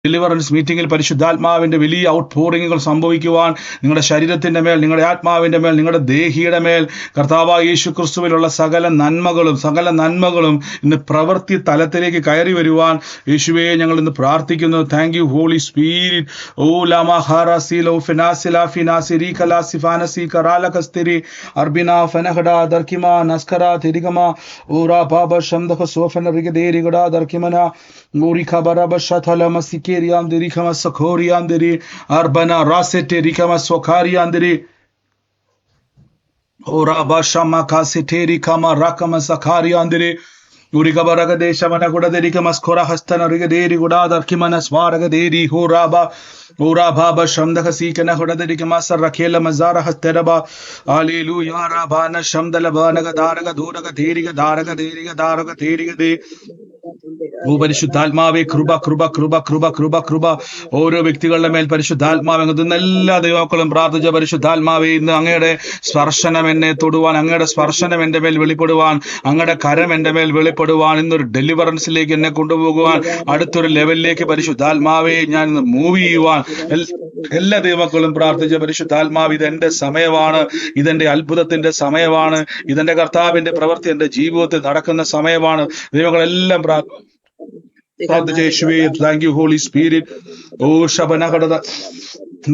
Deliverance മീറ്റിംഗിൽ പരിശുദ്ധാത്മാവിന്റെ വലിയ ഔട്ട് പോറിങ്ങുകൾ സംഭവിക്കുവാൻ നിങ്ങളുടെ ശരീരത്തിന്റെ മേൽ, നിങ്ങളുടെ ആത്മാവിന്റെ മേൽ, നിങ്ങളുടെ ദേഹിയുടെ മേൽ കർത്താവായ യേശു ക്രിസ്തുവിലുള്ള സകല നന്മകളും ഇന്ന് പ്രവൃത്തി തലത്തിലേക്ക് കയറി വരുവാൻ യേശുവേ ഞങ്ങൾ ഇന്ന് പ്രാർത്ഥിക്കുന്നു. Thank you holy spirit. ഓ ലാമാ ഹാറാസിലോ ഫിനാസിലാ ഫിനാസിരി കലാസി ഫാനസി കറാല കസ്തിരി അർബിന ഫനഹഡ ദർക്കിമ നസ്കര തിരികമ ഓറാ ബാബ ശംദഖ സോഫന റിഗദേരിഗഡ ദർക്കിമന ഓരിഖ ബറബ ശതല മസിക്കേരിയാം ദിരിഖമ സഖോരിയാം ദിരി അർബന റാസെറ്റെ റിഖമ സ്വഖാരിയാം ദിരി ഓറാ ബാഷമ കാസെറ്റെ റിഖമ റഖമ സഖാരിയാം ദിരി ഉരികബറക ദേശമന കുടദരിക മസ്ഖുറ ഹസ്തന റിഗദേരി ഗുഡാദർക്കിമന സ്വാരഗദേരി ഹോറാബ ഓറാബാബ ശംദഖ സീകന കുടദരിക മസർ റഖേല മസാര ഹസ്തരബ ഹല്ലേലൂയ റബാന ശംദല ബാനക ദാരക ദൂരക ധീരിക ദാരക ധീരിക ദാരക ധീരിക ദേ ഓ പരിശുദ്ധാത്മാവേ, കൃപ കൃപ കൃപ കൃപ കൃപ കൃപ ഓരോ വ്യക്തികളുടെ മേൽ പരിശുദ്ധാത്മാവ് ഇന്ന് എല്ലാ ദൈവമക്കളും പ്രാർത്ഥിച്ച പരിശുദ്ധാത്മാവേ, ഇന്ന് അങ്ങയുടെ സ്പർശനം എന്നെ തൊടുവാൻ, അങ്ങയുടെ സ്പർശനം എൻ്റെ മേൽ വെളിപ്പെടുവാൻ, അങ്ങയുടെ കരം എൻ്റെ മേൽ വെളിപ്പെടുവാൻ, ഇന്നൊരു ഡെലിവറൻസിലേക്ക് എന്നെ കൊണ്ടുപോകുവാൻ, അടുത്തൊരു ലെവലിലേക്ക് പരിശുദ്ധാത്മാവേ ഞാൻ ഇന്ന് മൂവ് ചെയ്യുവാൻ എല്ലാ ദൈവമക്കളും പ്രാർത്ഥിച്ച പരിശുദ്ധാത്മാവ്, ഇതെന്റെ സമയമാണ്, ഇതെന്റെ അത്ഭുതത്തിന്റെ സമയമാണ്, ഇതെന്റെ കർത്താവിന്റെ പ്രവൃത്തി എന്റെ ജീവിതത്തിൽ നടക്കുന്ന സമയമാണ്. ദൈവങ്ങളെല്ലാം പ്രാർത്ഥിച്ച യേശുവേ, താങ്ക് യു ഹോളി സ്പിരിറ്റ്. ഓ ശബനകട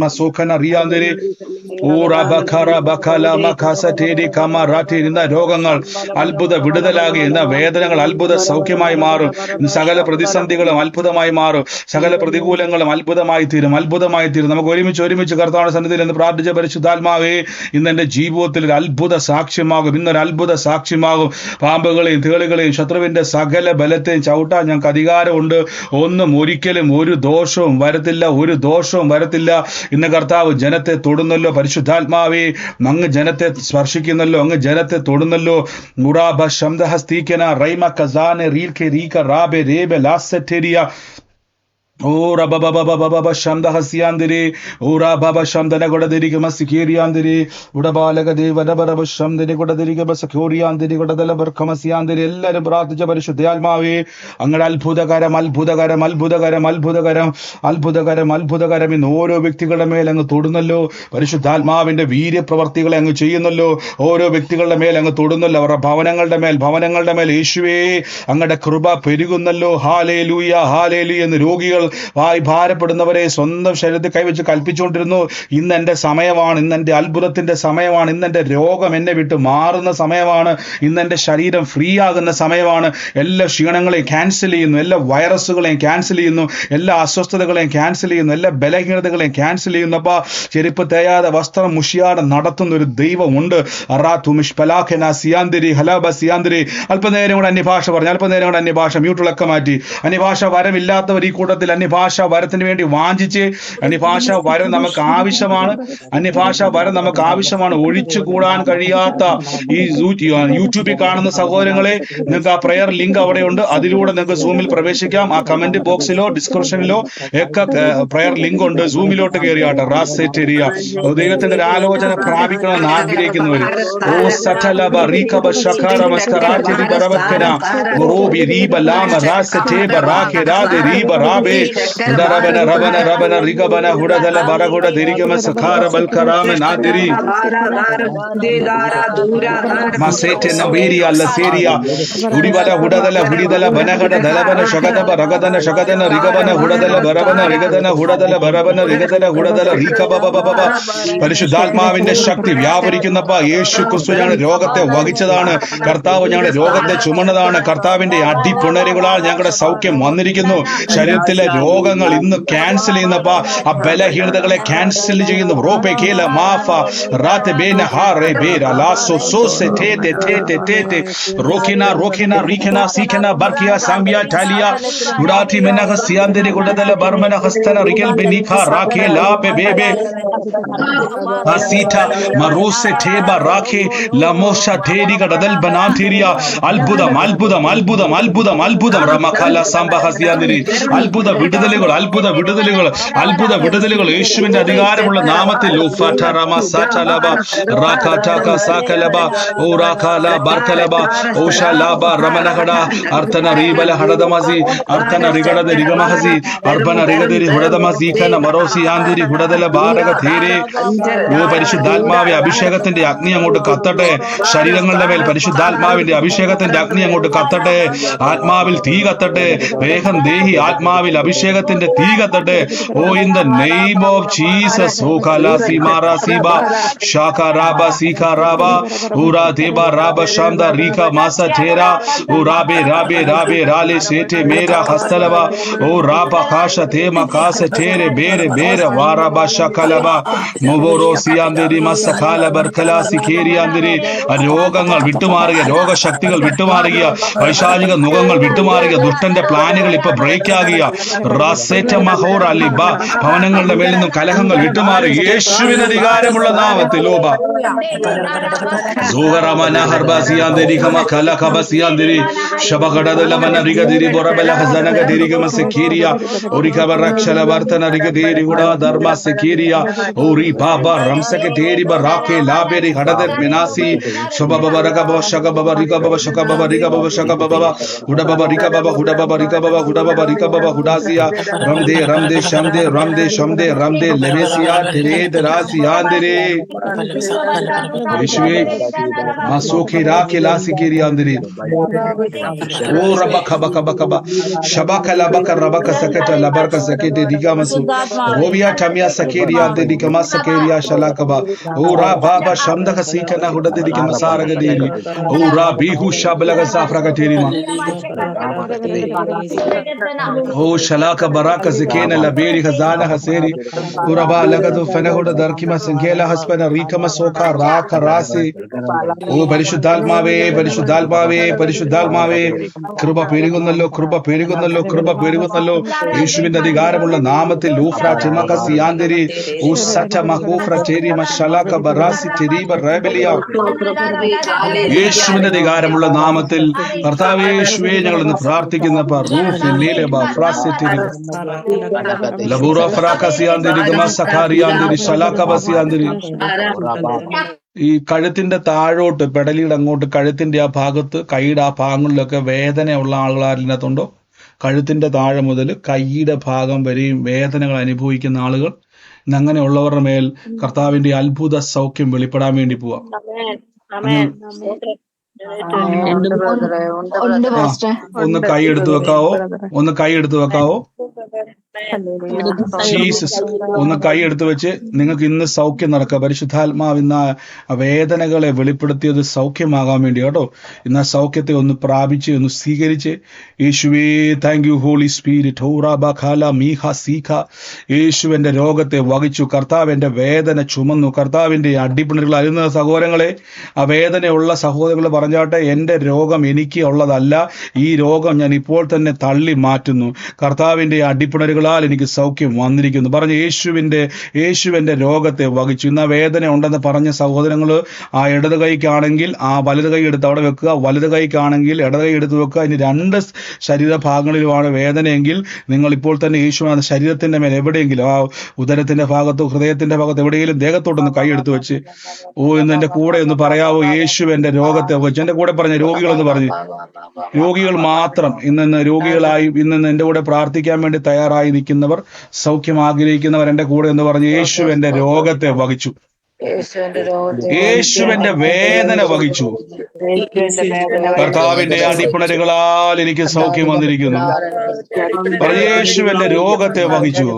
മസോഖന റിയാന്തരെ ഓ റബഖറ ബഖല മഖസതേരി കമറാറ്റി. ഇന്ന രോഗങ്ങൾ അത്ഭുത വിടുതലാകി, ഇന്ന വേദനകൾ അത്ഭുത സൗഖ്യമായി മാറും, സകല പ്രതിസന്ധികളും അത്ഭുതമായി മാറും, സകല പ്രതികൂലങ്ങളും അത്ഭുതമായി തീരും. നമുക്ക് ഒരുമിച്ച് കർത്താവിന്റെ സന്നിധിയിൽ എന്ന് പ്രാർത്ഥിച്ച പരിശുദ്ധാത്മാവേ, ഇന്ന് എന്റെ ജീവിതത്തിൽ ഒരു അത്ഭുത സാക്ഷ്യമാകും, ഇന്നൊരു അത്ഭുത സാക്ഷ്യമാകും. പാമ്പുകളെയും തേളുകളെയും ശത്രുവിന്റെ സകല ബലത്തെയും ചവിട്ടാൻ ഞങ്ങൾക്ക് അധികാരമുണ്ട്. ഒരിക്കലും ഒരു ദോഷവും വരത്തില്ല. ഇന്ന് കർത്താവ് ജനത്തെ തൊടുന്നല്ലോ. പരിശുദ്ധാത്മാവേ, അങ്ങ് ജനത്തെ സ്പർശിക്കുന്നല്ലോ, അങ്ങ് ജനത്തെ തൊടുന്നല്ലോ. മുറാബ ശംദഹസ്തീക്കന റൈമ കസാനെ റീൽക്കെ റീക റാബെ രേബെ ലാസറ്റേരിയ ഓ റബബബബബബ ശംദഹസ്യാന്തിരി ഓറാ ബബ ശംദന ഗുഡദിരിക മസിക്കേരിയാന്തിരി ഉടബാലക ദേവനബറബ ശംദനി ഗുഡദിരിക ബസഖോരിയാന്തിരി ഗുഡദല ബർഖമസിയാന്തിരി. എല്ലാവരും പ്രാർത്ഥിച്ച പരിശുദ്ധാത്മാവേ, അങ്ങയുടെ അത്ഭുതകരം ഇന്ന് ഓരോ വ്യക്തികളുടെ മേൽ അങ്ങ് തൊടുന്നല്ലോ. പരിശുദ്ധാത്മാവിന്റെ വീര്യപ്രവർത്തികളെ അങ്ങ് ചെയ്യുന്നല്ലോ. ഓരോ വ്യക്തികളുടെ മേൽ അങ്ങ് തൊടുന്നല്ലോ. അവരുടെ ഭവനങ്ങളുടെ മേൽ യേശുവേ അങ്ങയുടെ കൃപ പെരുകുന്നല്ലോ. ഹാലേലൂയ ഹാലേലൂയ എന്ന് രോഗികൾ ഭാരപ്പെടുന്നവരെ സ്വന്തം ശരീരത്തിൽ കൈവച്ച് കൽപ്പിച്ചുകൊണ്ടിരുന്നു. ഇന്ന് എൻ്റെ സമയമാണ്, ഇന്ന് എൻ്റെ അത്ഭുതത്തിന്റെ സമയമാണ്, ഇന്ന് എൻ്റെ രോഗം എന്നെ വിട്ട് മാറുന്ന സമയമാണ്, ഇന്ന് എൻ്റെ ശരീരം ഫ്രീ ആകുന്ന സമയമാണ്. എല്ലാ ക്ഷീണങ്ങളെയും ക്യാൻസൽ ചെയ്യുന്നു, എല്ലാ വൈറസുകളെയും ക്യാൻസൽ ചെയ്യുന്നു, എല്ലാ അസ്വസ്ഥതകളെയും ക്യാൻസൽ ചെയ്യുന്നു, എല്ലാ ബലഹീനതകളെയും ക്യാൻസൽ ചെയ്യുന്നു. അപ്പൊ ചെരുപ്പ് തേയാതെ വസ്ത്രം മുഷിയാതെ നടത്തുന്ന ഒരു ദൈവമുണ്ട്. അല്പനേരം കൂടെ അന്യഭാഷ മ്യൂട്ടിലൊക്കെ മാറ്റി. അന്യഭാഷ വരമില്ലാത്തവർ ഈ കൂട്ടത്തിൽ അന്യഭാഷ വരത്തിന് വേണ്ടി വാഞ്ചിച്ച്, അന്യഭാഷ വരം നമുക്ക് ആവശ്യമാണ്. ഒഴിച്ചു കൂടാൻ കഴിയാത്ത ഈ യൂട്യൂബിൽ കാണുന്ന സഹോദരങ്ങളെ, നിങ്ങൾക്ക് ആ പ്രയർ ലിങ്ക് അവിടെയുണ്ട്, അതിലൂടെ നിങ്ങൾക്ക് സൂമിൽ പ്രവേശിക്കാം. ആ കമന്റ് ബോക്സിലോ ഡിസ്ക്രിപ്ഷനിലോ ഒക്കെ പ്രയർ ലിങ്ക് ഉണ്ട്. സൂമിലോട്ട് കയറിയാട്ടെ. റാസെറ്റേരിയ ദൈവത്തിന്റെ ഒരു ആലോചന പ്രാപിക്കണമെന്ന് ആഗ്രഹിക്കുന്നവർ ഓ സഥലബ റീകബ ശഖാരമസ്കരാറ്റി ബറബക്കന റോബി റീബ ലാമ റാസെറ്റേബ റാകെ രാദെ റീബ റാബെ ഉദരബന റബന റബന റിഗബന ഹുഡദല ബറഗുഡ ദിരിഗമ സഖാര ബൽകറാമ നാദിരി മസേറ്റെ നബീരി അല്ലസേരിയ ഉടിബല ഹുഡദല ഹുഡിദല ബനഗഡ ദലബന ശഗദബ റഗദന ശഗദന റിഗബന ഹുഡദല ബറബന റിഗദന ഹുഡദല ബറബന റിഗദല ഹുഡദല റികബബബബ. പരിശുദ്ധാത്മാവിന്റെ ശക്തി വ്യാപരിക്കുന്നപ്പ. യേശു ക്രിസ്തു ഞങ്ങളുടെ രോഗത്തെ വഹിച്ചതാണ്, കർത്താവ് ഞങ്ങളുടെ രോഗത്തെ ചുമന്നതാണ്. കർത്താവിന്റെ അടിപ്പിണരുകളാൽ ഞങ്ങളുടെ സൗഖ്യം വന്നിരിക്കുന്നു. ശരീരത്തിലെ രോഗങ്ങൾ ഇന്ന് ക്യാൻസൽ ചെയ്യുന്നപ്പ. ആ ബലഹീനതകളെ ക്യാൻസൽ ചെയ്യുന്നു. അത്ഭുത വിടുതലുകൾ, അത്ഭുത വിടുതലുകൾ, അത്ഭുത വിടുതലുകൾ യേശുവിന്റെ അധികാരമുള്ള നാമത്തിൽ. അർത്ഥന റീബല ഹടദമസി അർത്ഥന റിഗടദ റിഗമഹസി അർബന റിഗദരി ഹുടദമസി ഖന മറോസി ആന്തിരി ഹുടദല ബാരക ധീരെ. ഓ പരിശുദ്ധാത്മാവെ, അഭിഷേകത്തിന്റെ അഗ്നി അങ്ങോട്ട് കത്തട്ടെ. ശരീരങ്ങളുടെ മേൽ പരിശുദ്ധാത്മാവിന്റെ അഭിഷേകത്തിന്റെ അഗ്നി അങ്ങോട്ട് കത്തട്ടെ. ആത്മാവിൽ തീ കത്തട്ടെ. വേഗം ദേഹി ആത്മാവിൽ അഭിഷേകത്തിന്റെ തീ കത്തട്ടെ. ഓ in the name of Jesus. ഓ കലാസി മാറാ സീബ ഷാക റാബ സീഖ റാബ ഊറാ ദേബ റാബ ശാന്ത റീഖ മാസ ഠേര ഓ റാബെ റാബെ റാബെ റാലെ സേഠെ മേരാ ഹസ്തലവ ഓ റാബ കാശ തേമ കാസ ഠേരെ ബേരെ ബേരെ വാറബ ശകലവ മുബോറോ സിയാന്ദരി മസ്സഖാല ബർഖലാസി കേരിയാന്ദരി. രോഗങ്ങൾ വിട്ടുമാറുക, രോഗശക്തികൾ വിട്ടുമാറുക, വൈശാചിക മുഖങ്ങൾ വിട്ടുമാറുക, ദുഷ്ടന്റെ പ്ലാനുകൾ ഇപ്പൊ ബ്രേക്ക് ആകുക. ഭവനങ്ങളുടെ മേൽ നിന്നും കലഹങ്ങൾ വിട്ടുമാറുക യേശുവിന് അധികാരമുള്ള നാമത്തിൽ. Ramde ramde shamde ramde shamde ramde levesia tered rasiandere Yeshua masoke rake lasikiri andere o rabaka baka baka shabaka labaka rabaka sakata labarka sakete digamasu robia tamia sakeri ande digama sakeria shalakaba o ra baba shamdaka sikana hudade digama saraga deri o ra bihu shablaga safraga terima o shalaka baraka zekena laberi khazana haseri uraba lagadu fanahuda darkima sangela haspana rikama soka raka rasi o പരിശുദ്ധാത്മാവേ പരിശുദ്ധാത്മാവേ പരിശുദ്ധാത്മാവേ കൃപ പെരുകുന്നല്ലോ കൃപ പെരുകുന്നല്ലോ കൃപ പെരുകുന്നല്ലോ യേശുവിന്റെ അധികാരമുള്ള നാമത്തിൽ ലൂഫ്ര ചിമക സിയാന്ദരി ഓ സച്ച മഹൂഫ്ര ചെരി മശലക ബറാസി ചെരിബ റബലിയ യേശുവിന്റെ അധികാരമുള്ള നാമത്തിൽ കർത്താവേ യേശുവേ ഞങ്ങൾ ഇന്ന് പ്രാർത്ഥിക്കുന്ന റൂഫ് നീലബ ഫ്രാസിറ്റിരി ലബൂറ ഫ്രാകസിയാന്ദരി ഗമസഖാരിയാന്ദരി ശലക ബസിയാന്ദരി. ഈ കഴുത്തിന്റെ താഴോട്ട് പെടലിയുടെ അങ്ങോട്ട് കഴുത്തിന്റെ ആ ഭാഗത്ത് കൈയുടെ ആ ഭാഗങ്ങളിലൊക്കെ വേദനയുള്ള ആളുകൾ ആരിനകത്തുണ്ടോ? കഴുത്തിന്റെ താഴെ മുതൽ കൈയുടെ ഭാഗം വരെയും വേദനകൾ അനുഭവിക്കുന്ന ആളുകൾ, അങ്ങനെയുള്ളവരുടെ മേൽ കർത്താവിന്റെ അത്ഭുത സൗഖ്യം വെളിപ്പെടാൻ വേണ്ടി പോവാം. ഒന്ന് കൈ എടുത്തു വെക്കാവോ? ഒന്ന് കൈ എടുത്തു വെക്കാവോ? ജീസസ് ഒന്ന് കൈ എടുത്തു വെച്ച് നിങ്ങൾക്ക് ഇന്ന് സൗഖ്യം നടക്കുക. പരിശുദ്ധാത്മാവ് ഇന്ന് വേദനകളെ വെളിപ്പെടുത്തിയത് സൗഖ്യമാകാൻ വേണ്ടി കേട്ടോ. ഇന്ന് സൗഖ്യത്തെ ഒന്ന് പ്രാപിച്ച് ഒന്ന് സ്വീകരിച്ച് യേശുവേ താങ്ക് യു ഹോളി സ്പിരിറ്റ് ഹൗറാബാഖാല മീഹ സീഖ. യേശുവിന്റെ രോഗത്തെ വഹിച്ചു, കർത്താവിന്റെ വേദന ചുമന്നു. കർത്താവിന്റെ അടിപ്പിണറുകൾ അരുന്ന സഹോദരങ്ങളെ, ആ വേദനയുള്ള സഹോദരങ്ങൾ പറഞ്ഞാട്ടെ, എന്റെ രോഗം എനിക്ക് ഉള്ളതല്ല, ഈ രോഗം ഞാൻ ഇപ്പോൾ തന്നെ തള്ളി മാറ്റുന്നു. കർത്താവിന്റെ അടിപ്പിണറുകളാൽ എനിക്ക് സൗഖ്യം വന്നിരിക്കുന്നു പറഞ്ഞ് യേശുവിന്റെ രോഗത്തെ വഹിച്ചു. ഇന്ന് വേദന ഉണ്ടെന്ന് പറഞ്ഞ സഹോദരങ്ങൾ, ആ ഇടത് കൈക്കാണെങ്കിൽ ആ വലത് കൈ എടുത്ത് അവിടെ വെക്കുക, വലത് കൈക്കാണെങ്കിൽ ഇടത് കൈ എടുത്ത് വെക്കുക. ഇനി രണ്ട് ശരീരഭാഗങ്ങളിലുമാണ് വേദനയെങ്കിൽ നിങ്ങൾ ഇപ്പോൾ തന്നെ യേശുവിന്റെ ശരീരത്തിന്റെ മേൽ എവിടെയെങ്കിലും, ആ ഉദരത്തിന്റെ ഭാഗത്തോ ഹൃദയത്തിന്റെ ഭാഗത്തോ എവിടെയെങ്കിലും ദേഹത്തോട്ടൊന്ന് കൈ എടുത്ത് വെച്ച് ഇന്ന് എന്റെ കൂടെ ഒന്ന് പറയാവോ, യേശുവിന്റെ രോഗത്തെ വഹിച്ചു. എന്റെ കൂടെ പറഞ്ഞ രോഗികളെന്ന് പറഞ്ഞു, രോഗികൾ മാത്രം ഇന്ന് രോഗികളായി ഇന്ന് എന്റെ കൂടെ പ്രാർത്ഥിക്കാൻ വേണ്ടി തയ്യാറായി നിൽക്കുന്നവർ, സൗഖ്യം ആഗ്രഹിക്കുന്നവർ എന്റെ കൂടെ എന്ന് പറഞ്ഞ് യേശുവിന്റെ രോഗത്തെ വഹിച്ചു, യേശുവിന്റെ വേദന വഹിച്ചു. കർത്താവിന്റെ അടിപ്പിണരുകളാൽ എനിക്ക് സൗഖ്യം വന്നിരിക്കുന്നു. യേശുവിന്റെ രോഗത്തെ വഹിച്ചു,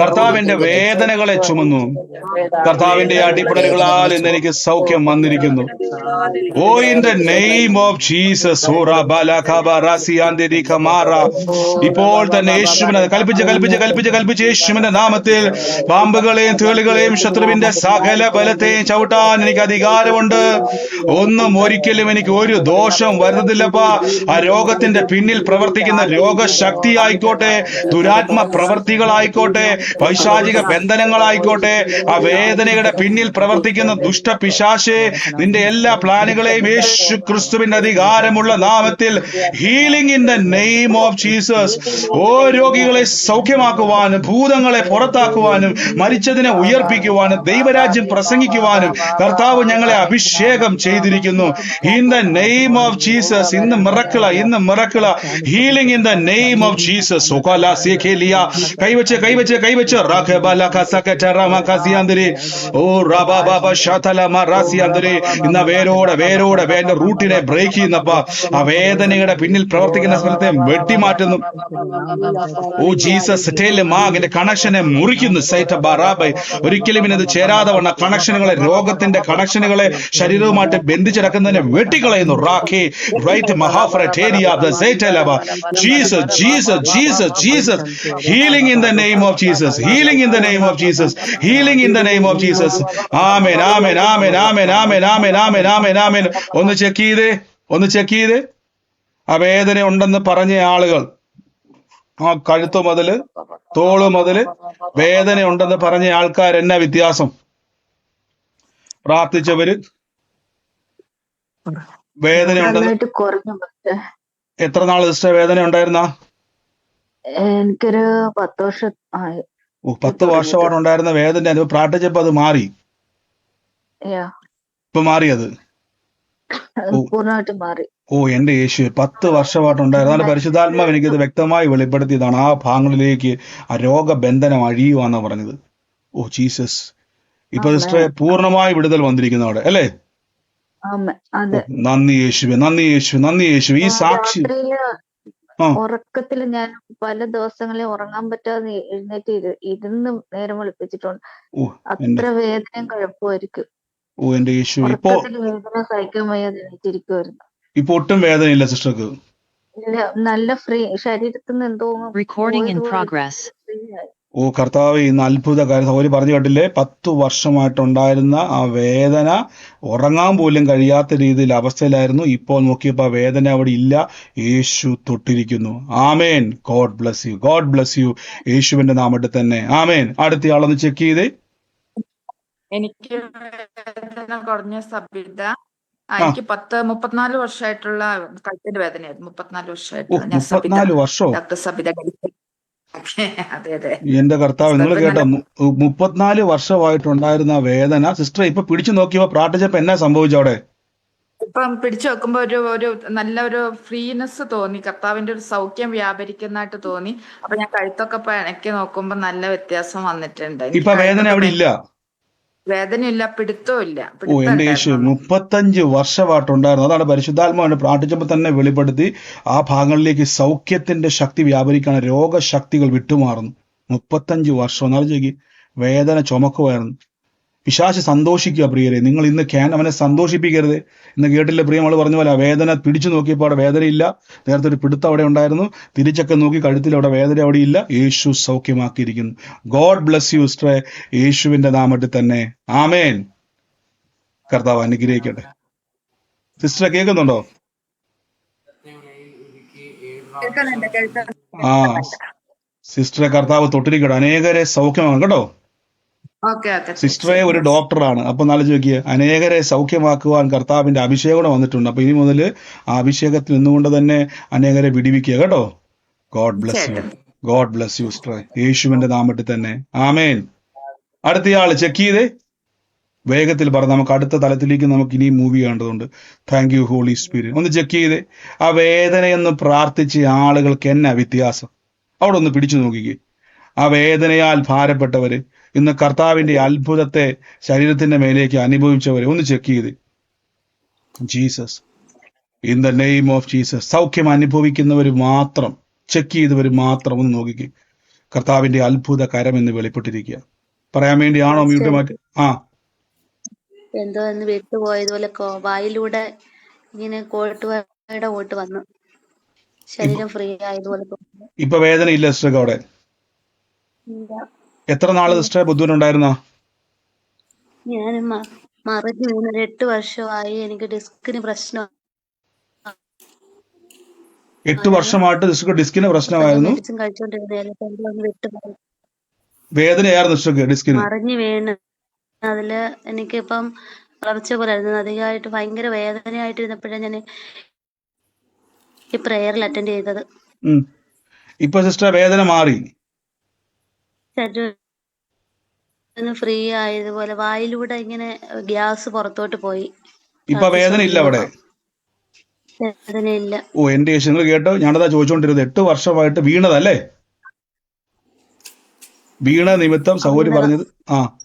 കർത്താവിന്റെ വേദനകളെ ചുമന്നു. കർത്താവിന്റെ അടിപ്പിണരുകളാൽ ഇന്ന് എനിക്ക് സൗഖ്യം വന്നിരിക്കുന്നു. ഓ in the name of Jesus. ഇപ്പോൾ തന്നെ യേശുവിനെ കൽപ്പിച്ച് യേശുവിന്റെ നാമത്തിൽ പാമ്പുകളെയും തേളുകളെയും ശത്രുവിന്റെ രോഗത്തിന്റെ സകല ബലത്തെയും ചവിട്ടാൻ എനിക്ക് അധികാരമുണ്ട്. ഒന്നും ഒരിക്കലും എനിക്ക് ഒരു ദോഷം വരുന്നതില്ലപ്പാ. ആ രോഗത്തിന്റെ പിന്നിൽ പ്രവർത്തിക്കുന്ന രോഗശക്തി ആയിക്കോട്ടെ, ദുരാത്മ പ്രവർത്തികളായിക്കോട്ടെ, പൈശാചിക ബന്ധനങ്ങളായിക്കോട്ടെ, ആ വേദനയുടെ പിന്നിൽ പ്രവർത്തിക്കുന്ന ദുഷ്ടപിശാചേ, നിന്റെ എല്ലാ പ്ലാനുകളെയും യേശു ക്രിസ്തുവിന്റെ അധികാരമുള്ള നാമത്തിൽ healing in the name of Jesus. ഓ രോഗികളെ സൗഖ്യമാക്കുവാനും, ഭൂതങ്ങളെ പുറത്താക്കുവാനും, മരിച്ചതിനെ ഉയർപ്പിക്കുവാനും, ദൈവരാജ്യം പ്രസംഗിക്കുവാനും കർത്താവ് ഞങ്ങളെ അഭിഷേകം ചെയ്തിരിക്കുന്നു. In the name of Jesus. ഇന്ന് miracle healing in the name of Jesus. കൈവച്ച് കൈവച്ച് കൈവച്ച് ഓ റബാബ ശതലമ റാസിയാന്തരി. ഇന്ന് വേരോടെ വേന്റെ റൂട്ടിനെ ബ്രേക്ക് ചെയ്യുന്നപ്പ ആ വേദനയുടെ പിന്നിൽ പ്രവർത്തിക്കുന്ന സ്ഥലത്തെ വെട്ടിമാറ്റുന്നു. ഓ ജീസസ് മാഗിന്റെ കണക്ഷനെ മുറിക്കുന്നു. സൈറ്റ ബറാബൈ. ഒരിക്കലും ഇന്നത് ചേരാതെ വന്ന കണക്ഷനുകളെ, രോഗത്തിന്റെ കണക്ഷനുകളെ ശരീരവുമായിട്ട് ബന്ധിച്ചിടക്കുന്നതിനെ വെട്ടിക്കളയുന്നു. റാഖേ റൈറ്റ് മഹാഫ്രേരിയ Jesus Jesus Jesus Jesus. Healing in the name of Jesus. Healing in the name of Jesus. Healing in the name of Jesus. ആമേൻ ആമേൻ ആമേൻ ആമേൻ ആമേൻ ആമേൻ ആമേൻ ആമേൻ ആമേൻ. ഒന്ന് ചെക്ക് ചെയ്തേ. ആ വേദന ഉണ്ടെന്ന് പറഞ്ഞ ആളുകൾ, ആ കഴുത്ത് മുതല് തോള് മുതല് വേദന ഉണ്ടെന്ന് പറഞ്ഞ ആൾക്കാർ എന്നാ വ്യത്യാസം? പ്രാർത്ഥിച്ചവര് വേദന ഉണ്ടെന്ന്. എത്ര നാള് സിസ്റ്റർ വേദന ഉണ്ടായിരുന്ന? എനിക്കൊരു 10 വർഷം. 10 വർഷമാണ് ഉണ്ടായിരുന്ന വേദന. അത് പ്രാർത്ഥിച്ചപ്പോ അത് മാറി. ഇപ്പൊ മാറിയത് പൂർണ്ണമായിട്ട് മാറി. ഓ എന്റെ യേശു, 10 വർഷമായിട്ടുണ്ടായിരുന്നു. അതാണ് പരിശുദ്ധാത്മാവ് എനിക്കത് വ്യക്തമായി വെളിപ്പെടുത്തിയതാണ്. ആ ഭാഗങ്ങളിലേക്ക് ആ രോഗബന്ധനം അഴിയുവാന്നാ പറഞ്ഞത്. Oh Jesus. ഇപ്പൊ സിസ്റ്ററെ പൂർണ്ണമായി വിടുതൽ വന്നിരിക്കുന്നു അവിടെ, അല്ലേ? നന്ദി യേശുവേ, നന്ദി യേശു, നന്ദി യേശു. ഈ സാക്ഷി ഉറക്കത്തിൽ ഞാൻ പല ദിവസങ്ങളിൽ ഉറങ്ങാൻ പറ്റാതെ എഴുന്നേറ്റ് ഇരുന്ന് നേരം വെളുപ്പിച്ചിട്ടുണ്ട്. അത്ര വേദനയും കുഴപ്പമായിരിക്കും. ഓ എന്റെ യേശു. ഇപ്പോ വേദന സഹിക്കാൻ വയ്യാതെ എഴുന്നേറ്റിരിക്കുവായിരുന്നു. ഇപ്പൊ ഒട്ടും വേദനയില്ല സിസ്റ്റർക്ക്? ഇല്ല, നല്ല ഫ്രീ. ശരീരത്തിൽ നിന്ന് എന്തോ ഓ കർത്താവ്, ഇന്ന് അത്ഭുത കാര്യം സഹോദരി പറഞ്ഞു കേട്ടില്ലേ? 10 വർഷമായിട്ടുണ്ടായിരുന്ന ആ വേദന ഉറങ്ങാൻ പോലും കഴിയാത്ത രീതിയിൽ അവസ്ഥയിലായിരുന്നു. ഇപ്പോൾ നോക്കിയപ്പോ ആ വേദന അവിടെ ഇല്ല. യേശു തൊട്ടിരിക്കുന്നു. ആമേൻ. God bless you, God bless you. യേശുവിന്റെ നാമത്തിൽ തന്നെ ആമേൻ. അടുത്ത ആളൊന്ന് ചെക്ക് ചെയ്തേ. എനിക്ക് വേദന കുറഞ്ഞ സബിത. എനിക്ക് 34 വർഷമായിട്ടുള്ള കഴുത്തിന്റെ വേദനയായിരുന്നു. 34 വർഷമായിട്ടുള്ള. ഞാൻ 34 വർഷോ? ഡോക്ടർ സബിത. അതെ അതെ. എന്റെ കർത്താവ്, നിങ്ങൾ കേട്ടോ, 34 വർഷമായിട്ടുണ്ടായിരുന്ന വേദന സിസ്റ്റർ ഇപ്പൊ പിടിച്ചു നോക്കിയപ്പോ പ്രാർത്ഥിച്ചപ്പോ എന്നാ സംഭവിച്ചു അവിടെ? ഇപ്പം പിടിച്ചു വെക്കുമ്പോ ഒരു നല്ലൊരു ഫ്രീനെസ് തോന്നി. കർത്താവിന്റെ ഒരു സൗഖ്യം വ്യാപരിക്കുന്നതായിട്ട് തോന്നി. അപ്പൊ ഞാൻ കഴുത്തൊക്കെ ഇപ്പൊ ഇണക്കി നോക്കുമ്പോ നല്ല വ്യത്യാസം വന്നിട്ടുണ്ട്. ഇപ്പൊ വേദന അവിടെ ഇല്ല? വേദനയില്ല, പിടുത്തവും ഇല്ല. ഓ എന്റെ യേശു, 35 വർഷമായിട്ടുണ്ടായിരുന്നു. അതാണ് പരിശുദ്ധാത്മാവിനെ പ്രാർത്ഥിച്ചപ്പോൾ തന്നെ വെളിപ്പെടുത്തി. ആ ഭാഗങ്ങളിലേക്ക് സൗഖ്യത്തിന്റെ ശക്തി വ്യാപരിക്കാണ്. രോഗശക്തികൾ വിട്ടുമാറുന്നു. 35 വർഷം. എന്നാലും വേദന ചുമക്കുമായിരുന്നു. പിശാച് സന്തോഷിക്കുക പ്രിയരെ. നിങ്ങൾ ഇന്ന് അവനെ സന്തോഷിപ്പിക്കരുത്. ഇന്ന് കേട്ടില്ല പ്രിയമൾ പറഞ്ഞ പോലെ വേദന പിടിച്ചു നോക്കിയപ്പോൾ അവിടെ വേദനയില്ല. നേരത്തെ ഒരു പിടുത്തം അവിടെ ഉണ്ടായിരുന്നു. തിരിച്ചൊക്കെ നോക്കി കഴുത്തിൽ അവിടെ വേദന അവിടെ ഇല്ല. യേശു സൗഖ്യമാക്കിയിരിക്കുന്നു. ഗോഡ് ബ്ലസ് യു സിസ്റ്ററെ, യേശുവിന്റെ നാമത്തിൽ തന്നെ ആമേൻ. കർത്താവ് അനുഗ്രഹിക്കട്ടെ. സിസ്റ്ററെ കേൾക്കുന്നുണ്ടോ? ആ സിസ്റ്ററെ, കർത്താവ് തൊട്ടിരിക്കട്ടെ. അനേകരെ സൗഖ്യമാകും കേട്ടോ. സിസ്റ്ററെ ഒരു ഡോക്ടറാണ്. അപ്പൊ നാളെ ചോദിക്കുക, അനേകരെ സൗഖ്യമാക്കുവാൻ കർത്താവിന്റെ അഭിഷേകം വന്നിട്ടുണ്ട്. അപ്പൊ ഇനി മുതൽ ആ അഭിഷേകത്തിൽ നിന്നുകൊണ്ട് തന്നെ അനേകരെ വിടിവിക്കുക കേട്ടോ. God bless you, God bless U സിസ്റ്ററെ, യേശുവിന്റെ നാമത്തിൽ തന്നെ ആമേൻ. അടുത്തയാള് ചെക്ക് ചെയ്തേ. വേഗത്തിൽ പറ, നമുക്ക് അടുത്ത തലത്തിലേക്ക് നമുക്ക് ഇനി മൂവ് ചെയ്യേണ്ടതുണ്ട്. Thank you holy spirit. ഒന്ന് ചെക്ക് ചെയ്തേ. ആ വേദനയെന്ന് പ്രാർത്ഥിച്ച ആളുകൾക്ക് എന്നാ വ്യത്യാസം? അവിടെ ഒന്ന് പിടിച്ചു നോക്കിക്കേ. ആ വേദനയാൽ ഭാരപ്പെട്ടവര്, ഇന്ന് കർത്താവിന്റെ അത്ഭുതത്തെ ശരീരത്തിന്റെ മേലേക്ക് അനുഭവിച്ചവരെ ഒന്ന് ചെക്ക് ചെയ്ത്. Jesus, in the name of Jesus. സൗഖ്യം അനുഭവിക്കുന്നവർ മാത്രം, ചെക്ക് ചെയ്തവർ മാത്രം ഒന്ന് നോക്കിക്കേ. കർത്താവിന്റെ അത്ഭുത കരം എന്ന് വെളിപ്പെട്ടിരിക്കുക. പറയാൻ വേണ്ടിയാണോ മ്യൂട്ട് മാറ്റി? എന്തോ എന്ന് വിട്ടുപോയതുപോലെ വായിലൂടെ ഇങ്ങനെ കോട്ട് വന്നു. ശരീരം ഫ്രീ ആയതുപോലെ. ഇപ്പൊ വേദന ഇല്ല സിസ്റ്റർക്ക് അവിടെ? എത്ര നാള് സിസ്റ്റർ ബുദ്ധിമുട്ടുണ്ടായിരുന്ന? ഞാൻ മറിഞ്ഞു വീണ് 8 വർഷമായി. എനിക്ക് ഡിസ്കിന് പ്രശ്നം 8 വർഷമായിട്ട് ഡിസ്കിന് അപ്പൊ ഞാൻ പ്രശ്നമായിരുന്നു. മെഡിസിൻ കഴിച്ചോണ്ടിരുന്ന വിട്ടുമാറി വേദനയായിരുന്നു ഡിസ്കിന്. മറിഞ്ഞു വീണ് അതില് എനിക്കിപ്പം വളർച്ച പോലായിരുന്നു. അധികമായിട്ട് ഭയങ്കര വേദനയായിട്ടിരുന്നപ്പോഴാണ് ഞാൻ ഈ പ്രേയറിൽ അറ്റൻഡ് ചെയ്തത്. ഇപ്പൊ സിസ്റ്റർ വേദന മാറി. ശരീരം ഫ്രീ ആയതുപോലെ വായിലൂടെ ഇങ്ങനെ ഗ്യാസ് പുറത്തോട്ട് പോയി. ഇപ്പൊ വേദന ഇല്ല അവിടെ. വേദനയില്ല. ഓ എന്റെ യേശു, നിങ്ങൾ കേട്ടോ, ഞാനതാ ചോദിച്ചോണ്ടിരുന്നത്. 8 വർഷമായിട്ട് വീണതല്ലേ? വീണ നിമിത്തം സൗകര്യം പറഞ്ഞത്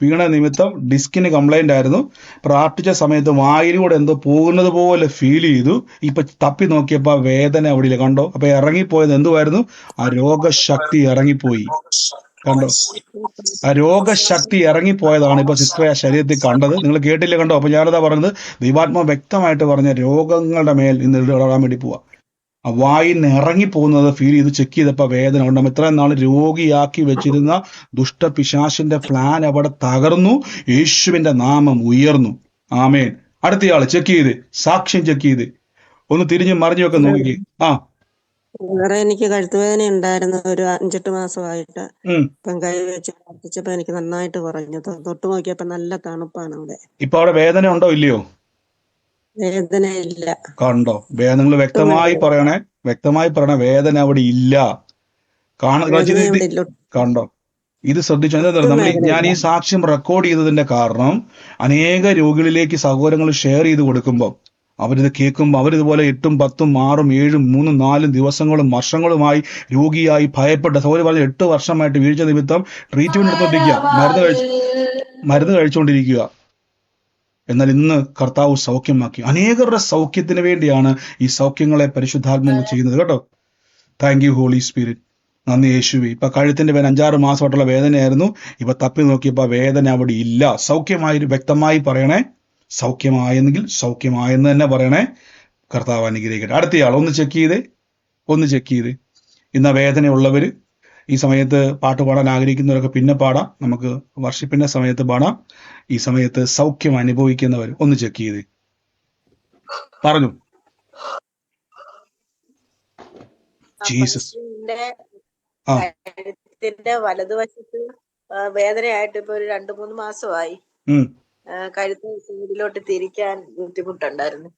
വീണ നിമിത്തം ഡിസ്കിന് കംപ്ലൈന്റ് ആയിരുന്നു. പ്രാർത്ഥിച്ച സമയത്ത് വായിലൂടെ എന്തോ പോകുന്നത് പോലെ ഫീൽ ചെയ്തു. ഇപ്പൊ തപ്പി നോക്കിയപ്പോ വേദന അവിടെ ഇല്ല. കണ്ടോ? അപ്പൊ ഇറങ്ങിപ്പോയത് എന്തുവായിരുന്നു? ആ രോഗശക്തി ഇറങ്ങിപ്പോയി. കണ്ടോ? ആ രോഗശക്തി ഇറങ്ങിപ്പോയതാണ് ഇപ്പൊ സിസ്റ്ററെ ആ ശരീരത്തിൽ കണ്ടത്. നിങ്ങൾ കേട്ടില്ല? കണ്ടോ? അപ്പൊ ഞാനതാ പറഞ്ഞത്, ദൈവാത്മാ വ്യക്തമായിട്ട് പറഞ്ഞ രോഗങ്ങളുടെ മേൽ ഇന്ന് ഇടാൻ വേണ്ടി പോവാ. ആ വായിന്ന് ഇറങ്ങിപ്പോകുന്നത് ഫീൽ ചെയ്ത് ചെക്ക് ചെയ്തപ്പോ വേദന ഉണ്ടാകും. ഇത്രയും നാൾ രോഗിയാക്കി വെച്ചിരുന്ന ദുഷ്ടപിശാചിന്റെ പ്ലാൻ അവിടെ തകർന്നു. യേശുവിന്റെ നാമം ഉയർന്നു. ആമേൻ. അടുത്തയാള് ചെക്ക് ചെയ്ത്, സാക്ഷ്യം ചെക്ക് ചെയ്ത് ഒന്ന് തിരിഞ്ഞും മറിഞ്ഞുമൊക്കെ നോക്കി. വേറെ എനിക്ക് കഴുത്തുവേദന ഉണ്ടായിരുന്നു ഒരു 5-8 മാസമായിട്ട്. ഇപ്പം കൈ വെച്ച് പ്രാർത്ഥിച്ചപ്പോ എനിക്ക് നന്നായിട്ട് കുറഞ്ഞു. തൊട്ട് നോക്കിയപ്പോ നല്ല തണുപ്പാണ് അവിടെ. ഇപ്പൊ അവിടെ വേദന ഉണ്ടോ ഇല്ലയോ? വേദനയില്ല. കണ്ടോ? നിങ്ങൾ വ്യക്തമായി പറയണേ, വ്യക്തമായി പറയണേ, വേദന അവിടെ ഇല്ല. കണ്ടോ? ഇത് ശ്രദ്ധിച്ചു. ഞാൻ ഈ സാക്ഷ്യം റെക്കോർഡ് ചെയ്തതിന്റെ കാരണം അനേക രോഗികളിലേക്ക് സഹോദരങ്ങൾ ഷെയർ ചെയ്ത് കൊടുക്കുമ്പോൾ അവരിത് കേൾക്കുമ്പോൾ അവരിതുപോലെ 8, 10, 6, 7, 3, 4 ദിവസങ്ങളും വർഷങ്ങളുമായി രോഗിയായി ഭയപ്പെട്ട സഹോദരി പറഞ്ഞ 8 വർഷമായിട്ട് വീഴ്ച നിമിത്തം ട്രീറ്റ്മെന്റ് എടുത്തോണ്ടിരിക്കുക, മരുന്ന് കഴിച്ചുകൊണ്ടിരിക്കുക. എന്നാൽ ഇന്ന് കർത്താവ് സൗഖ്യമാക്കി. അനേകരുടെ സൗഖ്യത്തിന് വേണ്ടിയാണ് ഈ സൗഖ്യങ്ങളെ പരിശുദ്ധാത്മാവ് ചെയ്യുന്നത് കേട്ടോ. Thank you holy Spirit. നന്ദി യേശുവേ. ഇപ്പൊ കഴുത്തിന്റെ വേദന 5-6 മാസമായിട്ടുള്ള വേദനയായിരുന്നു. ഇപ്പൊ തപ്പി നോക്കിയപ്പോ വേദന അവിടെ ഇല്ല. സൗഖ്യമായി വ്യക്തമായി പറയണേ. സൗഖ്യമായെങ്കിൽ സൗഖ്യമായെന്ന് തന്നെ പറയണേ. കർത്താവ് അനുഗ്രഹിക്കട്ടെ. അടുത്തയാൾ ഒന്ന് ചെക്ക് ചെയ്ത്. ഇന്ന് വേദനയുള്ളവര് ഈ സമയത്ത് പാട്ട് പാടാൻ ആഗ്രഹിക്കുന്നവരൊക്കെ പിന്നെ പാടാം. നമുക്ക് വർഷിപ്പിന്റെ സമയത്ത് പാടാം. ഈ സമയത്ത് സൗഖ്യം അനുഭവിക്കുന്നവർ ഒന്ന് ചെക്ക് ചെയ്ത് പറഞ്ഞു. ജീസസ്. കഴുത്തിന്റെ വലതുവശത്ത് വേദനയായിട്ട് ഇപ്പൊ ഒരു 2-3 മാസമായി. കഴുത്ത് സൈഡിലോട്ട് തിരിക്കാൻ ബുദ്ധിമുട്ടുണ്ടായിരുന്നു.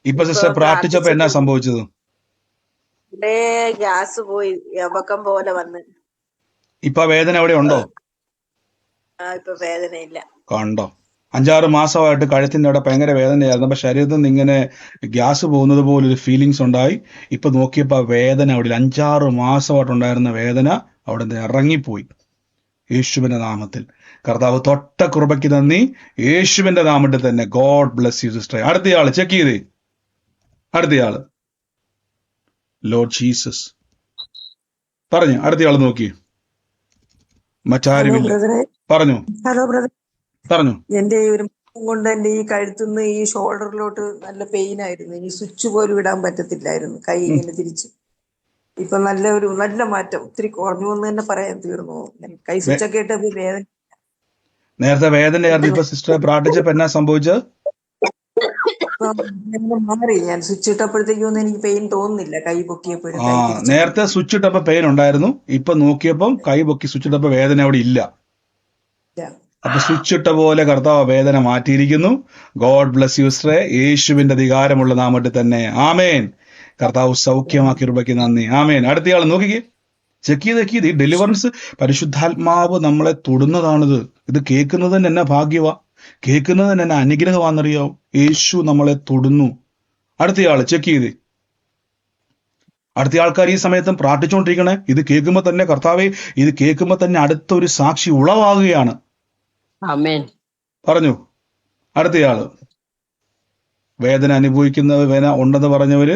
ഇപ്പൊ സിസ്റ്റർ പ്രാർത്ഥിച്ചപ്പോ എന്നാ സംഭവിച്ചത്? ഇവിടെ ഗ്യാസ് പോയി, യവക്കം പോലെ വന്ന്. ഇപ്പൊ വേദന എവിടെ ഉണ്ടോ? ഇപ്പൊ വേദനയില്ല. കണ്ടോ? 5-6 മാസമായിട്ട് കഴുത്തിന്റെ അവിടെ ഭയങ്കര വേദനയായിരുന്നു. അപ്പൊ ശരീരത്തിൽ നിന്ന് ഇങ്ങനെ ഗ്യാസ് പോകുന്നത് പോലെ ഒരു ഫീലിങ്സ് ഉണ്ടായി. ഇപ്പൊ നോക്കിയപ്പോ വേദന അവിടെ 5-6 മാസമായിട്ടുണ്ടായിരുന്ന വേദന അവിടെ നിന്ന് ഇറങ്ങിപ്പോയി. യേശുവിന്റെ നാമത്തിൽ കർത്താവ് തൊട്ട കൃപയ്ക്ക് നന്ദി. യേശുവിന്റെ നാമത്തിൽ തന്നെ. God bless you sister. അടുത്തയാള് ചെക്ക് ചെയ്തേ. അടുത്തയാള് ലോർഡ് ജീസസ് പറഞ്ഞു. അടുത്തയാള് നോക്കി. മറ്റാരുമില്ല. പറഞ്ഞു. Hello brother. പറഞ്ഞു. എന്റെ ഒരു മാസം കൊണ്ട് എന്റെ ഈ കഴുത്തുനിന്ന് ഈ ഷോൾഡറിലോട്ട് നല്ല പെയിൻ ആയിരുന്നു. ഈ സ്വിച്ച് പോലും ഇടാൻ പറ്റത്തില്ലായിരുന്നു. കൈ ഇങ്ങനെ തിരിച്ച്. ഇപ്പൊ നല്ല മാറ്റം. ഒത്തിരി കുറഞ്ഞു എന്ന് തന്നെ പറയാൻ. തീർന്നു. കൈ സ്വിച്ചൊക്കെ ഇട്ട് വേദന. നേരത്തെ വേദനയായിരുന്നു. ഇപ്പൊ സിസ്റ്റർ പ്രാർത്ഥിച്ചപ്പോ എന്നാ സംഭവിച്ചത്? മാറി. ഞാൻ സ്വിച്ച് ഇട്ടപ്പോഴത്തേക്കൊന്നും എനിക്ക് പെയിൻ തോന്നുന്നില്ല. കൈ പൊക്കിയപ്പോഴും. നേരത്തെ സ്വിച്ച് ഇട്ടപ്പോ പെയിൻ ഉണ്ടായിരുന്നു. ഇപ്പൊ നോക്കിയപ്പം കൈ പൊക്കി സ്വിച്ച് ഇട്ടപ്പോ വേദന അവിടെ ഇല്ല. അപ്പൊ സ്വിച്ച് ഇട്ട പോലെ കർത്താവ് വേദന മാറ്റിയിരിക്കുന്നു. ഗോഡ് ബ്ലെസ് യു സിസ്റ്ററെ. യേശുവിന്റെ അധികാരമുള്ള നാമത്തിൽ തന്നെ. ആമേൻ. കർത്താവ് സൗഖ്യമാക്കി കൃപയ്ക്ക് നന്ദി. ആമേൻ. അടുത്തയാൾ നോക്കിക്കേ. ചെക്ക് ചെയ്ത്. ഈ ഡെലിവറൻസ് പരിശുദ്ധാത്മാവ് നമ്മളെ തൊടുന്നതാണിത്. ഇത് കേൾക്കുന്നത് തന്നെ എന്നാ ഭാഗ്യവാ, കേൾക്കുന്നത് തന്നെ എന്നാ അനുഗ്രഹമാണെന്നറിയാവോ. യേശു നമ്മളെ തൊടുന്നു. അടുത്തയാള് ചെക്ക് ചെയ്ത്. അടുത്ത ആൾക്കാർ ഈ സമയത്തും പ്രാർത്ഥിച്ചുകൊണ്ടിരിക്കണേ. ഇത് കേൾക്കുമ്പോ തന്നെ കർത്താവെ, ഇത് കേൾക്കുമ്പോ തന്നെ അടുത്തൊരു സാക്ഷി ഉളവാകുകയാണ്. പറഞ്ഞു. അടുത്തയാള് വേദന വേദന ഉണ്ടെന്ന് പറഞ്ഞവര്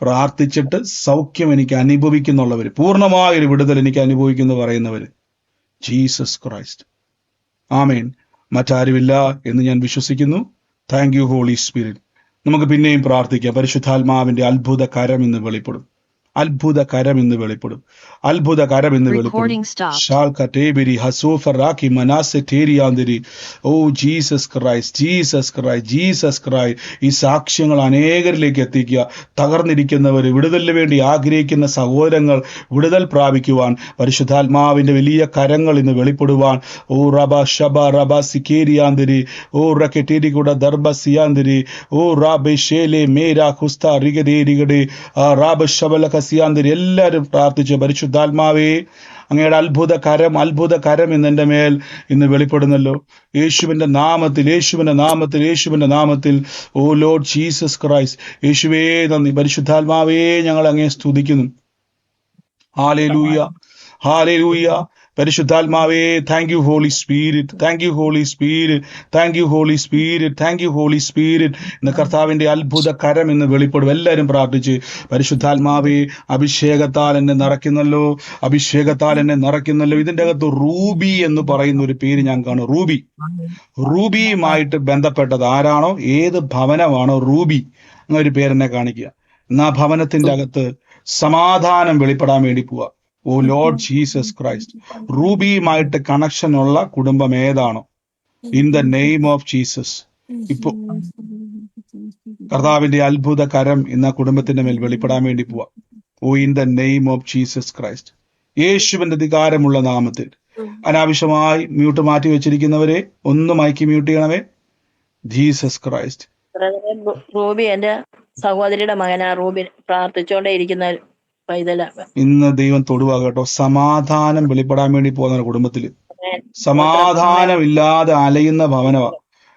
പ്രാർത്ഥിച്ചിട്ട് സൗഖ്യം എനിക്ക് അനുഭവിക്കുന്നുള്ളവര്, പൂർണ്ണമായൊരു വിടുതൽ എനിക്ക് അനുഭവിക്കുന്നു പറയുന്നവര്. Jesus Christ. ആമേൻ. മറ്റാരുമില്ല എന്ന് ഞാൻ വിശ്വസിക്കുന്നു. Thank you holy Spirit. നമുക്ക് പിന്നെയും പ്രാർത്ഥിക്കാം. പരിശുദ്ധാത്മാവിന്റെ അത്ഭുത കരം ഇന്ന് വെളിപ്പെടും. അത്ഭുത കരം ഇന്ന് വെളിപ്പെടും. അത്ഭുത കരം ഇന്ന് വെളിപ്പെടും. ഷാൽ കറ്റേബിരി ഹസോഫറാക്കി മനാസെ ടേരിയാന്തിരി. ഓ Jesus Christ, Jesus Christ, Jesus Christ. ഈ സാക്ഷ്യങ്ങൾ അനേകരിലേക്ക് എത്തിക്കുക. തകർന്നിരിക്കുന്നവർ, വിടുതലിന് വേണ്ടി ആഗ്രഹിക്കുന്ന സഹോദരങ്ങൾ വിടുതൽ പ്രാപിക്കുവാൻ പരിശുദ്ധാത്മാവിന്റെ വലിയ കരങ്ങൾ ഇന്ന് വെളിപ്പെടുവാൻ. ഓ റബ ഷബ റബ സിക്കേരിയാന്തിരി. ഓ റക്കെറ്റേരി കൂടെ ദർബ സിയാന്തിരി. ഓ റാബെ ഷേലെ മേരാ ഖുസ്ത റിഗദേ റിഗഡേ റാബ ഷബല കസിയാന്തിരി. എല്ലാവരും പ്രാർത്ഥിച്ചു, പരിശുദ്ധാത്മാവേ അങ്ങയുടെ അത്ഭുത കരം ഇന്ന് എൻ്റെ മേൽ ഇന്ന് വെളിപ്പെടുന്നല്ലോ. യേശുവിന്റെ നാമത്തിൽ, യേശുവിന്റെ നാമത്തിൽ, യേശുവിന്റെ നാമത്തിൽ. ഓ ലോർഡ് ജീസസ് ക്രൈസ്റ്റ്. യേശുവേ നന്ദി. പരിശുദ്ധാത്മാവേ ഞങ്ങൾ അങ്ങേ സ്തുതിക്കുന്നു. Hallelujah, hallelujah. പരിശുദ്ധാത്മാവേ, thank you holy spirit, thank you holy spirit, thank you holy spirit, thank you holy spirit. ഇന്ന് കർത്താവിന്റെ അത്ഭുത കരം ഇന്ന് വെളിപ്പെടും. എല്ലാവരും പ്രാർത്ഥിച്ച്, പരിശുദ്ധാത്മാവേ അഭിഷേകത്താൽ എന്നെ നിറയ്ക്കുന്നല്ലോ, അഭിഷേകത്താൽ എന്നെ നിറയ്ക്കുന്നല്ലോ. ഇതിന്റെ അകത്ത് റൂബി എന്ന് പറയുന്ന ഒരു പേര് ഞാൻ കാണും. റൂബി. റൂബിയുമായിട്ട് ബന്ധപ്പെട്ടത് ആരാണോ, ഏത് ഭവനമാണോ റൂബി, അങ്ങനെ ഒരു പേരെന്നെ കാണിക്കുക. എന്നാ ഭവനത്തിന്റെ അകത്ത് സമാധാനം വെളിപ്പെടാൻ വേണ്ടി പോവാ. ഓ ലോർഡ് ജീസസ് ക്രൈസ്റ്റ്. റൂബിയുമായിട്ട് കണക്ഷൻ ഉള്ള കുടുംബം ഏതാണോ, in the name of Jesus, ഇപ്പൊ കർത്താവിന്റെ അത്ഭുത കരം ഇന്ന് ആ കുടുംബത്തിന്റെ മേൽ വെളിപ്പെടാൻ വേണ്ടി പോവാ. ഓ in the name of Jesus Christ. യേശുവിന്റെ അധികാരമുള്ള നാമത്തിൽ. അനാവശ്യമായി മ്യൂട്ട് മാറ്റി വെച്ചിരിക്കുന്നവരെ ഒന്ന് മൈക്ക് മ്യൂട്ട് ചെയ്യണമേ. Jesus Christ. റൂബി എന്റെ സഹോദരിയുടെ മകനാ. റൂബി പ്രാർത്ഥിച്ചോണ്ടേ ഇരിക്കുന്ന പൈതല. ഇന്ന് ദൈവം തൊടുക കേട്ടോ. സമാധാനം വെളിപ്പെടാൻ വേണ്ടി പോകുന്ന കുടുംബത്തില്, സമാധാനം ഇല്ലാതെ അലയുന്ന ഭവനവാ.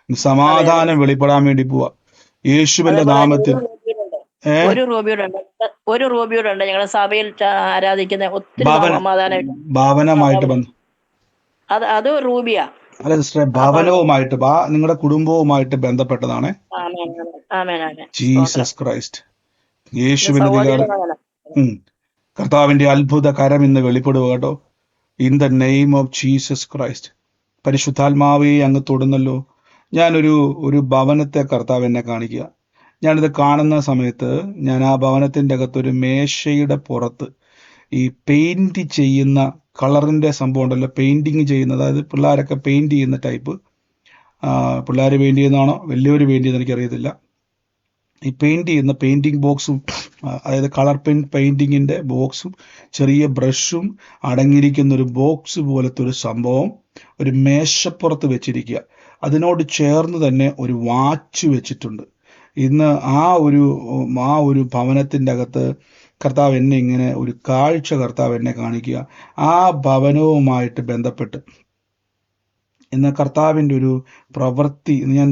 സമാധാനം വെളിപ്പെടാൻ വേണ്ടി പോവാ യേശുവിന്റെ നാമത്തിൽ. ഒരു റൂബിയോടെ ഉണ്ട് ഞങ്ങളുടെ സഭയിൽ ആരാധിക്കുന്ന ഒത്തിരി സമാധാനം ഭവനമായിട്ട് ബന്ധം. അത് റൂബിയാ. അല്ല സിസ്റ്ററെ, ഭവനവുമായിട്ട് നിങ്ങളുടെ കുടുംബവുമായിട്ട് ബന്ധപ്പെട്ടതാണ്. Jesus Christ. യേശുവിന്റെ അധികാരം. കർത്താവിന്റെ അത്ഭുത കരം ഇന്ന് വെളിപ്പെടുക കേട്ടോ. In the name of Jesus Christ. പരിശുദ്ധാത്മാവേ അങ്ങ് തൊടുന്നല്ലോ. ഞാനൊരു ഭവനത്തെ കർത്താവ് എന്നെ കാണിക്കുക. ഞാനിത് കാണുന്ന സമയത്ത് ഞാൻ ആ ഭവനത്തിന്റെ അകത്തൊരു മേശയുടെ പുറത്ത് ഈ പെയിന്റ് ചെയ്യുന്ന കളറിന്റെ സംഭവം ഉണ്ടല്ലോ, പെയിന്റിങ് ചെയ്യുന്ന, അതായത് പിള്ളേരൊക്കെ പെയിന്റ് ചെയ്യുന്ന ടൈപ്പ്. പിള്ളേർ പെയിന്റ് ചെയ്യുന്നതാണോ വലിയൊരു പെയിന്റ് ചെയ്യുന്ന എനിക്കറിയത്തില്ല. ഈ പെയിന്റ് ചെയ്യുന്ന പെയിന്റിങ് ബോക്സും, അതായത് കളർ പെയിന്റിങ്ങിന്റെ ബോക്സും ചെറിയ ബ്രഷും അടങ്ങിയിരിക്കുന്ന ഒരു ബോക്സ് പോലത്തെ ഒരു സംഭവം ഒരു മേശപ്പുറത്ത് വെച്ചിരിക്കുക. അതിനോട് ചേർന്ന് തന്നെ ഒരു വാച്ച് വെച്ചിട്ടുണ്ട്. ഇന്ന് ആ ഒരു ഭവനത്തിന്റെ അകത്ത് കർത്താവ് എന്നെ ഇങ്ങനെ ഒരു കാഴ്ച കർത്താവ് എന്നെ കാണിക്കുക. ആ ഭവനവുമായിട്ട് ബന്ധപ്പെട്ട് ഇന്ന് കർത്താവിൻ്റെ ഒരു പ്രവൃത്തി, ഞാൻ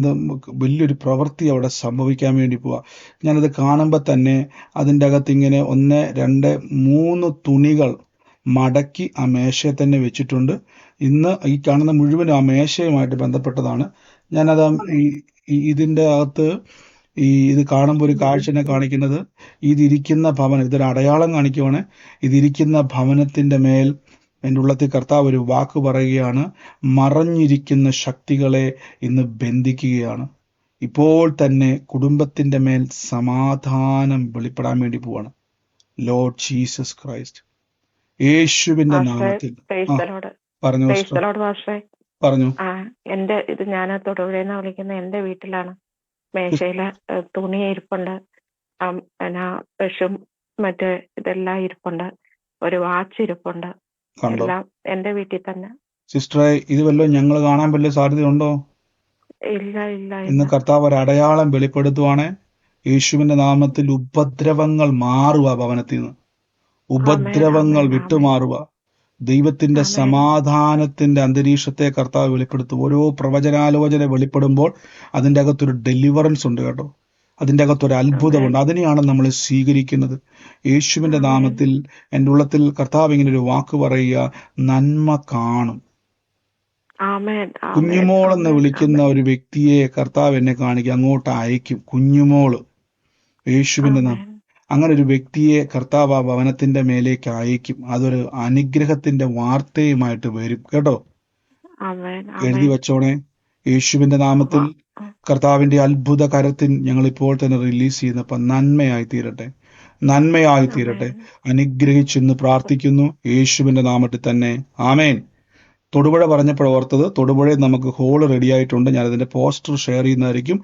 വലിയൊരു പ്രവൃത്തി അവിടെ സംഭവിക്കാൻ വേണ്ടി പോവാ. ഞാനത് കാണുമ്പോൾ തന്നെ അതിൻ്റെ അകത്ത് ഇങ്ങനെ 1, 2, 3 തുണികൾ മടക്കി ആ മേശയെ തന്നെ വെച്ചിട്ടുണ്ട്. ഇന്ന് ഈ കാണുന്ന മുഴുവനും ആ മേശയുമായിട്ട് ബന്ധപ്പെട്ടതാണ്. ഞാനത് ഇതിൻ്റെ അകത്ത് ഇത് കാണുമ്പോൾ ഒരു കാഴ്ചനെ കാണിക്കുന്നത്, ഇതിരിക്കുന്ന ഭവനം, ഇതൊരു അടയാളം കാണിക്കുവാണ്. ഇതിരിക്കുന്ന ഭവനത്തിൻ്റെ മേൽ എൻ്റെ ഉള്ളത്തിൽ കർത്താവ് ഒരു വാക്ക് പറയുകയാണ്. മറഞ്ഞിരിക്കുന്ന ശക്തികളെ ഇന്ന് ബന്ധിക്കുകയാണ്. ഇപ്പോൾ തന്നെ കുടുംബത്തിന്റെ മേൽ സമാധാനം വെളിപ്പെടാൻ വേണ്ടി പോവാണ്. Lord Jesus Christ. യേശുവിന്റെ നാമത്തിൽ പറഞ്ഞു. ഇത് ഞാൻ തൊടുപുഴയെന്ന് വിളിക്കുന്ന എന്റെ വീട്ടിലാണ്. മേശയില് തുണി ഇരിപ്പുണ്ട്, ബ്രഷും മറ്റേ ഇതെല്ലാം ഇരിപ്പുണ്ട്, ഒരു വാച്ച് ഇരിപ്പുണ്ട്. എല്ലാം എന്റെ വീട്ടിൽ തന്നെ. സിസ്റ്ററെ, ഇത് വല്ലതും ഞങ്ങൾ കാണാൻ വലിയ സാധ്യതയുണ്ടോ? ഇല്ല. ഇന്ന് കർത്താവ് ഒരു അടയാളം വെളിപ്പെടുത്തുവാണ്. യേശുവിന്റെ നാമത്തിൽ ഉപദ്രവങ്ങൾ മാറുക, ഭവനത്തിൽ നിന്ന് ഉപദ്രവങ്ങൾ വിട്ടുമാറുക. ദൈവത്തിന്റെ സമാധാനത്തിന്റെ അന്തരീക്ഷത്തെ കർത്താവ് വെളിപ്പെടുത്തും. ഓരോ പ്രവചനാലോചന വെളിപ്പെടുമ്പോൾ അതിൻ്റെ അകത്തൊരു ഡെലിവറൻസ് ഉണ്ട് കേട്ടോ. അതിൻ്റെ അകത്തൊരു അത്ഭുതമുണ്ട്. അതിനെയാണ് നമ്മൾ സ്വീകരിക്കുന്നത്. യേശുവിന്റെ നാമത്തിൽ എൻ്റെ ഉള്ളത്തിൽ കർത്താവ് ഇങ്ങനെ ഒരു വാക്ക് പറയുക, നന്മ കാണും. കുഞ്ഞുമോൾ എന്ന് വിളിക്കുന്ന ഒരു വ്യക്തിയെ കർത്താവ് എന്നെ കാണിക്കുക, അങ്ങോട്ട് അയക്കും. കുഞ്ഞുമോള്, യേശുവിന്റെ നാമം. അങ്ങനെ ഒരു വ്യക്തിയെ കർത്താവ് ആ ഭവനത്തിന്റെ മേലേക്ക് അയക്കും. അതൊരു അനുഗ്രഹത്തിന്റെ വാർത്തയുമായിട്ട് വരും കേട്ടോ. എഴുതി വെച്ചോണേ. യേശുവിന്റെ നാമത്തിൽ കർത്താവിന്റെ അത്ഭുത കരത്തിൽ ഞങ്ങൾ ഇപ്പോൾ തന്നെ റിലീസ് ചെയ്യുന്നപ്പോൾ നന്മയായി തീരട്ടെ. നന്മയായി തീരട്ടെ. അനുഗ്രഹിച്ചെന്ന് പ്രാർത്ഥിക്കുന്നു യേശുവിന്റെ നാമത്തിൽ തന്നെ. ആമേൻ. തൊടുപുഴ പറഞ്ഞപ്പോൾ ഓർത്തത്, തൊടുപുഴയിൽ നമുക്ക് ഹോള് റെഡി ആയിട്ടുണ്ട്. ഞാനതിൻ്റെ പോസ്റ്റർ ഷെയർ ചെയ്യുന്നതായിരിക്കും.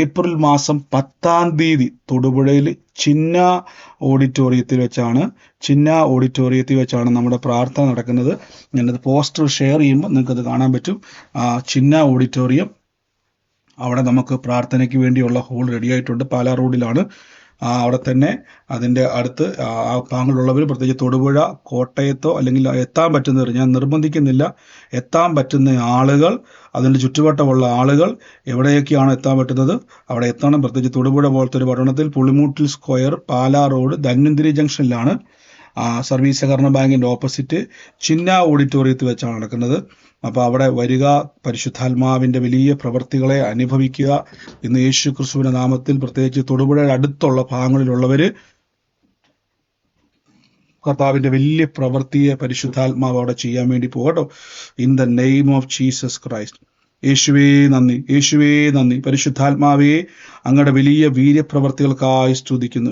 ഏപ്രിൽ മാസം 10 തൊടുപുഴയിൽ ചിന്ന ഓഡിറ്റോറിയത്തിൽ വെച്ചാണ് നമ്മുടെ പ്രാർത്ഥന നടക്കുന്നത്. ഞാനത് പോസ്റ്റർ ഷെയർ ചെയ്യുമ്പോൾ നിങ്ങൾക്കത് കാണാൻ പറ്റും. ചിന്ന ഓഡിറ്റോറിയം, അവിടെ നമുക്ക് പ്രാർത്ഥനയ്ക്ക് വേണ്ടിയുള്ള ഹോൾ റെഡി ആയിട്ടുണ്ട്. പാലാ റോഡിലാണ്. അവിടെ തന്നെ അതിൻ്റെ അടുത്ത് ആ ഭാഗങ്ങളുള്ളവർ, പ്രത്യേകിച്ച് തൊടുപുഴ, കോട്ടയത്തോ അല്ലെങ്കിൽ എത്താൻ പറ്റുന്നവർ, ഞാൻ നിർബന്ധിക്കുന്നില്ല, എത്താൻ പറ്റുന്ന ആളുകൾ, അതിൻ്റെ ചുറ്റുവട്ടമുള്ള ആളുകൾ എവിടെയൊക്കെയാണ് എത്താൻ പറ്റുന്നത് അവിടെ എത്തണം. പ്രത്യേകിച്ച് തൊടുപുഴ പോലത്തെ ഒരു പട്ടണത്തിൽ പുളിമൂട്ടിൽ സ്ക്വയർ, പാലാ റോഡ്, ധന്വന്തിരി ജംഗ്ഷനിലാണ്. സർവീസ് സഹകരണ ബാങ്കിൻ്റെ ഓപ്പോസിറ്റ് ചിന്ന ഓഡിറ്റോറിയത്തിൽ വെച്ചാണ് നടക്കുന്നത്. അപ്പോൾ അവിടെ വരിക, പരിശുദ്ധാത്മാവിൻ്റെ വലിയ പ്രവൃത്തികളെ അനുഭവിക്കുക. ഇന്ന് യേശു ക്രിസ്തുവിന്റെ നാമത്തിൽ പ്രത്യേകിച്ച് തൊടുപുഴയുടെ അടുത്തുള്ള ഭാഗങ്ങളിലുള്ളവർ കർത്താവിൻ്റെ വലിയ പ്രവൃത്തിയെ പരിശുദ്ധാത്മാവ് അവിടെ ചെയ്യാൻ വേണ്ടി പോകട്ടോ. In the name of Jesus Christ. യേശുവേ നന്ദി, യേശുവേ നന്ദി. പരിശുദ്ധാത്മാവേ, അങ്ങയുടെ വലിയ വീര്യപ്രവർത്തികൾക്കായി സ്തുതിക്കുന്നു.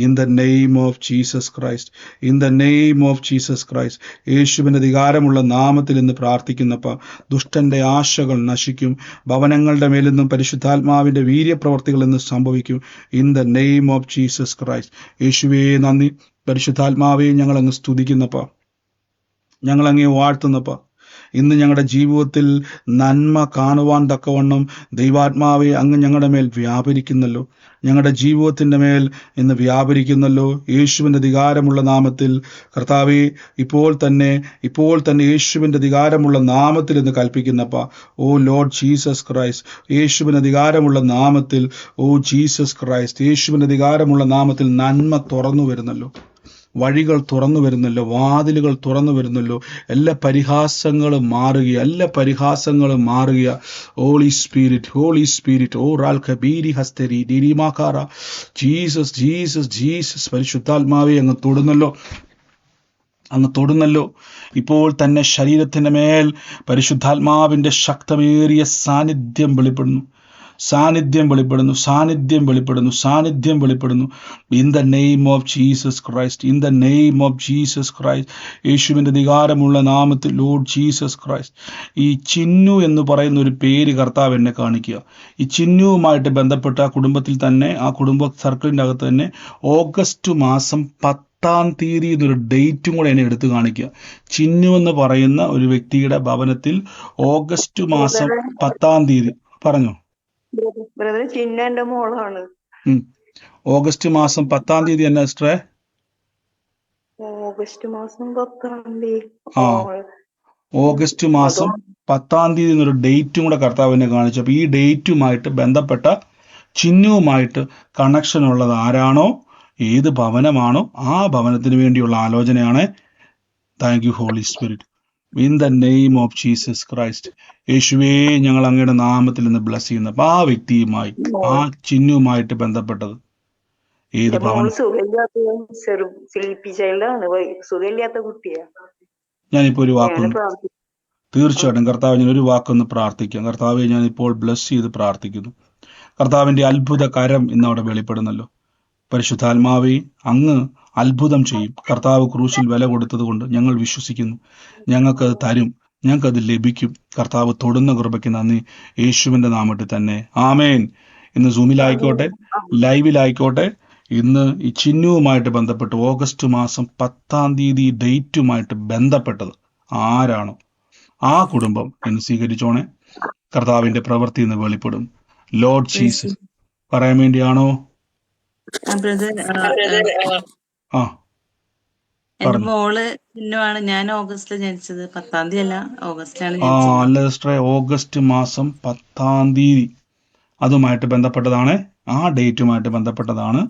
In the name of Jesus Christ, in the name of Jesus Christ. യേശുവിൻ്റെ അധികാരമുള്ള നാമത്തിൽ ഇന്ന് പ്രാർത്ഥിക്കുന്നപ്പോൾ ദുഷ്ടന്റെ ആശകൾ നശിക്കും. ഭവനങ്ങളുടെ മേൽ നിന്നും പരിശുദ്ധാത്മാവിൻ്റെ വീര്യപ്രവർത്തികൾ ഇന്ന് സംഭവിക്കും. In the name of Jesus Christ. യേശുവേ നന്ദി. പരിശുദ്ധാത്മാവേ, ഞങ്ങളങ്ങ് സ്തുതിക്കുന്നപ്പോൾ, ഞങ്ങളങ്ങേ വാഴ്ത്തുന്നപ്പോൾ, ഇന്ന് ഞങ്ങളുടെ ജീവിതത്തിൽ നന്മ കാണുവാൻ തക്കവണ്ണം ദൈവാത്മാവെ അങ്ങ് ഞങ്ങളുടെ മേൽ വ്യാപരിക്കുന്നല്ലോ, ഞങ്ങളുടെ ജീവിതത്തിൻ്റെ മേൽ ഇന്ന് വ്യാപരിക്കുന്നല്ലോ. യേശുവിൻ്റെ അധികാരമുള്ള നാമത്തിൽ കർത്താവെ, ഇപ്പോൾ തന്നെ യേശുവിൻ്റെ അധികാരമുള്ള നാമത്തിൽ ഇന്ന് കൽപ്പിക്കുന്നപ്പ, ഓ ലോർഡ് ജീസസ് ക്രൈസ്റ്റ്. യേശുവിൻ്റെ അധികാരമുള്ള നാമത്തിൽ, ഓ ജീസസ് ക്രൈസ്റ്റ്, യേശുവിൻ്റെ അധികാരമുള്ള നാമത്തിൽ നന്മ തുറന്നു വരുന്നല്ലോ, വഴികൾ തുറന്നു വരുന്നല്ലോ, വാതിലുകൾ തുറന്നു വരുന്നല്ലോ. എല്ലാ പരിഹാസങ്ങളും മാറുക. ഹോളി സ്പിരിറ്റ് ഓ റാൽ ഖബീരി ഹസ്തരി ഡിരിമാകാര. ജീസസ് പരിശുദ്ധാത്മാവെ അങ്ങ് തൊടുന്നല്ലോ. ഇപ്പോൾ തന്നെ ശരീരത്തിൻ്റെ മേൽ പരിശുദ്ധാത്മാവിൻ്റെ ശക്തമേറിയ സാന്നിധ്യം വെളിപ്പെടുന്നു. In the name of Jesus Christ, യേശുവിൻ്റെ അധികാരമുള്ള നാമത്തിൽ, ലോർഡ് ജീസസ് ക്രൈസ്റ്റ്. ഈ ചിന്നു എന്ന് പറയുന്ന ഒരു പേര് കർത്താവ് എന്നെ കാണിക്കുക. ഈ ചിന്നുവുമായിട്ട് ബന്ധപ്പെട്ട ആ കുടുംബത്തിൽ തന്നെ, ആ കുടുംബ സർക്കിളിൻ്റെ അകത്ത് തന്നെ ഓഗസ്റ്റ് മാസം 10 എന്നൊരു ഡേറ്റും കൂടെ എന്നെ എടുത്തു കാണിക്കുക. ചിന്നു എന്ന് പറയുന്ന ഒരു വ്യക്തിയുടെ ഭവനത്തിൽ ഓഗസ്റ്റ് മാസം 10 പറഞ്ഞോ ബ്രദർ, ചിന്നന്റെ മോളാണ്. ഓഗസ്റ്റ് മാസം 10 എന്നാ സിസ്റ്ററെ? ഓഗസ്റ്റ് മാസം 10. ഓഗസ്റ്റ് മാസം 10 എന്നൊരു ഡേറ്റും കൂടെ കർത്താവിനെ കാണിച്ചു. അപ്പൊ ഈ ഡേറ്റുമായിട്ട് ബന്ധപ്പെട്ട ചിഹ്നവുമായിട്ട് കണക്ഷൻ ഉള്ളത് ആരാണോ, ഏത് ഭവനമാണോ, ആ ഭവനത്തിന് വേണ്ടിയുള്ള ആലോചനയാണ്. Thank you holy spirit. In the name of Jesus Christ. യേശുവേ, ഞങ്ങൾ അങ്ങയുടെ നാമത്തിൽ നിന്ന് ബ്ലസ് ചെയ്യുന്നു. അപ്പൊ ആ വ്യക്തിയുമായി, ആ ചിഹ്നവുമായിട്ട് ബന്ധപ്പെട്ടത് ഏത് ഭവനം? ഞാനിപ്പോ ഒരു വാക്കൊന്ന് തീർച്ചയായിട്ടും കർത്താവ്, ഞാൻ ഒരു വാക്കൊന്ന് പ്രാർത്ഥിക്കാം. കർത്താവെ, ഞാൻ ഇപ്പോൾ ബ്ലസ് ചെയ്ത് പ്രാർത്ഥിക്കുന്നു. കർത്താവിന്റെ അത്ഭുത കരം ഇന്ന് അവിടെ വെളിപ്പെടുന്നല്ലോ. പരിശുദ്ധാത്മാവേ, അങ്ങ് അത്ഭുതം ചെയ്യും. കർത്താവ് ക്രൂശിൽ വില കൊടുത്തത് കൊണ്ട് ഞങ്ങൾ വിശ്വസിക്കുന്നു. ഞങ്ങൾക്കത് തരും, ഞങ്ങൾക്കത് ലഭിക്കും. കർത്താവ് തൊടുന്ന കൃപയ്ക്ക് നന്ദി, യേശുവിന്റെ നാമത്തിൽ തന്നെ. ആമേൻ. ഇന്ന് സൂമിലായിക്കോട്ടെ, ലൈവിലായിക്കോട്ടെ, ഇന്ന് ഈ ചിഹ്നവുമായിട്ട് ബന്ധപ്പെട്ട് ഓഗസ്റ്റ് മാസം 10 ഡേറ്റുമായിട്ട് ബന്ധപ്പെട്ടത് ആരാണോ, ആ കുടുംബം ഇന്ന് സ്വീകരിച്ചോണേ. കർത്താവിന്റെ പ്രവൃത്തി ഇന്ന് വെളിപ്പെടും. ലോർഡ് ജീസസ് പറയാൻ വേണ്ടിയാണോ? എന്റെ മോള് ചിഹ്നമാണ്. ഞാൻ ഓഗസ്റ്റിൽ ജനിച്ചത്. 10 അല്ല, ഓഗസ്റ്റിലാണ്. അല്ല സിസ്റ്ററെ, ഓഗസ്റ്റ് മാസം 10 അതുമായിട്ട് ബന്ധപ്പെട്ടതാണ്, ആ ഡേറ്റുമായിട്ട് ബന്ധപ്പെട്ടതാണ്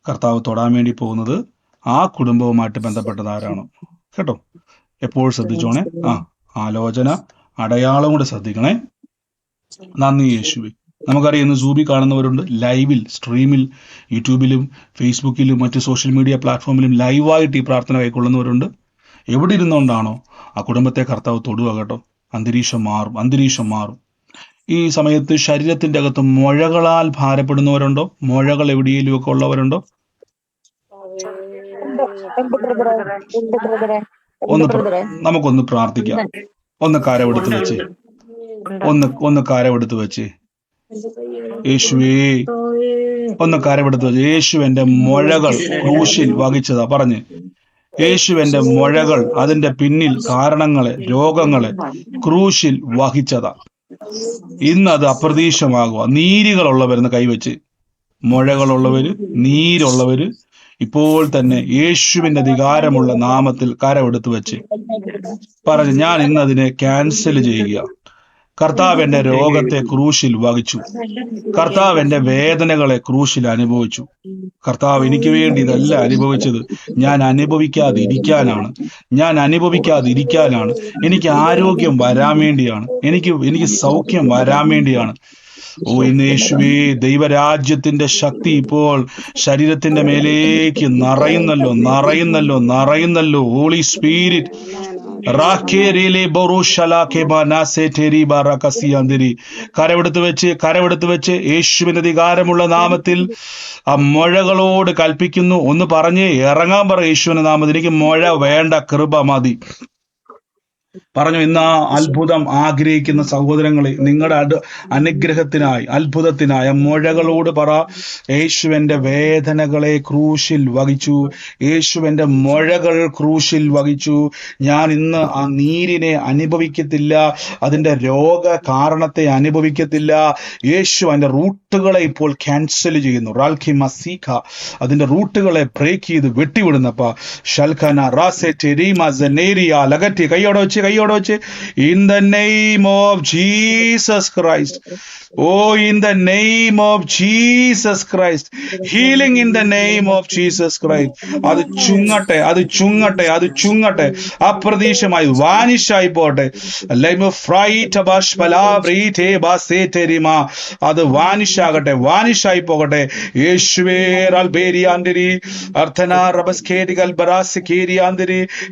കർത്താവ് തൊടാൻ വേണ്ടി പോകുന്നത്. ആ കുടുംബവുമായിട്ട് ബന്ധപ്പെട്ടത് ആരാണോ കേട്ടോ, എപ്പോഴും ശ്രദ്ധിച്ചോണേ. ആലോചന അടയാളം കൂടെ ശ്രദ്ധിക്കണേ. നന്ദി യേശുവേ. നമുക്കറിയാം, ഇന്ന് സൂബി കാണുന്നവരുണ്ട്, ലൈവിൽ സ്ട്രീമിൽ യൂട്യൂബിലും ഫേസ്ബുക്കിലും മറ്റ് സോഷ്യൽ മീഡിയ പ്ലാറ്റ്ഫോമിലും ലൈവായിട്ട് ഈ പ്രാർത്ഥന കൈക്കൊള്ളുന്നവരുണ്ട്. എവിടെ ഇരുന്നുകൊണ്ടാണോ ആ കുടുംബത്തെ കർത്താവ് തൊടുക കേട്ടോ. അന്തരീക്ഷം മാറും. ഈ സമയത്ത് ശരീരത്തിന്റെ അകത്ത് മുഴകളാൽ ഭാരപ്പെടുന്നവരുണ്ടോ? മുഴകൾ എവിടെയെങ്കിലും ഒക്കെ ഉള്ളവരുണ്ടോ? നമുക്കൊന്ന് പ്രാർത്ഥിക്കാം. ഒന്ന് കരമെടുത്ത് വെച്ച്, ഒന്ന് കരമെടുത്ത് വെച്ച്, യേശുവേ, ഒന്ന് കരമെടുത്ത് വെച്ച്. യേശു എന്റെ മുഴകൾ ക്രൂശിൽ വഹിച്ചതാ പറഞ്ഞ്. യേശു എന്റെ മുഴകൾ, അതിന്റെ പിന്നിൽ കാരണങ്ങളെ, രോഗങ്ങളെ ക്രൂശിൽ വഹിച്ചതാ. ഇന്ന് അത് അപ്രതീക്ഷമാകുക. നീരുകളുള്ളവരെന്ന് കൈവച്ച്, മുഴകളുള്ളവര്, നീരുള്ളവര് ഇപ്പോൾ തന്നെ യേശുവിന്റെ അധികാരമുള്ള നാമത്തിൽ കരമെടുത്ത് വെച്ച് പറഞ്ഞു, ഞാൻ ഇന്ന് അതിനെ ക്യാൻസൽ ചെയ്യുക. കർത്താവ് എന്റെ രോഗത്തെ ക്രൂശിൽ വഹിച്ചു. കർത്താവ് എന്റെ വേദനകളെ ക്രൂശിൽ അനുഭവിച്ചു. കർത്താവ് എനിക്ക് വേണ്ടി ഇതല്ല അനുഭവിച്ചത്, ഞാൻ അനുഭവിക്കാതിരിക്കാനാണ്. എനിക്ക് ആരോഗ്യം വരാൻ വേണ്ടിയാണ്, എനിക്ക് സൗഖ്യം വരാൻ വേണ്ടിയാണ്. ഓ ഇന്ന് യേശുവേ, ദൈവരാജ്യത്തിന്റെ ശക്തി ഇപ്പോൾ ശരീരത്തിന്റെ മേലേക്ക് നിറയുന്നല്ലോ. ഹോളി സ്പിരിറ്റ് കരവെടുത്ത് വെച്ച് യേശുവിന്റെ അധികാരമുള്ള നാമത്തിൽ ആ മുഴകളോട് കൽപ്പിക്കുന്നു. ഒന്ന് പറഞ്ഞ് ഇറങ്ങാൻ പറ യേശുവിന്റെ നാമത്തിൽ. എനിക്ക് മുഴ വേണ്ട, കൃപ മതി പറഞ്ഞു. ഇന്ന് ആ അത്ഭുതം ആഗ്രഹിക്കുന്ന സഹോദരങ്ങളെ, നിങ്ങളുടെ അനുഗ്രഹത്തിനായി, അത്ഭുതത്തിനായി മുഴകളോട് പറ, യേശുവിന്റെ വേദനകളെ ക്രൂശിൽ വഹിച്ചു, യേശുവിന്റെ മുഴകൾ ക്രൂശിൽ വഹിച്ചു. ഞാൻ ഇന്ന് ആ നീരിനെ അനുഭവിക്കത്തില്ല, അതിന്റെ രോഗ കാരണത്തെ അനുഭവിക്കത്തില്ല. യേശു അതിന്റെ റൂട്ടുകളെ ഇപ്പോൾ ക്യാൻസൽ ചെയ്യുന്നു. റാൽഖി മസീഖ, അതിന്റെ റൂട്ടുകളെ ബ്രേക്ക് ചെയ്ത് വെട്ടിവിടുന്നപ്പ ഷൽഖന റാസെ ടെരീമ സനേരിയ ലഗറ്റി കൈയോടെ വെച്ച് in the name of Jesus Christ. Oh, in the name of Jesus Christ. Healing in the name of Jesus Christ. അത് ചുങ്ങട്ടെ. അപ്രതീക്ഷമായി വാനിഷായി പോട്ടെ. അത് വാനിഷായി പോകട്ടെ. യേശുവേ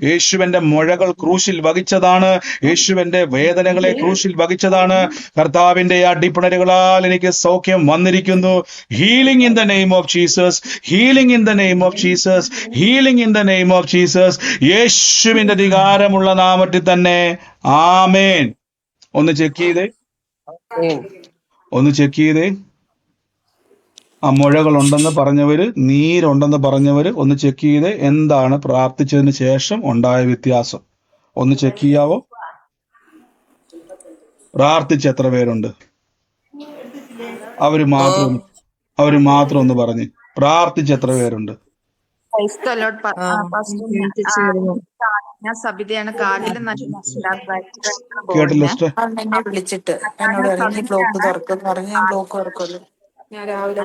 യേശുവിന്റെ മുഴകൾ ക്രൂശിൽ വഹിച്ചതാണ്. യേശുവിന്റെ വേദനകളെ ക്രൂശിൽ വഹിച്ചതാണ്. കർത്താവിന്റെ അടിപ്പിണരുകളാൽ എനിക്ക് സൗഖ്യം വന്നിരിക്കുന്നു. Healing in the name of Jesus, healing in the name of Jesus, healing in the name of Jesus. യേശുവിന്റെ അധികാരമുള്ള നാമത്തിൽ തന്നെ ആമേൻ. ഒന്ന് ചെക്ക് ചെയ്തേ. ആ മുഴകളുണ്ടെന്ന് പറഞ്ഞവര്, നീരുണ്ടെന്ന് പറഞ്ഞവര് ഒന്ന് ചെക്ക് ചെയ്തേ. എന്താണ് പ്രാർത്ഥിച്ചതിന് ശേഷം ഉണ്ടായ വ്യത്യാസം ഒന്ന് ചെക്ക് ചെയ്യാവോ? പ്രാർത്ഥിച്ച് എത്ര പേരുണ്ട്? അവര് മാത്രം ഒന്ന് പറഞ്ഞ്. പ്രാർത്ഥിച്ച് എത്ര പേരുണ്ട്? ഞാൻ സബിതയാണ്. കാലില് കേട്ടില്ല സിസ്റ്റർ? എന്നെ വിളിച്ചിട്ട് എന്നോട് പറഞ്ഞു ബ്ലോക്ക് തുറക്കും പറഞ്ഞു. ഞാൻ ബ്ലോക്ക് തുറക്കുമല്ലോ. ഞാൻ രാവിലെ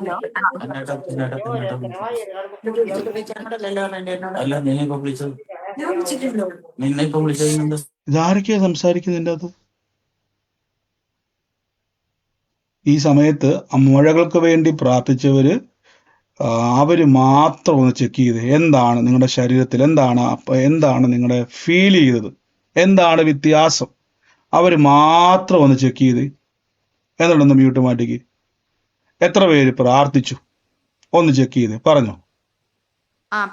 ഇതാരൊക്കെയാ സംസാരിക്കുന്നതിൻ്റെ അത്? ഈ സമയത്ത് മുഴകൾക്ക് വേണ്ടി പ്രാർത്ഥിച്ചവര് അവര് മാത്രം ഒന്ന് ചെക്ക് ചെയ്ത്, എന്താണ് നിങ്ങളുടെ ശരീരത്തിൽ, എന്താണ് നിങ്ങളുടെ ഫീൽ ചെയ്തത്, എന്താണ് വ്യത്യാസം, അവര് മാത്രം ഒന്ന് ചെക്ക് ചെയ്ത്. എന്നിട്ടൊന്ന് മ്യൂട്ട് മാറ്റിക്ക്. എത്ര പേര് പ്രാർത്ഥിച്ചു ഒന്ന് ചെക്ക് ചെയ്ത് പറഞ്ഞോ.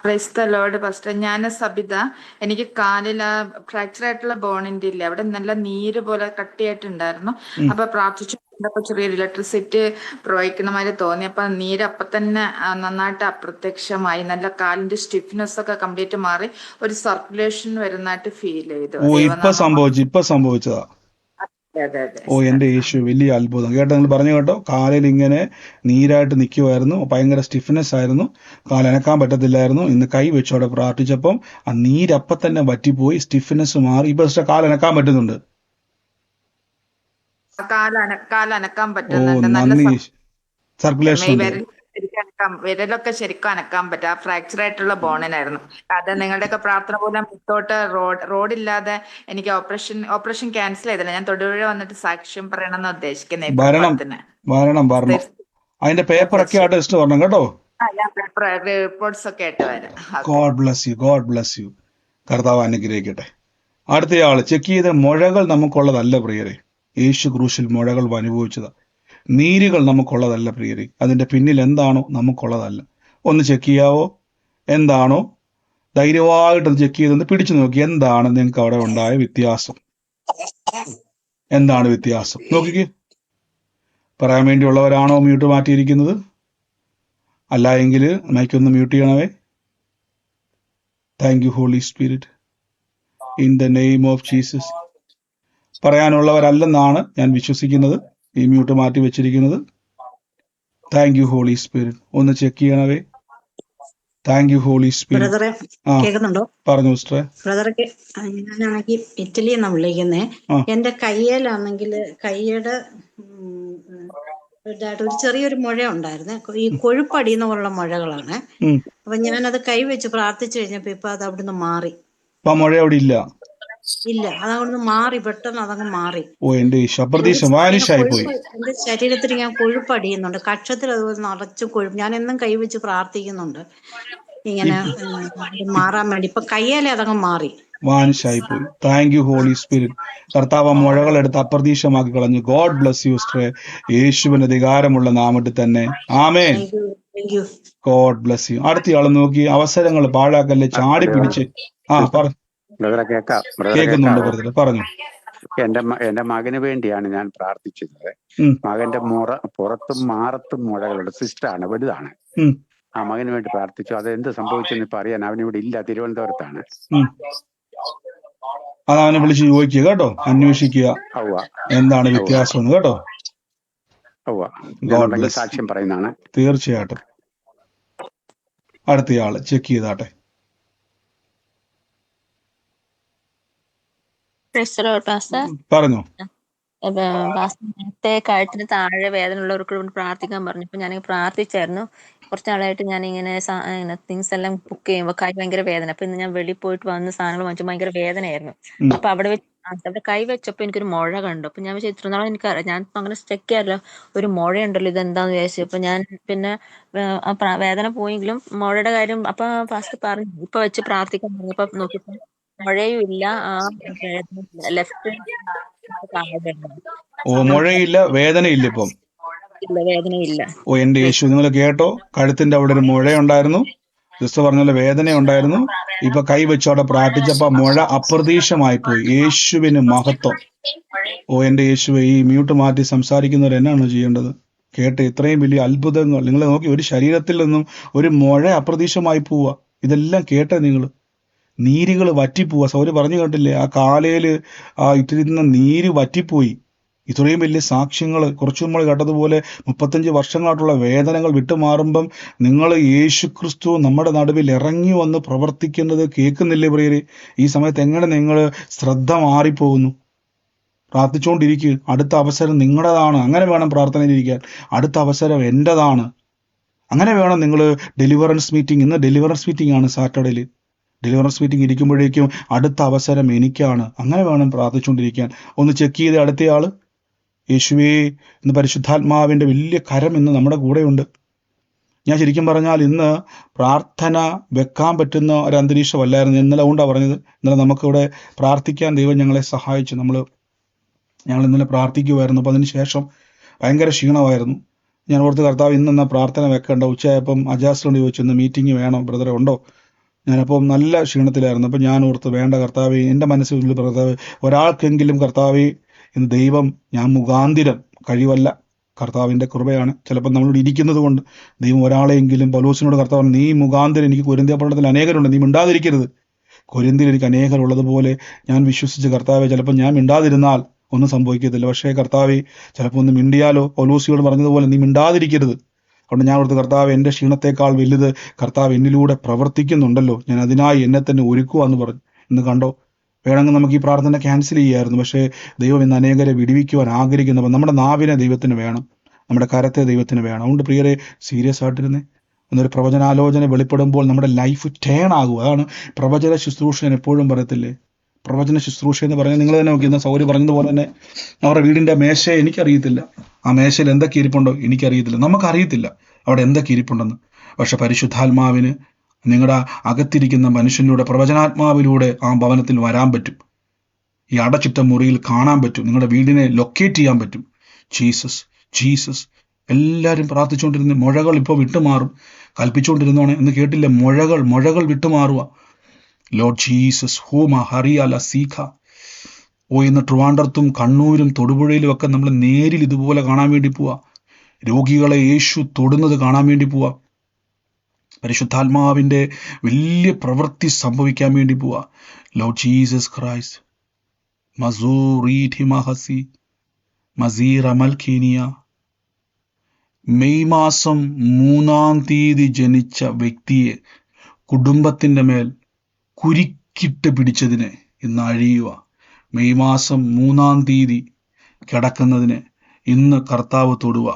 Praise the Lord pastor. ഞാൻ സബിത. എനിക്ക് കാലിൽ ഫ്രാക്ചർ ആയിട്ടുള്ള ബോണിന്റെ ഇല്ല, അവിടെ നല്ല നീര് പോലെ കട്ടിയായിട്ടുണ്ടായിരുന്നു. അപ്പൊ പ്രാർത്ഥിച്ചു, ചെറിയൊരു ഇലക്ട്രിസിറ്റി പ്രവഹിക്കുന്ന മാതിരി തോന്നി. അപ്പൊ നീര് അപ്പൊ തന്നെ നന്നായിട്ട് അപ്രത്യക്ഷമായി. നല്ല കാലിന്റെ സ്റ്റിഫ്നെസ് ഒക്കെ കംപ്ലീറ്റ് മാറി, ഒരു സർക്കുലേഷൻ വരുന്നതായിട്ട് ഫീൽ ചെയ്തു. ഇപ്പൊ സംഭവിച്ചതാ. ഓ എന്റെ യേശു, വലിയ അത്ഭുതം കേട്ടോ. നിങ്ങൾ പറഞ്ഞു കേട്ടോ, കാലിൽ ഇങ്ങനെ നീരായിട്ട് നിൽക്കുമായിരുന്നു, ഭയങ്കര സ്റ്റിഫ്നെസ് ആയിരുന്നു, കാലനക്കാൻ പറ്റത്തില്ലായിരുന്നു. ഇന്ന് കൈ വെച്ചോടെ പ്രാർത്ഥിച്ചപ്പം ആ നീരപ്പം തന്നെ വറ്റിപ്പോയി, സ്റ്റിഫ്നെസ് മാറി. ഇപ്പൊ കാലനക്കാൻ പറ്റുന്നുണ്ട്. കാലനക്കാൻ ഓ പറ്റുന്നുണ്ട്. നന്ദി. സർക്കുലേഷൻ ഉണ്ട്. വിരലൊക്കെ ശരിക്കും അനക്കാൻ പറ്റും. ആ ഫ്രാക്ചർ ആയിട്ടുള്ള ബോണിനായിരുന്നു. അത് നിങ്ങളുടെയൊക്കെ പ്രാർത്ഥന പോലെ മുത്തോട്ട് റോഡില്ലാതെ എനിക്ക് ഓപ്പറേഷൻ ക്യാൻസൽ ചെയ്തില്ല. ഞാൻ തൊടുപുഴ വന്നിട്ട് സാക്ഷ്യം പറയണമെന്ന് ഉദ്ദേശിക്കുന്നത്. വരണം. അതിന്റെ പേപ്പറൊക്കെ ആയിട്ട് ടെസ്റ്റ് വരണം കേട്ടോ. റിപ്പോർട്ട്സ് ഒക്കെ ആയിട്ട് വരാം. God bless U. കർത്താവ് അനുഗ്രഹിക്കട്ടെ. അടുത്തയാള് ചെക്ക് ചെയ്ത മുഴകൾ നമുക്കുള്ളതല്ല പ്രിയരെ. യേശു ക്രൂശിൽ മുഴകൾ അനുഭവിച്ചതാ. നീരുകൾ നമുക്കുള്ളതല്ല പ്രിയരെ, അതിന്റെ പിന്നിൽ എന്താണോ നമുക്കുള്ളതല്ല. ഒന്ന് ചെക്ക് ചെയ്യാവോ? എന്താണോ? ധൈര്യമായിട്ടൊന്ന് ചെക്ക് ചെയ്തൊന്ന് പിടിച്ചു നോക്കി, എന്താണ് നിങ്ങൾക്ക് അവിടെ ഉണ്ടായ വ്യത്യാസം? എന്താണ് വ്യത്യാസം നോക്കിക്കേ. പറയാൻ വേണ്ടിയുള്ളവരാണോ മ്യൂട്ട് മാറ്റിയിരിക്കുന്നത്? അല്ല എങ്കിൽ മൈക്കൊന്ന് മ്യൂട്ട് ചെയ്യണമേ. Thank you holy spirit, in the name of Jesus. പറയാനുള്ളവരല്ലെന്നാണ് ഞാൻ വിശ്വസിക്കുന്നത് ഈ മ്യൂട്ട് മാറ്റി വെച്ചിരിക്കുന്നത്. Thank you holy spirit. ഒന്ന് ചെക്ക് ചെയ്യണവേ. Thank you holy spirit. ബ്രദറെ ആ കേൾക്കുന്നുണ്ടോ? പറഞ്ഞു സിസ്റ്ററെ. ബ്രദറെ ഞാനാണെങ്കിൽ ഇറ്റലിയിൽ നിന്നാണ് വിളിക്കുന്നേ. ആ എന്റെ കയ്യിലാണെങ്കിൽ കൈയുടെ ഇതായിട്ട് ഒരു ചെറിയൊരു മുഴ ഉണ്ടായിരുന്നേ. ഈ കൊഴുപ്പടിയുന്ന പോലുള്ള മുഴകളാണ്. ഉം. അപ്പൊ ഞാനത് കൈവച്ച് പ്രാർത്ഥിച്ചു കഴിഞ്ഞപ്പോ ഇപ്പൊ അത് അവിടുന്ന് മാറി. അപ്പൊ ആ മുഴ അവിടെ ഇല്ല. ഇല്ല, അത് അവിടുന്ന് മാറി, പെട്ടെന്ന് അതങ്ങ് മാറി. ഓ എന്റെ എനിക്ക് അപ്രതീക്ഷം ഇങ്ങനെ വാനിഷായി പോയി. കൊഴുപ്പ് എന്റെ ശരീരത്തിൽ ഞാൻ കൊഴുപ്പടിയുന്നുണ്ട്, കക്ഷത്തിൽ അതുപോലെ നിറച്ച് കൊഴുപ്പ്. ഞാൻ എന്നും കൈവച്ച് പ്രാർത്ഥിക്കുന്നുണ്ട് ഇങ്ങനെ ഇത് മാറാൻ വേണ്ടി. ഇപ്പൊ കയ്യേലെ അതങ്ങ് മാറി. വാനിഷായി പോയി. Thank you holy Spirit. കർത്താവ് മുഴകൾ എടുത്ത് അപ്രതീക്ഷമാക്കി കളഞ്ഞു. ഗോഡ് ബ്ലസ് യു സിസ്റ്ററെ, യേശുവിന്റെ അധികാരമുള്ള നാമത്തിൽ തന്നെ. ആമേൻ. Thank you. God bless you. അടുത്തയാള് നോക്കി, അവസരങ്ങൾ പാഴാക്കല്ലേ, ചാടി പിടിച്ച്. ബ്രദറെ കേൾക്കുന്നുണ്ട് കേൾക്കാവോ? ബ്രദറെ, പറഞ്ഞു. എന്റെ മകന് വേണ്ടിയാണ് ഞാൻ പ്രാർത്ഥിച്ചത്. മകന്റെ പുറത്തും മാറത്തും മുഴകളുണ്ട്, സിസ്റ്റാണ്, വലുതാണ്. ആ മകന് വേണ്ടി പ്രാർത്ഥിച്ചു. അത് എന്ത് സംഭവിച്ചെന്ന് ഇപ്പൊ അറിയാൻ അവനിവിടെ ഇല്ല, തിരുവനന്തപുരത്താണ്. അതവനെ വിളിച്ച് ചോദിക്കുക കേട്ടോ, അന്വേഷിക്കുക എന്താണ് വ്യത്യാസം കേട്ടോ. സാക്ഷ്യം പറയുന്നതാണ്. തീർച്ചയായിട്ടും. അടുത്തയാള് ചെക്ക് ചെയ്താട്ടെ. പറഞ്ഞു. നേരത്തെ കഴുത്തിന് താഴെ വേദന ഉള്ളവർക്ക് വേണ്ടി പ്രാർത്ഥിക്കാൻ പറഞ്ഞു. ഇപ്പൊ ഞാൻ പ്രാർത്ഥിച്ചായിരുന്നു. കുറച്ച് നാളായിട്ട് ഞാൻ ഇങ്ങനെ തിങ്സ് എല്ലാം കുക്ക് ചെയ്യുമ്പോൾ കൈ ഭയങ്കര വേദന. അപ്പൊ ഇന്ന് ഞാൻ വെളിയിൽ പോയിട്ട് വന്ന് സാധനങ്ങൾ വാങ്ങിച്ചു, ഭയങ്കര വേദനയായിരുന്നു. അപ്പൊ അവിടെ കൈ വെച്ചപ്പോ എനിക്കൊരു മുഴ കണ്ടു. അപ്പൊ ഞാൻ വെച്ചാൽ ഇത്ര നാളും എനിക്കറിയാം, ഞാൻ അങ്ങനെ ചെക്ക് ചെയ്യാറില്ല, ഒരു മുഴയുണ്ടല്ലോ ഇതെന്താന്ന് വിചാരിച്ചു. അപ്പൊ ഞാൻ പിന്നെ വേദന പോയെങ്കിലും മുഴയുടെ കാര്യം അപ്പൊ ഫസ്റ്റ് പറഞ്ഞു, ഇപ്പൊ വെച്ച് പ്രാർത്ഥിക്കാൻ പറഞ്ഞപ്പോ നോക്കിയപ്പോ മുഴയും ഇല്ല, ആ ലെഫ്റ്റ്. ഓ മുഴയില്ല, വേദനയില്ല, ഇപ്പം വേദനയില്ല. ഓ എന്റെ യേശു. നിങ്ങൾ കേട്ടോ, കഴുത്തിന്റെ അവിടെ ഒരു മുഴയുണ്ടായിരുന്നു, ക്രിസ്തു പറഞ്ഞ വേദന ഉണ്ടായിരുന്നു. ഇപ്പൊ കൈ വെച്ചോടെ പ്രാർത്ഥിച്ചപ്പോ മുഴ അപ്രതീക്ഷമായി പോയി. യേശുവിന് മഹത്വം. ഓ എന്റെ യേശുവെ, ഈ മ്യൂട്ട് മാറ്റി സംസാരിക്കുന്നവർ എന്നാണ് ചെയ്യേണ്ടത്? കേട്ട് ഇത്രയും വലിയ അത്ഭുതങ്ങൾ നിങ്ങൾ നോക്കി, ഒരു ശരീരത്തിൽ നിന്നും ഒരു മുഴ അപ്രതീക്ഷമായി പോവുക. ഇതെല്ലാം കേട്ട നിങ്ങൾ, നീരുകൾ വറ്റിപ്പോവുക. സൗര് പറഞ്ഞു കേട്ടില്ലേ, ആ കാലയില് ആ ഇട്ടിരുന്ന നീര് വറ്റിപ്പോയി. ഇത്രയും വലിയ സാക്ഷ്യങ്ങൾ കുറച്ചു നമ്മൾ കേട്ടതുപോലെ 35 വർഷങ്ങളായിട്ടുള്ള വേദനകൾ വിട്ടുമാറുമ്പം നിങ്ങൾ യേശു ക്രിസ്തു നമ്മുടെ നടുവിൽ ഇറങ്ങി വന്ന് പ്രവർത്തിക്കുന്നത് കേൾക്കുന്നില്ലേ പ്രിയരെ? ഈ സമയത്ത് എങ്ങനെ നിങ്ങൾ ശ്രദ്ധ മാറിപ്പോകുന്നു? പ്രാർത്ഥിച്ചുകൊണ്ടിരിക്കുക. അടുത്ത അവസരം നിങ്ങളുടേതാണ്. അങ്ങനെ വേണം പ്രാർത്ഥനയിലിരിക്കാൻ. അടുത്ത അവസരം എൻ്റെതാണ്. അങ്ങനെ വേണം നിങ്ങൾ ഡെലിവറൻസ് മീറ്റിംഗ്. ഇന്ന് ഡെലിവറൻസ് മീറ്റിംഗ് ആണ് സാറ്റർഡേയിൽ. ഡെലിവറൻസ് മീറ്റിംഗ് ഇരിക്കുമ്പോഴേക്കും അടുത്ത അവസരം എനിക്കാണ്. അങ്ങനെ വേണം പ്രാർത്ഥിച്ചുകൊണ്ടിരിക്കാൻ. ഒന്ന് ചെക്ക് ചെയ്ത് അടുത്തയാള്. യേശുവേ, ഇന്ന് പരിശുദ്ധാത്മാവിൻ്റെ വലിയ കരം ഇന്ന് നമ്മുടെ കൂടെയുണ്ട്. ഞാൻ ശരിക്കും പറഞ്ഞാൽ ഇന്ന് പ്രാർത്ഥന വെക്കാൻ പറ്റുന്ന ഒരു അന്തരീക്ഷമല്ലായിരുന്നു. ഇന്നലെ കൊണ്ടാണ് പറഞ്ഞത്. ഇന്നലെ നമുക്കിവിടെ പ്രാർത്ഥിക്കാൻ ദൈവം ഞങ്ങളെ സഹായിച്ചു. ഞങ്ങൾ ഇന്നലെ പ്രാർത്ഥിക്കുമായിരുന്നു. അപ്പോൾ അതിന് ശേഷം ഭയങ്കര ക്ഷീണമായിരുന്നു. ഞാൻ ഓർത്ത് കർത്താവ് ഇന്നെന്നാ പ്രാർത്ഥന വെക്കേണ്ട. ഉച്ചയായപ്പം അജാസിനോട് ചോദിച്ചു, ഇന്ന് മീറ്റിംഗ് വേണം ബ്രദറെ, ഉണ്ടോ? ഞാനപ്പം നല്ല ക്ഷീണത്തിലായിരുന്നു. അപ്പം ഞാൻ ഓർത്ത് വേണ്ട കർത്താവേ, എൻ്റെ മനസ്സിൽ കർത്താവ് ഒരാൾക്കെങ്കിലും കർത്താവേ ഇന്ന് ദൈവം ഞാൻ മുഖാന്തിരം കഴിവല്ല, കർത്താവിൻ്റെ കൃപയാണ്. ചിലപ്പോൾ നമ്മളിവിടെ ഇരിക്കുന്നത് കൊണ്ട് ദൈവം ഒരാളെങ്കിലും, പൗലോസിനോട് കർത്താവ് നീ മുഖാന്തിരം, എനിക്ക് കൊരിന്ത്യ പട്ടണത്തിൽ അനേകരുണ്ട്, നീ മിണ്ടാതിരിക്കരുത്. കൊരിന്ത്യയിൽ എനിക്ക് അനേകരുള്ളതുപോലെ ഞാൻ വിശ്വസിച്ച് കർത്താവെ, ചിലപ്പോൾ ഞാൻ മിണ്ടാതിരുന്നാൽ ഒന്നും സംഭവിക്കത്തില്ല. പക്ഷേ കർത്താവെ, ചിലപ്പോൾ ഒന്ന് മിണ്ടിയാലോ, പൗലോസിയോട് പറഞ്ഞതുപോലെ നീ മിണ്ടാതിരിക്കരുത്. അതുകൊണ്ട് ഞാൻ ഓർത്ത് കർത്താവ്, എൻ്റെ ക്ഷീണത്തെക്കാൾ വലുത് കർത്താവ് എന്നിലൂടെ പ്രവർത്തിക്കുന്നുണ്ടല്ലോ, ഞാൻ അതിനായി എന്നെ തന്നെ ഒരുക്കുക എന്ന് പറഞ്ഞു. ഇന്ന് കണ്ടോ, വേണമെങ്കിൽ നമുക്ക് ഈ പ്രാർത്ഥന ക്യാൻസൽ ചെയ്യായിരുന്നു. പക്ഷേ ദൈവം ഇന്ന് അനേകരെ വിടുവിക്കുവാൻ ആഗ്രഹിക്കുന്നപ്പോൾ നമ്മുടെ നാവിനെ ദൈവത്തിന് വേണം, നമ്മുടെ കരത്തെ ദൈവത്തിന് വേണം. അതുകൊണ്ട് പ്രിയരെ, സീരിയസ് ആയിട്ടിരുന്നേ. എന്നൊരു പ്രവചനാലോചന വെളിപ്പെടുമ്പോൾ നമ്മുടെ ലൈഫ് ടേൺ ആകും. അതാണ് പ്രവചന ശുശ്രൂഷ. ഞാൻ എപ്പോഴും പറയത്തില്ലേ, പ്രവചന ശുശ്രൂഷ എന്ന് പറഞ്ഞാൽ നിങ്ങൾ തന്നെ നോക്കി, ഇന്ന് സൗരി പറഞ്ഞതുപോലെ തന്നെ അവരുടെ വീടിൻ്റെ മേശയെ എനിക്കറിയത്തില്ല, ആ മേശയിൽ എന്തൊക്കെ ഇരിപ്പുണ്ടോ എനിക്കറിയത്തില്ല, നമുക്കറിയത്തില്ല അവിടെ എന്തൊക്കെ ഇരിപ്പുണ്ടെന്ന്. പക്ഷെ പരിശുദ്ധാത്മാവിന് നിങ്ങളുടെ അകത്തിരിക്കുന്ന മനുഷ്യനിലൂടെ, പ്രവചനാത്മാവിലൂടെ ആ ഭവനത്തിൽ വരാൻ പറ്റും. ഈ അടച്ചിട്ട മുറിയിൽ കാണാൻ പറ്റും. നിങ്ങളുടെ വീടിനെ ലൊക്കേറ്റ് ചെയ്യാൻ പറ്റും. Jesus, Jesus. എല്ലാവരും പ്രാർത്ഥിച്ചുകൊണ്ടിരുന്ന മുഴകൾ ഇപ്പോൾ വിട്ടുമാറും. കൽപ്പിച്ചുകൊണ്ടിരുന്നോണെ എന്ന് കേട്ടില്ല. മുഴകൾ വിട്ടുമാറുക. Lord Jesus. ഹോമ ഹറിയാല സീഖ. ഇന്ന് ട്രിവാൻഡ്രത്തും കണ്ണൂരും തൊടുപുഴയിലും ഒക്കെ നമ്മൾ നേരിൽ ഇതുപോലെ കാണാൻ വേണ്ടി പോവാ. രോഗികളെ യേശു തൊടുന്നത് കാണാൻ വേണ്ടി പോവാ. പരിശുദ്ധാത്മാവിൻ്റെ വലിയ പ്രവൃത്തി സംഭവിക്കാൻ വേണ്ടി പോവാ. Lord Jesus Christ. മസൂറീഠിമഹസി മസീർ അമൽഖീനിയ. മെയ് മാസം 3-ാം തീയതി ജനിച്ച വ്യക്തിയെ കുടുംബത്തിൻ്റെ മേൽ കുരുക്കിട്ട് പിടിച്ചതിനെ ഇന്ന് അഴിയുക. മെയ് മാസം 3-ാം തീയതി കിടക്കുന്നതിനെ ഇന്ന് കർത്താവ് തൊടുക.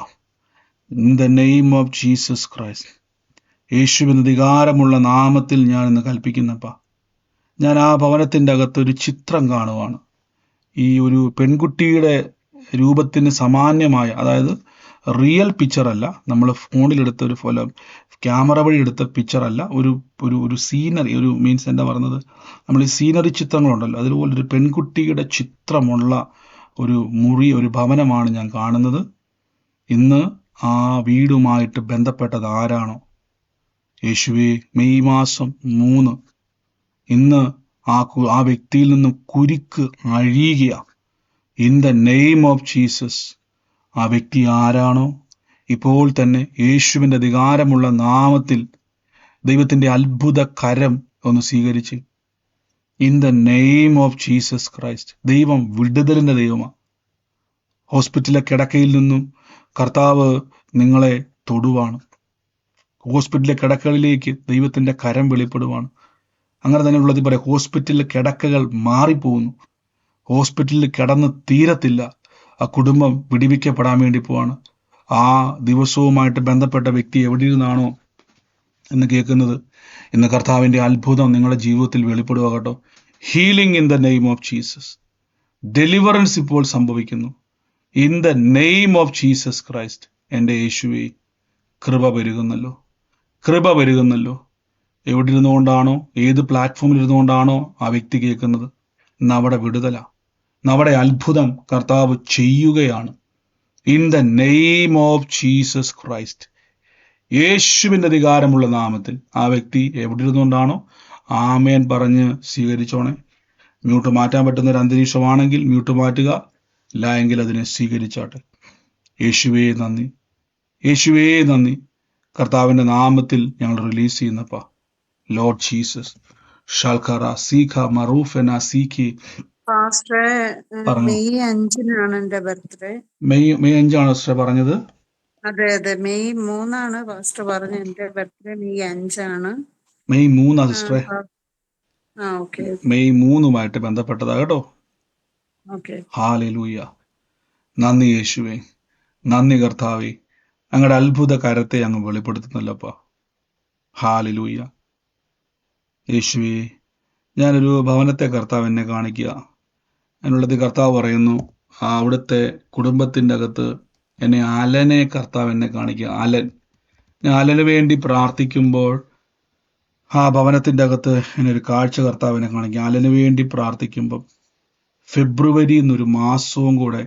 In the name of Jesus Christ. യേശുവിന് അധികാരമുള്ള നാമത്തിൽ ഞാൻ ഇന്ന് കൽപ്പിക്കുന്നപ്പ. ഞാൻ ആ ഭവനത്തിൻ്റെ അകത്തൊരു ചിത്രം കാണുവാണ്. ഈ ഒരു പെൺകുട്ടിയുടെ രൂപത്തിന് സമാന്യമായ, അതായത് റിയൽ പിക്ചർ അല്ല, നമ്മൾ ഫോണിലെടുത്ത ഒരു ക്യാമറ വഴി എടുത്ത പിക്ചർ അല്ല, ഒരു സീനറി, ഒരു മീൻസ് എന്താ പറയുന്നത്, നമ്മൾ ഈ സീനറി ചിത്രങ്ങളുണ്ടല്ലോ, അതുപോലൊരു പെൺകുട്ടിയുടെ ചിത്രമുള്ള ഒരു മുറി, ഒരു ഭവനമാണ് ഞാൻ കാണുന്നത്. ഇന്ന് ആ വീടുമായിട്ട് ബന്ധപ്പെട്ടത് ആരാണോ, യേശുവേ, മെയ് മാസം 3 ഇന്ന് ആ വ്യക്തിയിൽ നിന്ന് കുരുക്ക് അഴിയുക. In the name of Jesus. ആ വ്യക്തി ആരാണോ ഇപ്പോൾ തന്നെ യേശുവിൻ്റെ അധികാരമുള്ള നാമത്തിൽ ദൈവത്തിൻ്റെ അത്ഭുത കരം ഒന്ന് സ്വീകരിച്ച് in the name of Jesus Christ. ദൈവം വിടുതലിൻ്റെ ദൈവമാണ്. ഹോസ്പിറ്റലിലെ കിടക്കയിൽ നിന്നും കർത്താവ് നിങ്ങളെ തൊടുവാണ്. ഹോസ്പിറ്റലിലെ കിടക്കകളിലേക്ക് ദൈവത്തിൻ്റെ കരം വെളിപ്പെടുവാണ്. അങ്ങനെ തന്നെയുള്ളത് പറയാം, ഹോസ്പിറ്റലിലെ കിടക്കകൾ മാറിപ്പോകുന്നു. ഹോസ്പിറ്റലിൽ കിടന്ന് തീരത്തില്ല. ആ കുടുംബം വിടിവിക്കപ്പെടാൻ വേണ്ടി പോവാണ്. ആ ദിവസവുമായിട്ട് ബന്ധപ്പെട്ട വ്യക്തി എവിടെ ഇരുന്നാണോ എന്ന് കേൾക്കുന്നത്, ഇന്ന് കർത്താവിൻ്റെ അത്ഭുതം നിങ്ങളുടെ ജീവിതത്തിൽ വെളിപ്പെടുക കേട്ടോ. Healing in the name of Jesus. Deliverance ഇപ്പോൾ സംഭവിക്കുന്നു in the name of Jesus Christ. എൻ്റെ യേശുവേ, കൃപ പെരുകുന്നല്ലോ, കൃപ പെരുകുന്നല്ലോ. എവിടെ ഇരുന്നുകൊണ്ടാണോ, ഏത് പ്ലാറ്റ്ഫോമിൽ ഇരുന്നുകൊണ്ടാണോ ആ വ്യക്തി കേൾക്കുന്നത്, നമ്മുടെ വിടുതല, നമ്മുടെ അത്ഭുതം കർത്താവ് ചെയ്യുകയാണ്. In the name of Jesus Christ. യേശുവിൻ്റെ അധികാരമുള്ള നാമത്തിൽ ആ വ്യക്തി എവിടെ ഇരുന്നുകൊണ്ടാണോ ആമേൻ പറഞ്ഞ് സ്വീകരിച്ചോണെ. മ്യൂട്ട് മാറ്റാൻ പറ്റുന്ന ഒരു അന്തരീക്ഷമാണെങ്കിൽ മ്യൂട്ട് മാറ്റുക, ഇല്ല എങ്കിൽ അതിനെ സ്വീകരിച്ചാട്ടെ. യേശുവേ നന്ദി, യേശുവേ നന്ദി. കർത്താവിൻ്റെ നാമത്തിൽ ഞങ്ങൾ റിലീസ് ചെയ്യുന്നപ്പാ. Lord Jesus. ഷൽഖറ സീഖ മറൂഫന സീഖി. പാസ്റ്ററെ, മെയ് 5-നാണ് എന്റെ ബർത്ത്ഡേ. മെയ് 5 സിസ്റ്റർ പറഞ്ഞത്? അതെ അതെ, മെയ് 3 പാസ്റ്റർ പറഞ്ഞു. എന്റെ ബർത്ത്ഡേ മെയ് 5 മെയ് 3 സിസ്റ്ററെ. ഓക്കെ, മെയ് 3 ബന്ധപ്പെട്ടതാ കേട്ടോ. ഓക്കെ. ഹല്ലേലൂയ. നന്ദി യേശുവേ, നന്ദി കർത്താവേ. ഞങ്ങളുടെ അത്ഭുത കരത്തെ അങ്ങ് വെളിപ്പെടുത്തുന്നല്ലപ്പാ. ഹല്ലേലൂയ. യേശുവേ, ഞാനൊരു ഭവനത്തെ കർത്താവ് എന്നെ കാണിക്കുക. അതിനുള്ളത് കർത്താവ് പറയുന്നു, അവിടുത്തെ കുടുംബത്തിൻ്റെ അകത്ത് എന്നെ അലനെ കർത്താവ് എന്നെ കാണിക്കുക. അലൻ. ഞാൻ അലന് വേണ്ടി പ്രാർത്ഥിക്കുമ്പോൾ ആ ഭവനത്തിൻ്റെ അകത്ത് എന്നെ ഒരു കാഴ്ച കർത്താവ് എന്നെ കാണിക്കുക. അലന് വേണ്ടി പ്രാർത്ഥിക്കുമ്പം ഫെബ്രുവരി എന്നൊരു മാസവും കൂടെ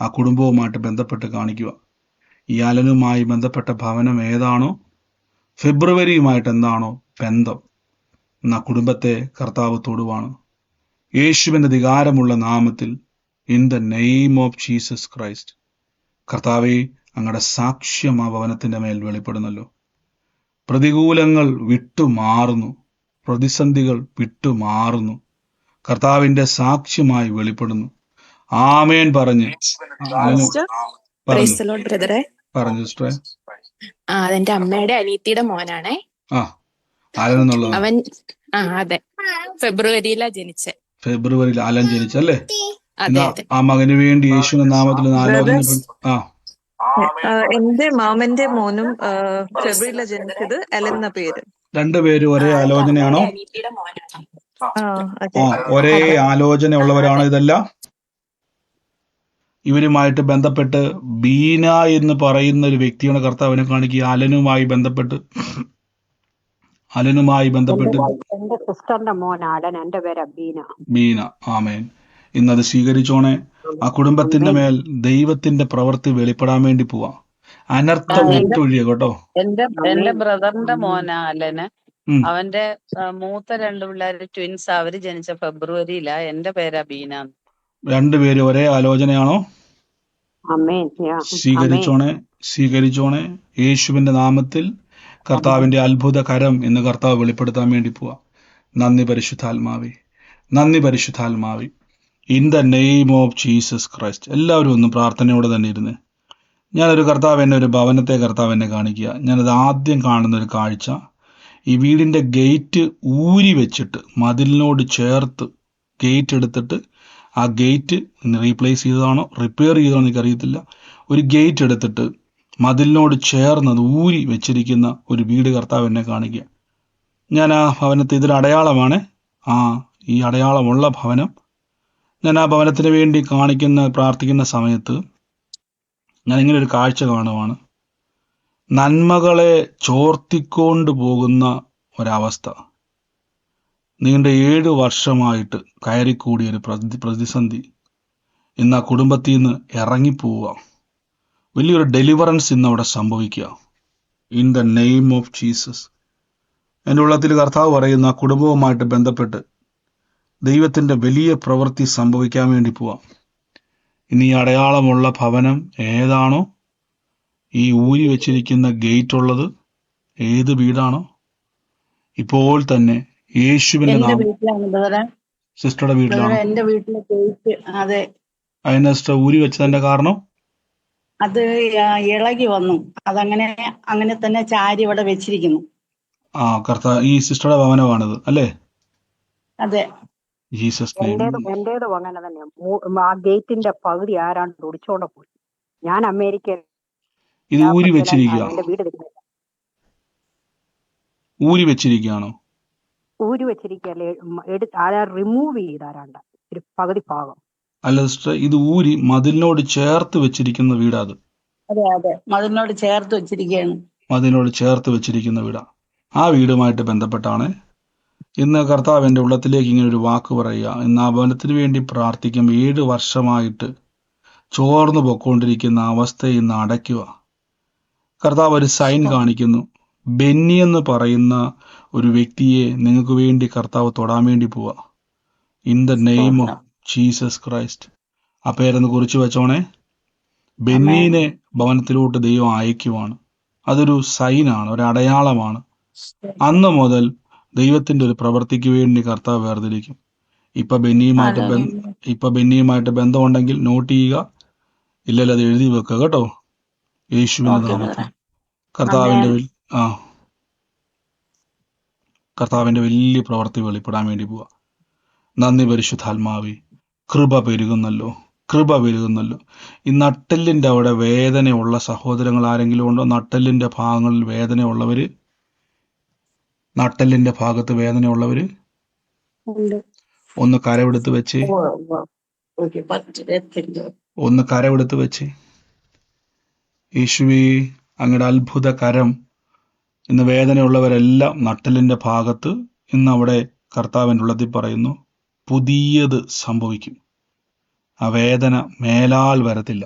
ആ കുടുംബവുമായിട്ട് ബന്ധപ്പെട്ട് കാണിക്കുക. ഈ അലനുമായി ബന്ധപ്പെട്ട ഭവനം ഏതാണോ, ഫെബ്രുവരിയുമായിട്ട് എന്താണോ ബന്ധം, ആ കുടുംബത്തെ കർത്താവ് തൊടുവാണ്. യേശുവിൻ്റെ അധികാരമുള്ള നാമത്തിൽ in the name of Jesus Christ. കർത്താവെ, അങ്ങയുടെ സാക്ഷ്യം ആ ഭവനത്തിൻ്റെ മേൽ വെളിപ്പെടുന്നല്ലോ. പ്രതികൂലങ്ങൾ വിട്ടുമാറുന്നു, പ്രതിസന്ധികൾ വിട്ടുമാറുന്നു, കർത്താവിൻ്റെ സാക്ഷ്യമായി വെളിപ്പെടുന്നു. ആമേൻ പറഞ്ഞ് പറഞ്ഞു സിസ്റ്ററെ. അതെന്റെ അമ്മയുടെ അനിയത്തിയുടെ മോനാണേ. അവൻ അതെ, ഫെബ്രുവരിയിലാ ജനിച്ചേ. ഫെബ്രുവരിയിൽ അലൻ ജനിച്ചല്ലേ? ആ മകന് വേണ്ടി യേശുവിന്റെ നാമത്തിൽ എന്റെ മാമന്റെ മോനും ഫെബ്രുവരിയിലാ ജനിച്ചത്. അലൻ എന്ന പേര്. രണ്ടുപേരും ഒരേ ആലോചനയാണോ? ഒരേ ആലോചന ഉള്ളവരാണോ ഇതെല്ലാം? ഇവരുമായിട്ട് ബന്ധപ്പെട്ട് ബീന എന്ന് പറയുന്ന ഒരു വ്യക്തിയാണ് കർത്താവിനെ കാണിക്കുക. അലനുമായി ബന്ധപ്പെട്ട് എന്റെ സിസ്റ്ററിന്റെ മോൻ അലൻ, എന്റെ പേര് ബീന. ബീന. ആമേൻ. ഇന്നത് സ്വീകരിച്ചോണേ. ആ കുടുംബത്തിന്റെ മേൽ ദൈവത്തിന്റെ പ്രവൃത്തി വെളിപ്പെടാൻ വേണ്ടി പോവാ. അനർത്ഥം വിട്ടൊഴിയ കേട്ടോ. എന്റെ ബ്രദറിന്റെ മോനാ അല്ലന്. ഉം. അവന്റെ മൂത്ത 2 പിള്ളേര് ട്വിൻസ്. അവര് ജനിച്ച ഫെബ്രുവരിയിലാ. എന്റെ പേരാ ബീന. രണ്ടുപേരും ഒരേ ആലോചനയാണോ? സ്വീകരിച്ചോണേ, സ്വീകരിച്ചോണേ. യേശുവിന്റെ നാമത്തിൽ കർത്താവിന്റെ അത്ഭുത കരം ഇന്ന് കർത്താവ് വെളിപ്പെടുത്താൻ വേണ്ടി പോവാ. നന്ദി പരിശുദ്ധാത്മാവേ, നന്ദി പരിശുദ്ധാത്മാവേ. In the name of Jesus Christ. എല്ലാവരും ഒന്ന് പ്രാർത്ഥനയോടെ തന്നെ ഇരുന്ന്. ഞാനൊരു കർത്താവ് എന്നെ ഒരു ഭവനത്തെ കർത്താവ് എന്നെ കാണിക്കുക. ഞാനത് ആദ്യം കാണുന്ന ഒരു കാഴ്ച, ഈ വീടിന്റെ ഗേറ്റ് ഊരി വെച്ചിട്ട് മതിലിനോട് ചേർത്ത് ഗേറ്റ് എടുത്തിട്ട് ആ ഗേറ്റ് റീപ്ലേസ് ചെയ്തതാണോ റിപ്പയർ ചെയ്തതാണോ എനിക്കറിയത്തില്ല. ഒരു ഗേറ്റ് എടുത്തിട്ട് മതിലിനോട് ചേർന്ന് അത് ഊരി വെച്ചിരിക്കുന്ന ഒരു വീട് കർത്താവ് എന്നെ കാണിക്കുക. ഞാൻ ആ ഭവനത്തെ, ഇതൊരു അടയാളമാണ്. ഈ അടയാളമുള്ള ഭവനം ഞാൻ ആ ഭവനത്തിന് വേണ്ടി പ്രാർത്ഥിക്കുന്ന സമയത്ത് ഞാൻ ഇങ്ങനെ ഒരു കാഴ്ച കാണുവാണ്. നന്മകളെ ചോർത്തിക്കൊണ്ട് പോകുന്ന ഒരവസ്ഥ. നീണ്ട 7 വർഷമായിട്ട് കയറിക്കൂടിയ ഒരു പ്രതിസന്ധി ഇന്ന് ആ കുടുംബത്തിൽ നിന്ന് ഇറങ്ങിപ്പോവുക. വലിയൊരു ഡെലിവറൻസ് ഇന്ന് അവിടെ സംഭവിക്കുക. In the name of Jesus. എൻ്റെ ഉള്ളത്തിൽ കർത്താവ് പറയുന്ന ആ കുടുംബവുമായിട്ട് ബന്ധപ്പെട്ട് ദൈവത്തിൻ്റെ വലിയ പ്രവൃത്തി സംഭവിക്കാൻ വേണ്ടി പോവാം. ഇനി ഈ അടയാളമുള്ള ഭവനം ഏതാണോ, ഈ ഊരി വെച്ചിരിക്കുന്ന ഗേറ്റ് ഉള്ളത് ഏത് വീടാണോ, ഇപ്പോൾ തന്നെ യേശുവിന്റെ എന്റെ നാമം. വീട്ടിലാണ് ബ്രദറെ. സിസ്റ്ററുടെ വീട്ടിലാണോ? എന്റെ വീട്ടിലെ ഗേറ്റ് അതെ. അതിനെ സിസ്റ്റർ ഊരി വെച്ചതിന്റെ കാരണം? അത് ഇളകി വന്നു. അങ്ങനെ തന്നെ ചാരി ഇവിടെ വെച്ചിരിക്കുന്നു. ഈ സിസ്റ്ററുടെ ഭവനമാണിത് അല്ലേ? അതെ. Jesus name. എന്റേതും അങ്ങനെ തന്നെയാ. ആ ഗേറ്റിന്റെ പകുതി ആരാണ്ട് ഒടിച്ചോണ്ട് പോയി. ഞാൻ അമേരിക്കയിൽ ഇത് ഊരി വെച്ചിരിക്കുക. എന്റെ വീട് വരുന്നില്ല. ഊരി വെച്ചിരിക്കുകയാണോ? ഊരി വെച്ചിരിക്കല്ലേ, ആരാ റിമൂവ് ചെയ്താരാണ്ട് ഒരു പകുതി ഭാഗം. അല്ല സിസ്റ്റർ, ഇത് ഊരി മതിലിനോട് ചേർത്ത് വെച്ചിരിക്കുന്ന വീടാ. അത് അതെ അതെ, മതിലിനോട് ചേർത്ത് വെച്ചിരിക്കുകയാണ്. മതിലിനോട് ചേർത്ത് വെച്ചിരിക്കുന്ന വീടാ. ആ വീടുമായിട്ട് ബന്ധപ്പെട്ടാണ് ഇന്ന് കർത്താവ് എൻ്റെ ഉള്ളത്തിലേക്ക് ഇങ്ങനെ ഒരു വാക്ക് പറയുക. ഇന്ന് ആ ഭവനത്തിന് വേണ്ടി പ്രാർത്ഥിക്കും. 7 വർഷമായിട്ട് ചോർന്നു പൊക്കോണ്ടിരിക്കുന്ന അവസ്ഥയെ ഇന്ന് അടയ്ക്കുക. കർത്താവ് ഒരു സൈൻ കാണിക്കുന്നു. ബെന്നി എന്ന് പറയുന്ന ഒരു വ്യക്തിയെ നിങ്ങൾക്ക് വേണ്ടി കർത്താവ് തൊടാൻ വേണ്ടി പോവാ. In the name of Jesus Christ. ആ പേരൊന്ന് കുറിച്ച് വെച്ചോണേ. ബെന്നീനെ ഭവനത്തിലോട്ട് ദൈവം അയക്കുവാണ്. അതൊരു സൈനാണ്, ഒരു അടയാളമാണ്. അന്ന് മുതൽ ദൈവത്തിന്റെ ഒരു പ്രവൃത്തിക്ക് വേണ്ടി കർത്താവ് വേർതിരിക്കും. ഇപ്പൊ ബെന്നിയുമായിട്ട് ബന്ധമുണ്ടെങ്കിൽ നോട്ട് ചെയ്യുക. ഇല്ലല്ലോ അത് എഴുതി വെക്കുക കേട്ടോ. യേശുവിന്റെ നാമത്തിൽ കർത്താവിന്റെ വലിയ പ്രവൃത്തി വെളിപ്പെടാൻ വേണ്ടി പോവാ. നന്ദി പരിശുദ്ധാത്മാവേ. കൃപ പെരുകുന്നല്ലോ, കൃപ പെരുകുന്നല്ലോ. ഈ നട്ടെല്ലിന്റെ അവിടെ വേദനയുള്ള സഹോദരങ്ങൾ ആരെങ്കിലും ഉണ്ടോ? നട്ടെല്ലിന്റെ ഭാഗങ്ങളിൽ വേദനയുള്ളവര്, നട്ടെല്ലിന്റെ ഭാഗത്ത് വേദനയുള്ളവര് ഒന്ന് കരവെടുത്ത് വെച്ച്, ഒന്ന് കരവെടുത്ത് വെച്ച്. യേശുവേ, അങ്ങയുടെ അത്ഭുത കരം ഇന്ന് വേദനയുള്ളവരെല്ലാം നട്ടെല്ലിന്റെ ഭാഗത്ത് ഇന്ന് അവിടെ കർത്താവിൻ്റെ ഉള്ളത്തിൽ പറയുന്നു, പുതിയത് സംഭവിക്കും. ആ വേദന മേലാൽ വരത്തില്ല.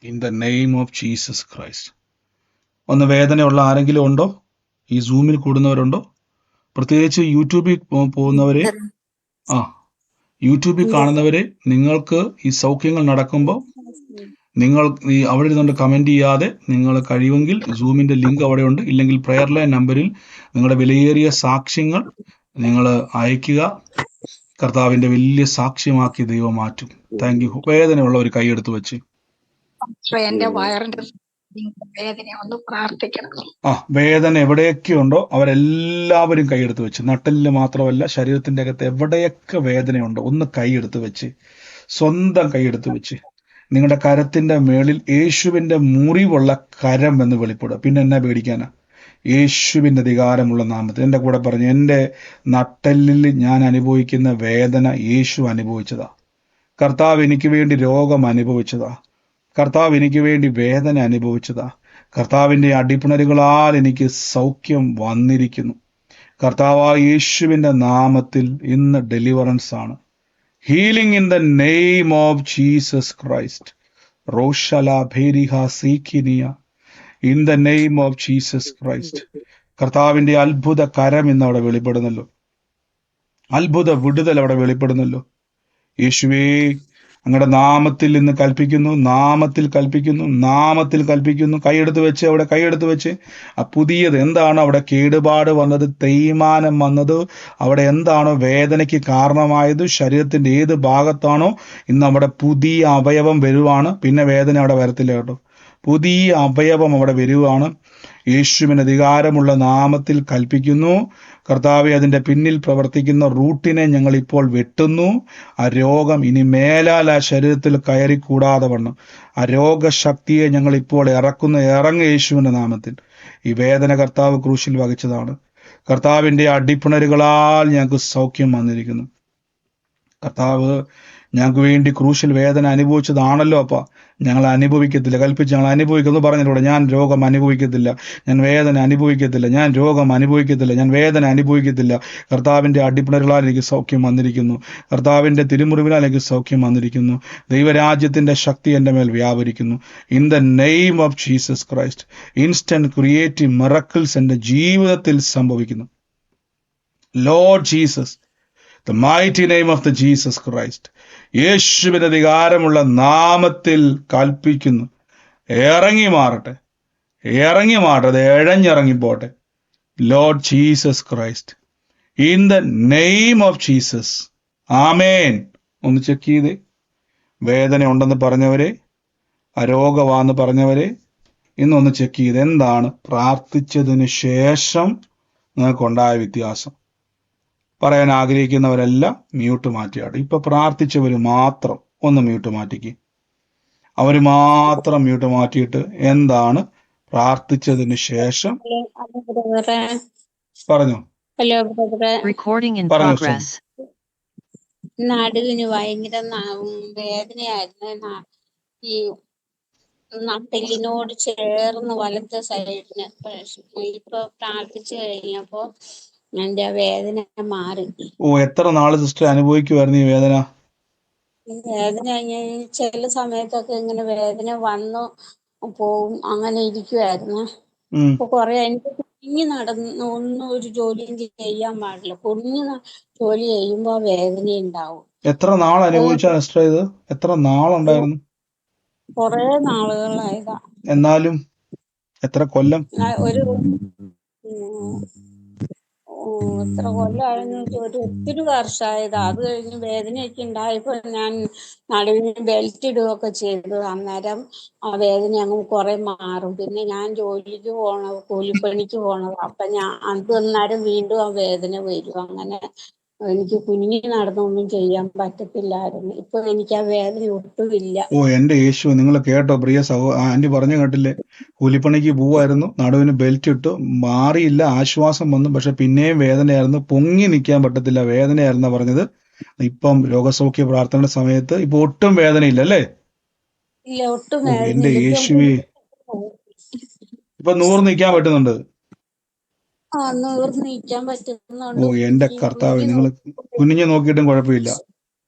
In the name of Jesus Christ. ഒന്ന് വേദനയുള്ള ആരെങ്കിലും ഉണ്ടോ? ഈ സൂമിൽ കൂടുന്നവരുണ്ടോ? പ്രത്യേകിച്ച് യൂട്യൂബിൽ പോകുന്നവരെ, യൂട്യൂബിൽ കാണുന്നവരെ, നിങ്ങൾക്ക് ഈ സൗഖ്യങ്ങൾ നടക്കുമ്പോൾ നിങ്ങൾ ഈ അവിടെ ഇരുന്നുകൊണ്ട് കമന്റ് ചെയ്യാതെ നിങ്ങൾ കഴിയുമെങ്കിൽ സൂമിന്റെ ലിങ്ക് അവിടെ ഉണ്ട്. ഇല്ലെങ്കിൽ പ്രെയർ ലൈൻ നമ്പറിൽ നിങ്ങളുടെ വിലയേറിയ സാക്ഷ്യങ്ങൾ നിങ്ങൾ അയക്കുക. കർത്താവിന്റെ വലിയ സാക്ഷ്യമാക്കി ദൈവം മാറ്റും. Thank you. വേദനയുള്ള ഒരു കൈയെടുത്ത് വെച്ച്. എന്റെ വയറിന്റെ വേദന ഒന്ന് പ്രാർത്ഥിക്കണം. വേദന എവിടെയൊക്കെ ഉണ്ടോ അവരെല്ലാവരും കൈയെടുത്ത് വെച്ച്. നട്ടലിന് മാത്രമല്ല, ശരീരത്തിന്റെ അകത്ത് എവിടെയൊക്കെ വേദനയുണ്ടോ ഒന്ന് കൈയെടുത്ത് വെച്ച്, സ്വന്തം കൈയെടുത്ത് വെച്ച്. നിങ്ങളുടെ കരത്തിന്റെ മേളിൽ യേശുവിന്റെ മുറിവുള്ള കരം എന്ന് വെളിപ്പെടുക. പിന്നെ എന്നാ പേടിക്കാനാ? യേശുവിന്റെ അധികാരമുള്ള നാമത്തിൽ എൻ്റെ കൂടെ പറഞ്ഞു, എൻ്റെ നട്ടെല്ലിൽ ഞാൻ അനുഭവിക്കുന്ന വേദന യേശു അനുഭവിച്ചതാ. കർത്താവ് എനിക്ക് വേണ്ടി രോഗം അനുഭവിച്ചതാ. കർത്താവ് എനിക്ക് വേണ്ടി വേദന അനുഭവിച്ചതാ. കർത്താവിൻ്റെ അടിപ്പിണരുകളാൽ എനിക്ക് സൗഖ്യം വന്നിരിക്കുന്നു. കർത്താവായ യേശുവിന്റെ നാമത്തിൽ ഇന്ന് ഡെലിവറൻസ് ആണ്. Healing in the name of Jesus Christ. റോഷല ഭേരിഹ സീഖിനിയ. In the name of Jesus Christ. കർത്താവിന്റെ അത്ഭുത കരം ഇന്ന് അവിടെ വെളിപ്പെടുന്നല്ലോ. അത്ഭുത വിടുതൽ അവിടെ വെളിപ്പെടുന്നല്ലോ. യേശുവേ, അങ്ങയുടെ നാമത്തിൽ ഇന്ന് കൽപ്പിക്കുന്നു, നാമത്തിൽ കൽപ്പിക്കുന്നു, നാമത്തിൽ കൽപ്പിക്കുന്നു. കൈയെടുത്ത് വെച്ച് അവിടെ കൈയെടുത്ത് വെച്ച് ആ പുതിയത് എന്താണ് അവിടെ കേടുപാട് വന്നത്, തേയ്മാനം വന്നത്, അവിടെ എന്താണോ വേദനയ്ക്ക് കാരണമായത്, ശരീരത്തിന്റെ ഏത് ഭാഗത്താണോ ഇന്ന് അവിടെ പുതിയ അവയവം വരുവാണ്. പിന്നെ വേദന അവിടെ വരത്തില്ല കേട്ടോ. പുതിയ അവയവം അവിടെ വരുവാണ്. യേശുവിന് അധികാരമുള്ള നാമത്തിൽ കൽപ്പിക്കുന്നു. കർത്താവെ, അതിന്റെ പിന്നിൽ പ്രവർത്തിക്കുന്ന റൂട്ടിനെ ഞങ്ങൾ ഇപ്പോൾ വെട്ടുന്നു. ആ രോഗം ഇനി മേലാൽ ആ ശരീരത്തിൽ കയറി കൂടാതെ വണ്ണം ആ രോഗശക്തിയെ ഞങ്ങൾ ഇപ്പോൾ ഇറങ്ങുക യേശുവിന്റെ നാമത്തിൽ. ഈ വേദന കർത്താവ് ക്രൂശിൽ വഹിച്ചതാണ്. കർത്താവിന്റെ അടിപ്പിണരുകളാൽ ഞങ്ങൾക്ക് സൗഖ്യം വന്നിരിക്കുന്നു. കർത്താവ് ഞങ്ങൾക്ക് വേണ്ടി ക്രൂശിൽ വേദന അനുഭവിച്ചതാണല്ലോ അപ്പ. ഞങ്ങൾ അനുഭവിക്കത്തില്ല, കൽപ്പിച്ച് ഞങ്ങൾ അനുഭവിക്കുന്നു പറഞ്ഞിലൂടെ. ഞാൻ രോഗം അനുഭവിക്കത്തില്ല, ഞാൻ വേദന അനുഭവിക്കത്തില്ല, ഞാൻ രോഗം അനുഭവിക്കത്തില്ല, ഞാൻ വേദന അനുഭവിക്കത്തില്ല. കർത്താവിന്റെ അടിപ്പിണരുകളാൽ എനിക്ക് സൗഖ്യം വന്നിരിക്കുന്നു. കർത്താവിന്റെ തിരുമുറിവിനാൽ എനിക്ക് സൗഖ്യം വന്നിരിക്കുന്നു. ദൈവരാജ്യത്തിന്റെ ശക്തി എൻ്റെ മേൽ വ്യാപരിക്കുന്നു. In the name of Jesus Christ instant creative miracles എൻ്റെ ജീവിതത്തിൽ സംഭവിക്കുന്നു. Lord Jesus, the mighty name of the Jesus Christ, യേശുവിന്റെ അധികാരമുള്ള നാമത്തിൽ കൽപ്പിക്കുന്നു. ഇറങ്ങി മാറട്ടെ, ഇറങ്ങി മാറട്ടെ, ഇഴഞ്ഞിറങ്ങിപ്പോട്ടെ. Lord Jesus Christ, in the name of Jesus, ആമേൻ. ഒന്ന് ചെക്ക് ചെയ്തേ. വേദന ഉണ്ടെന്ന് പറഞ്ഞവരെ, രോഗമാണെന്ന് പറഞ്ഞവരെ, ഇന്നൊന്ന് ചെക്ക് ചെയ്ത് എന്താണ് പ്രാർത്ഥിച്ചതിന് ശേഷം നിങ്ങൾക്കുണ്ടായ വ്യത്യാസം. പറയാൻ ആഗ്രഹിക്കുന്നവരെല്ലാം മ്യൂട്ട് മാറ്റിയാട്ടെ. ഇപ്പൊ പ്രാർത്ഥിച്ചവര് മാത്രം ഒന്ന് മ്യൂട്ട് മാറ്റിക്ക്. അവര് മാത്രം മ്യൂട്ട് മാറ്റിയിട്ട് എന്താണ് പ്രാർത്ഥിച്ചതിന് ശേഷം പറഞ്ഞു. ഹലോ ബ്രദറെ, പറഞ്ഞു. നടുവിന് ഭയങ്കര വേദനയായിരുന്നു. ഈ നട്ടെല്ലിനോട് ചേർന്ന് വലത്തെ സൈഡിന്. ഇപ്പൊ പ്രാർത്ഥിച്ചു കഴിഞ്ഞപ്പോ എന്റെ വേദന മാറി. ഓ, എത്ര നാള് സിസ്റ്റർ അനുഭവിക്കുമായിരുന്നു ഈ വേദന? വേദന ചില സമയത്തൊക്കെ ഇങ്ങനെ വേദന വന്നു പോവും, അങ്ങനെ ഇരിക്കുവായിരുന്നു. ഇപ്പൊ കൊറേ എനിക്ക് കുഞ്ഞു നടന്ന് ഒന്നും ഒരു ജോലിയും ചെയ്യാൻ പാടില്ല. കുഞ്ഞു ജോലി ചെയ്യുമ്പോ വേദന ഉണ്ടാവും. എത്ര നാൾ അനുഭവിച്ച സിസ്റ്റർ ഇത്? എത്ര നാളുണ്ടായിരുന്നു? കൊറേ നാളുകളായതാ. എന്നാലും എത്ര കൊല്ലം? ഒരു എത്ര കൊല്ലമായിരുന്നു, ഒരു ഒത്തിരി വർഷമായതാ. അത് കഴിഞ്ഞ് വേദനയൊക്കെ ഉണ്ടായപ്പോ ഞാൻ നടുവിന് ബെൽറ്റ് ഇടുകയൊക്കെ ചെയ്തു. അന്നേരം ആ വേദന അങ്ങ് കുറെ മാറും. പിന്നെ ഞാൻ ജോലിക്ക് കൂലിപ്പണിക്ക് പോണത്. അപ്പൊ ഞാൻ അന്നേരം വീണ്ടും ആ വേദന വരും. അങ്ങനെ എനിക്ക് കുഞ്ഞി നടന്നൊന്നും ചെയ്യാൻ പറ്റത്തില്ലായിരുന്നു. ഇപ്പൊ എനിക്ക് ആ വേദന ഒട്ടുമില്ല. ഓ, എന്റെ യേശു, നിങ്ങൾ കേട്ടോ പ്രിയ ആന്റി പറഞ്ഞു കേട്ടില്ലേ? കൂലിപ്പണിക്ക് പോവായിരുന്നു, നടുവിന് ബെൽറ്റ് ഇട്ടു, മാറിയില്ല, ആശ്വാസം വന്നു, പക്ഷെ പിന്നെയും വേദനയായിരുന്നു, പൊങ്ങി നിൽക്കാൻ പറ്റത്തില്ല, വേദനയായിരുന്ന പറഞ്ഞത്. ഇപ്പം രോഗസൗഖ്യ പ്രാർത്ഥനയുടെ സമയത്ത് ഇപ്പൊ ഒട്ടും വേദനയില്ല അല്ലേ? ഇല്ല, ഒട്ടും എന്റെ യേശുവേ, ഇപ്പൊ 100 നിൽക്കാൻ പറ്റുന്നുണ്ട്. ഓ, എന്റെ കർത്താവ്, നിങ്ങൾ കുനിഞ്ഞു നോക്കിയിട്ടും കുഴപ്പമില്ല.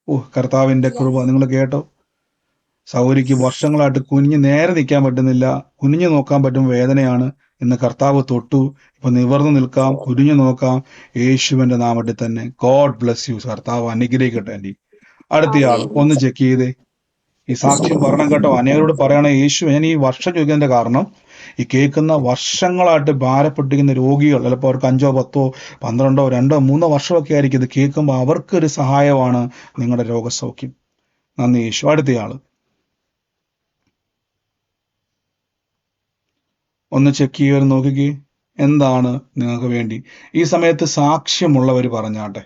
ഓ, കർത്താവിന്റെ കൃപ. നിങ്ങൾ കേട്ടോ, സൗരിക്ക് വർഷങ്ങളായിട്ട് കുനിഞ്ഞ് നേരെ നിൽക്കാൻ പറ്റുന്നില്ല, കുനിഞ്ഞു നോക്കാൻ പറ്റും, വേദനയാണ്. ഇന്ന് കർത്താവ് തൊട്ടു, ഇപ്പൊ നിവർന്നു നിൽക്കാം, കുനിഞ്ഞു നോക്കാം, യേശുവിന്റെ നാമത്തിൽ തന്നെ. God bless U. കർത്താവ് അനുഗ്രഹിക്കട്ടെ ആന്റി. അടുത്തയാൾ ഒന്ന് ചെക്ക് ചെയ്തേ. ഈ സാക്ഷ്യം പറയണം കേട്ടോ, അനേകരോട് പറയണേ. യേശു, ഞാൻ ഈ വർഷം ചോദിക്കുന്നതിന്റെ കാരണം, ഈ കേൾക്കുന്ന വർഷങ്ങളായിട്ട് ഭാരപ്പെട്ടിരിക്കുന്ന രോഗികൾ, ചിലപ്പോൾ അവർക്ക് 5, 10, 12, 2, 3 വർഷമൊക്കെ ആയിരിക്കും ഇത് കേൾക്കുമ്പോൾ അവർക്കൊരു സഹായമാണ് നിങ്ങളുടെ രോഗസൗഖ്യം. നന്ദി യേശു. അടുത്തയാള് ഒന്ന് ചെക്ക് ചെയ്യുക, നോക്കിക്കേ എന്താണ് നിങ്ങൾക്ക് വേണ്ടി. ഈ സമയത്ത് സാക്ഷ്യമുള്ളവർ പറഞ്ഞാട്ടെ.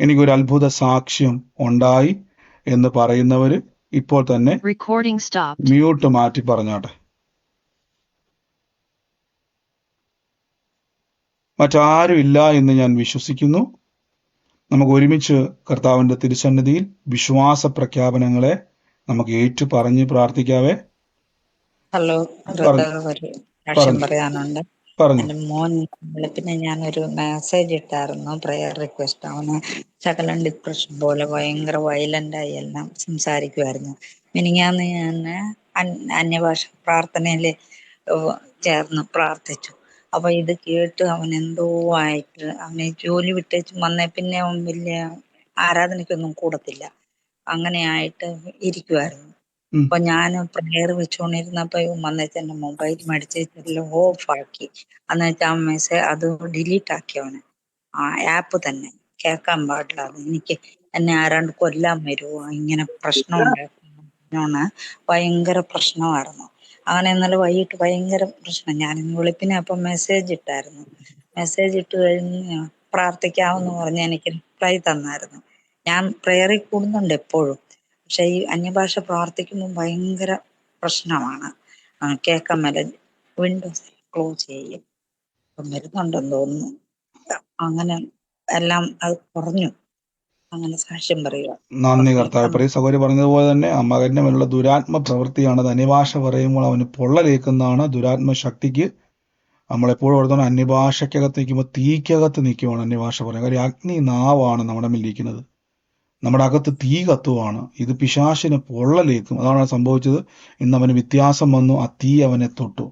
എനിക്കൊരു അത്ഭുത സാക്ഷ്യം ഉണ്ടായി എന്ന് പറയുന്നവര് ഇപ്പോൾ തന്നെ മ്യൂട്ട് മാറ്റി പറഞ്ഞാട്ടെ. മറ്റാരും ഇല്ല എന്ന് ഞാൻ വിശ്വസിക്കുന്നു. നമുക്ക് ഒരുമിച്ച് കർത്താവിന്റെ തിരുസന്നിധിയിൽ വിശ്വാസ പ്രഖ്യാപനങ്ങളെ നമുക്ക് ഏറ്റു പറഞ്ഞ് പ്രാർത്ഥിക്കാവേ. ഹലോ ബ്രദർ, ഒരു സാക്ഷ്യം പറയാനുണ്ട്. പറഞ്ഞു. എൻ്റെ മോൻ വെളുപ്പിനെ ഞാനൊരു മെസ്സേജ് ഇട്ടായിരുന്നു, പ്രെയർ റിക്വസ്റ്റ്. അവന് ശകലം ഡിപ്രഷൻ പോലെ ഭയങ്കര വയലൻ്റായി എല്ലാം സംസാരിക്കുമായിരുന്നു. മിനിങ്ങാന്ന് ഞാൻ അന്യഭാഷ പ്രാർത്ഥനയിൽ ചേർന്ന് പ്രാർത്ഥിച്ചു. അപ്പൊ ഇത് കേട്ട് അവൻ എന്തോ ആയിട്ട് അവനെ ജോലി വിട്ടേച്ച് വന്നേ പിന്നെ അവൻ വലിയ ആരാധനയ്ക്കൊന്നും കൂടത്തില്ല, അങ്ങനെ ആയിട്ട് ഇരിക്കുമായിരുന്നു. അപ്പൊ ഞാൻ പ്രെയർ വെച്ചുകൊണ്ടിരുന്നപ്പോ വന്നേച്ച് എന്റെ മൊബൈൽ മേടിച്ചെല്ലാം ഓഫ് ആക്കി. എന്നുവെച്ചാൽ ആ മെസ്സേജ് അത് ഡിലീറ്റ് ആക്കി അവന്, ആ ആപ്പ് തന്നെ കേൾക്കാൻ പാടില്ല. അത് എനിക്ക് എന്നെ ആരാണ്ട് കൊല്ലാൻ വരുമോ, ഇങ്ങനെ പ്രശ്നം ഉണ്ടാക്കുന്ന ഭയങ്കര പ്രശ്നമായിരുന്നു. അങ്ങനെ ഇന്നലെ വൈകിട്ട് ഭയങ്കര പ്രശ്നം. ഞാനിന്ന് വെളുപ്പിനെ അപ്പം മെസ്സേജ് ഇട്ടായിരുന്നു. മെസ്സേജ് ഇട്ട് കഴിഞ്ഞ് പ്രാർത്ഥിക്കാമെന്ന് പറഞ്ഞ് എനിക്ക് റിപ്ലൈ തന്നായിരുന്നു. ഞാൻ പ്രെയറിൽ കൂടുന്നുണ്ട് എപ്പോഴും, പക്ഷെ ഈ അന്യഭാഷ പ്രാർത്ഥിക്കുമ്പോൾ ഭയങ്കര പ്രശ്നമാണ്. കേൾക്കാൻ മേല, വിൻഡോസ് ക്ലോസ് ചെയ്യും. അപ്പം വരുന്നുണ്ടെന്ന് തോന്നുന്നു. അങ്ങനെ എല്ലാം അത് കുറഞ്ഞു. അങ്ങനെ സാക്ഷ്യം പറയുക. നന്ദി കർത്താവേ. പ്രിയ സഹോദരി പറഞ്ഞതുപോലെ തന്നെ ആ മകന്റെ മേലുള്ള ദുരാത്മ പ്രവൃത്തിയാണ്. അത് അന്യഭാഷ പറയുമ്പോൾ അവന് പൊള്ളലേക്കുന്നതാണ്. ദുരാത്മ ശക്തിക്ക് നമ്മളെപ്പോഴും ഓർത്തോണം, അന്യഭാഷയ്ക്കകത്ത് നിൽക്കുമ്പോൾ തീക്കകത്ത് നിൽക്കുവാണ് അന്യഭാഷ പറയുന്നത്. കാര്യം അഗ്നി നാവാണ് നമ്മുടെ മേലിരിക്കുന്നത്, നമ്മുടെ അകത്ത് തീ കത്തുവാണ്. ഇത് പിശാചിന് പൊള്ളലേക്കും. അതാണ് സംഭവിച്ചത്. ഇന്ന് അവന് വ്യത്യാസം വന്നു. ആ തീ അവനെ തൊട്ടു,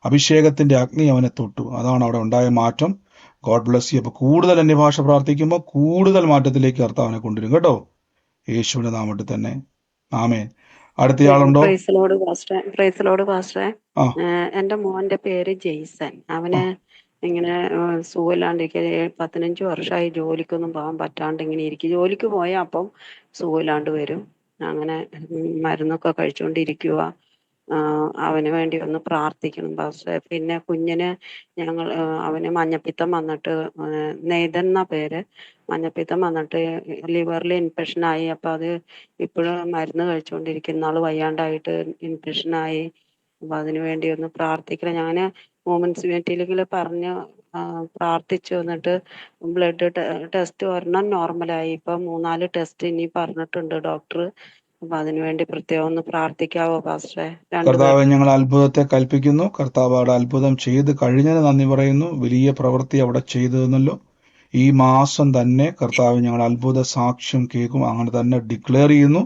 അഭിഷേകത്തിന്റെ അഗ്നി അവനെ തൊട്ടു. അതാണ് അവിടെ ഉണ്ടായ മാറ്റം. God bless U. അപ്പൊ കൂടുതൽ അന്യഭാഷ പ്രാർത്ഥിക്കുമ്പോൾ കൂടുതൽ മാറ്റത്തിലേക്ക് കർത്താവിനെ കൊണ്ടുവരും കേട്ടോ, യേശുവിന്റെ നാമത്തിൽ തന്നെ. ആമേൻ. അടുത്തയാളുണ്ടോ? പ്രൈസ് പാസ്റ്ററെ. എന്റെ മോന്റെ പേര് ജെയ്സൺ. അവന് ഇങ്ങനെ സുഖമില്ലാണ്ടിരിക്കുക. 15 വർഷമായി ജോലിക്കൊന്നും പോകാൻ പറ്റാണ്ട് ഇങ്ങനെ ഇരിക്കും. ജോലിക്ക് പോയാൽ അപ്പം സുഖമില്ലാണ്ട് വരും. അങ്ങനെ മരുന്നൊക്കെ കഴിച്ചുകൊണ്ടിരിക്കുക. അവന് വേണ്ടി ഒന്ന് പ്രാർത്ഥിക്കണം പാസ്റ്ററെ. പിന്നെ കുഞ്ഞിന് അവന് മഞ്ഞപ്പിത്തം വന്നിട്ട്, നെയ്തൻ എന്ന പേര്, മഞ്ഞപ്പിത്തം വന്നിട്ട് ലിവറിൽ ഇൻഫെക്ഷനായി. അപ്പൊ അത് ഇപ്പോഴും മരുന്ന് കഴിച്ചുകൊണ്ടിരിക്കുന്ന ആള് വയ്യാണ്ടായിട്ട് ഇൻഫെക്ഷനായി. അപ്പൊ അതിനു വേണ്ടി ഒന്ന് പ്രാർത്ഥിക്കണം. ഞാന് വുമൻസ് മീറ്റിംഗിൽ പറഞ്ഞ് പ്രാർത്ഥിച്ചു. എന്നിട്ട് ബ്ലഡ് ടെസ്റ്റ് ഒരെണ്ണം നോർമലായി. ഇപ്പൊ 3-4 ടെസ്റ്റ് ഇനി പറഞ്ഞിട്ടുണ്ട് ഡോക്ടർ. അപ്പൊ അതിനുവേണ്ടി പ്രത്യേകം ഒന്ന് പ്രാർത്ഥിക്കാവോ പാസ്റ്ററെ? കർത്താവ്, ഞങ്ങൾ അത്ഭുതത്തെ കൽപ്പിക്കുന്നു. കർത്താവ് അവിടെ അത്ഭുതം ചെയ്ത് കഴിഞ്ഞതിന് നന്ദി പറയുന്നു. വലിയ പ്രവൃത്തി അവിടെ ചെയ്തു തന്നല്ലോ. ഈ മാസം തന്നെ കർത്താവ് ഞങ്ങൾ അത്ഭുത സാക്ഷ്യം കേൾക്കും. അങ്ങനെ തന്നെ ഡിക്ലെയർ ചെയ്യുന്നു.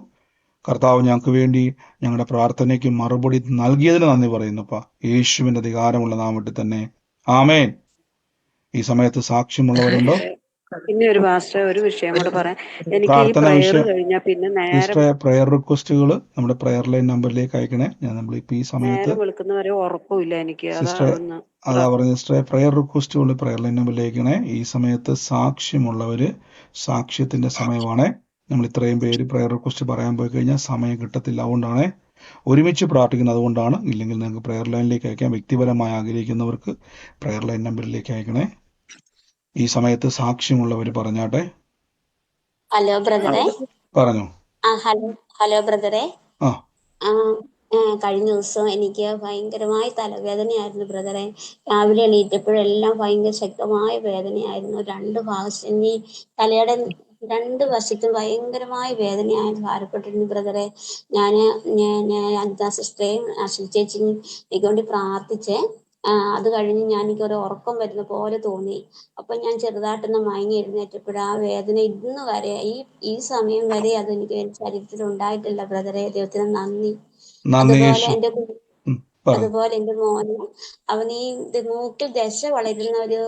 കർത്താവ് ഞങ്ങൾക്ക് വേണ്ടി ഞങ്ങളുടെ പ്രാർത്ഥനയ്ക്ക് മറുപടി നൽകിയതിന് നന്ദി പറയുന്നുപ്പാ, യേശുവിന്റെ അധികാരമുള്ള നാമത്തിൽ തന്നെ. ആമേൻ. ഈ സമയത്ത് സാക്ഷ്യമുള്ളവരുണ്ടോ? പിന്നെ ഒരു പാസ്റ്റർ, ഒരു വിഷയം കൂടെ പറയാം. എനിക്ക് ഈ പ്രയർ കഴിഞ്ഞാൽ പിന്നെ നേരെ പ്രയർ റിക്വസ്റ്റുകൾ നമ്മുടെ പ്രയർ ലൈൻ നമ്പറിലേക്ക് അയക്കണേ. നമ്മളിപ്പോ ഈ സമയത്ത് വിളിക്കുന്നവരെ ഉറപ്പില്ല എനിക്ക്. അതാ പറഞ്ഞ സിസ്റ്ററെ, പ്രയർ റിക്വസ്റ്റുകൾ പ്രയർ ലൈൻ നമ്പറിലേക്ക് അയക്കണേ. ഈ സമയത്ത് സാക്ഷ്യമുള്ളവര്, സാക്ഷ്യത്തിന്റെ സമയമാണ്. നമ്മൾ ഇത്രയും പേര് പ്രയർ റിക്വസ്റ്റ് പറയാൻ പോയി കഴിഞ്ഞാൽ സമയം കിട്ടത്തില്ല. അതുകൊണ്ടാണ് ഒരുമിച്ച് പ്രാർത്ഥിക്കുന്നത്. അതുകൊണ്ടാണ്. ഇല്ലെങ്കിൽ നിങ്ങൾക്ക് പ്രയർ ലൈനിലേക്ക് അയക്കാം. വ്യക്തിപരമായി ആഗ്രഹിക്കുന്നവർക്ക് പ്രയർ ലൈൻ നമ്പറിലേക്ക് അയക്കണേ. ഈ സമയത്ത് സാക്ഷ്യമുള്ളവർ പറഞ്ഞാട്ടെ. ഹലോ ബ്രദറെ. പറഞ്ഞു. ഹലോ ബ്രദറെ. കഴിഞ്ഞ ദിവസം എനിക്ക് ഭയങ്കരമായ തലവേദനയായിരുന്നു ബ്രദറെ. രാവിലെ എണീറ്റപ്പോഴെല്ലാം ഭയങ്കര ശക്തമായ വേദനയായിരുന്നു. 2 ഭാഗം ഈ തലയുടെ 2 വശത്തും ഭയങ്കരമായ വേദനയായി ഭാരപ്പെട്ടിരുന്നു ബ്രദറെ. ഞാൻ അനിതാ സിസ്റ്ററേയും അശ്വതി ചേച്ചിയും എനിക്ക് വേണ്ടി പ്രാർത്ഥിച്ചേ. അത് കഴിഞ്ഞ് എനിക്കൊരു ഉറക്കം വരുന്ന പോലെ തോന്നി. അപ്പൊ ഞാൻ ചെറുതായിട്ടൊന്ന് മയങ്ങി എഴുന്നേറ്റപ്പോൾ ആ വേദന ഇന്ന് വരെ, ഈ സമയം വരെ അത് എനിക്ക് ശരീരത്തിൽ ഉണ്ടായിട്ടില്ല ബ്രദറെ. ദൈവത്തിന് നന്ദി. അതുപോലെ എന്റെ മോന്, അവന് ഈ മൂക്കിൽ ദശ വളരുന്ന ഒരു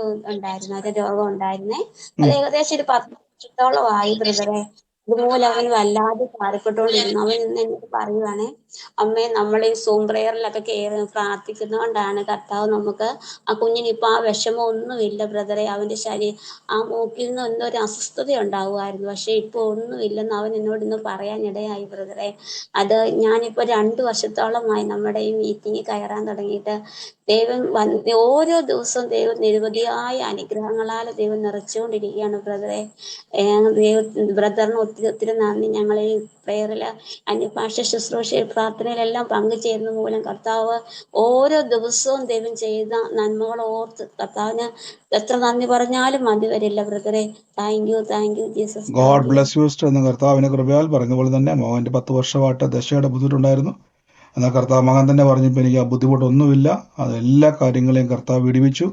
രോഗം ഉണ്ടായിരുന്നേ. അത് ഏകദേശം ഒരു 10 വർഷത്തോളമായി ബ്രദറെ. ഇതുമൂലം അവൻ വല്ലാതെ ഭാരപ്പെട്ടുകൊണ്ടിരുന്നു. അവൻ ഇന്ന് എന്നോട് പറയുവാണേ, അമ്മേ, നമ്മൾ ഈ സൂം പ്രയറിലൊക്കെ പ്രാർത്ഥിക്കുന്നതുകൊണ്ടാണ് കർത്താവ് നമുക്ക് ആ കുഞ്ഞിന് ഇപ്പൊ ആ വിഷമം ഒന്നുമില്ല ബ്രദറെ. അവന്റെ ആ മൂക്കിൽ നിന്ന് എന്തോ ഒരു അസ്വസ്ഥത ഉണ്ടാവുമായിരുന്നു, പക്ഷെ ഇപ്പൊ ഒന്നുമില്ലെന്ന് അവൻ എന്നോട് ഇന്ന് പറയാനിടയായി ബ്രദറെ. അത് ഞാനിപ്പോ 2 വർഷത്തോളമായി നമ്മുടെ ഈ മീറ്റിംഗിൽ കയറാൻ തുടങ്ങിയിട്ട്. ദൈവം ഓരോ ദിവസവും ദൈവം നിരവധിയായ അനുഗ്രഹങ്ങളാൽ ദൈവം നിറച്ചുകൊണ്ടിരിക്കുകയാണ് ബ്രദറെ. ബ്രദറിന് ഒത്തിരി നന്ദി. ഞങ്ങൾ ഈ പ്രയറില് അന്യഭാഷ ശുശ്രൂഷ പ്രാർത്ഥനയിലെല്ലാം പങ്കുചേരുന്ന മൂലം കർത്താവ് ഓരോ ദിവസവും ദൈവം ചെയ്ത നന്മകൾ ഓർത്ത് കർത്താവിന് എത്ര നന്ദി പറഞ്ഞാലും മതി വരില്ല ബ്രദറെ. Thank you Jesus. God bless you sister. എന്ന് കർത്താവിന്റെ കൃപയാൽ പറഞ്ഞ പോലെ തന്നെ മോഹന്റെ 10 വർഷമായിട്ട് ദശയുടെ ബുദ്ധിമുട്ടുണ്ടായിരുന്നു. എന്നാൽ കർത്താവ് മകൻ തന്നെ പറഞ്ഞപ്പോൾ എനിക്ക് ആ ബുദ്ധിമുട്ടൊന്നുമില്ല. അത് എല്ലാ കാര്യങ്ങളെയും കർത്താവ് വിടുവിച്ചു.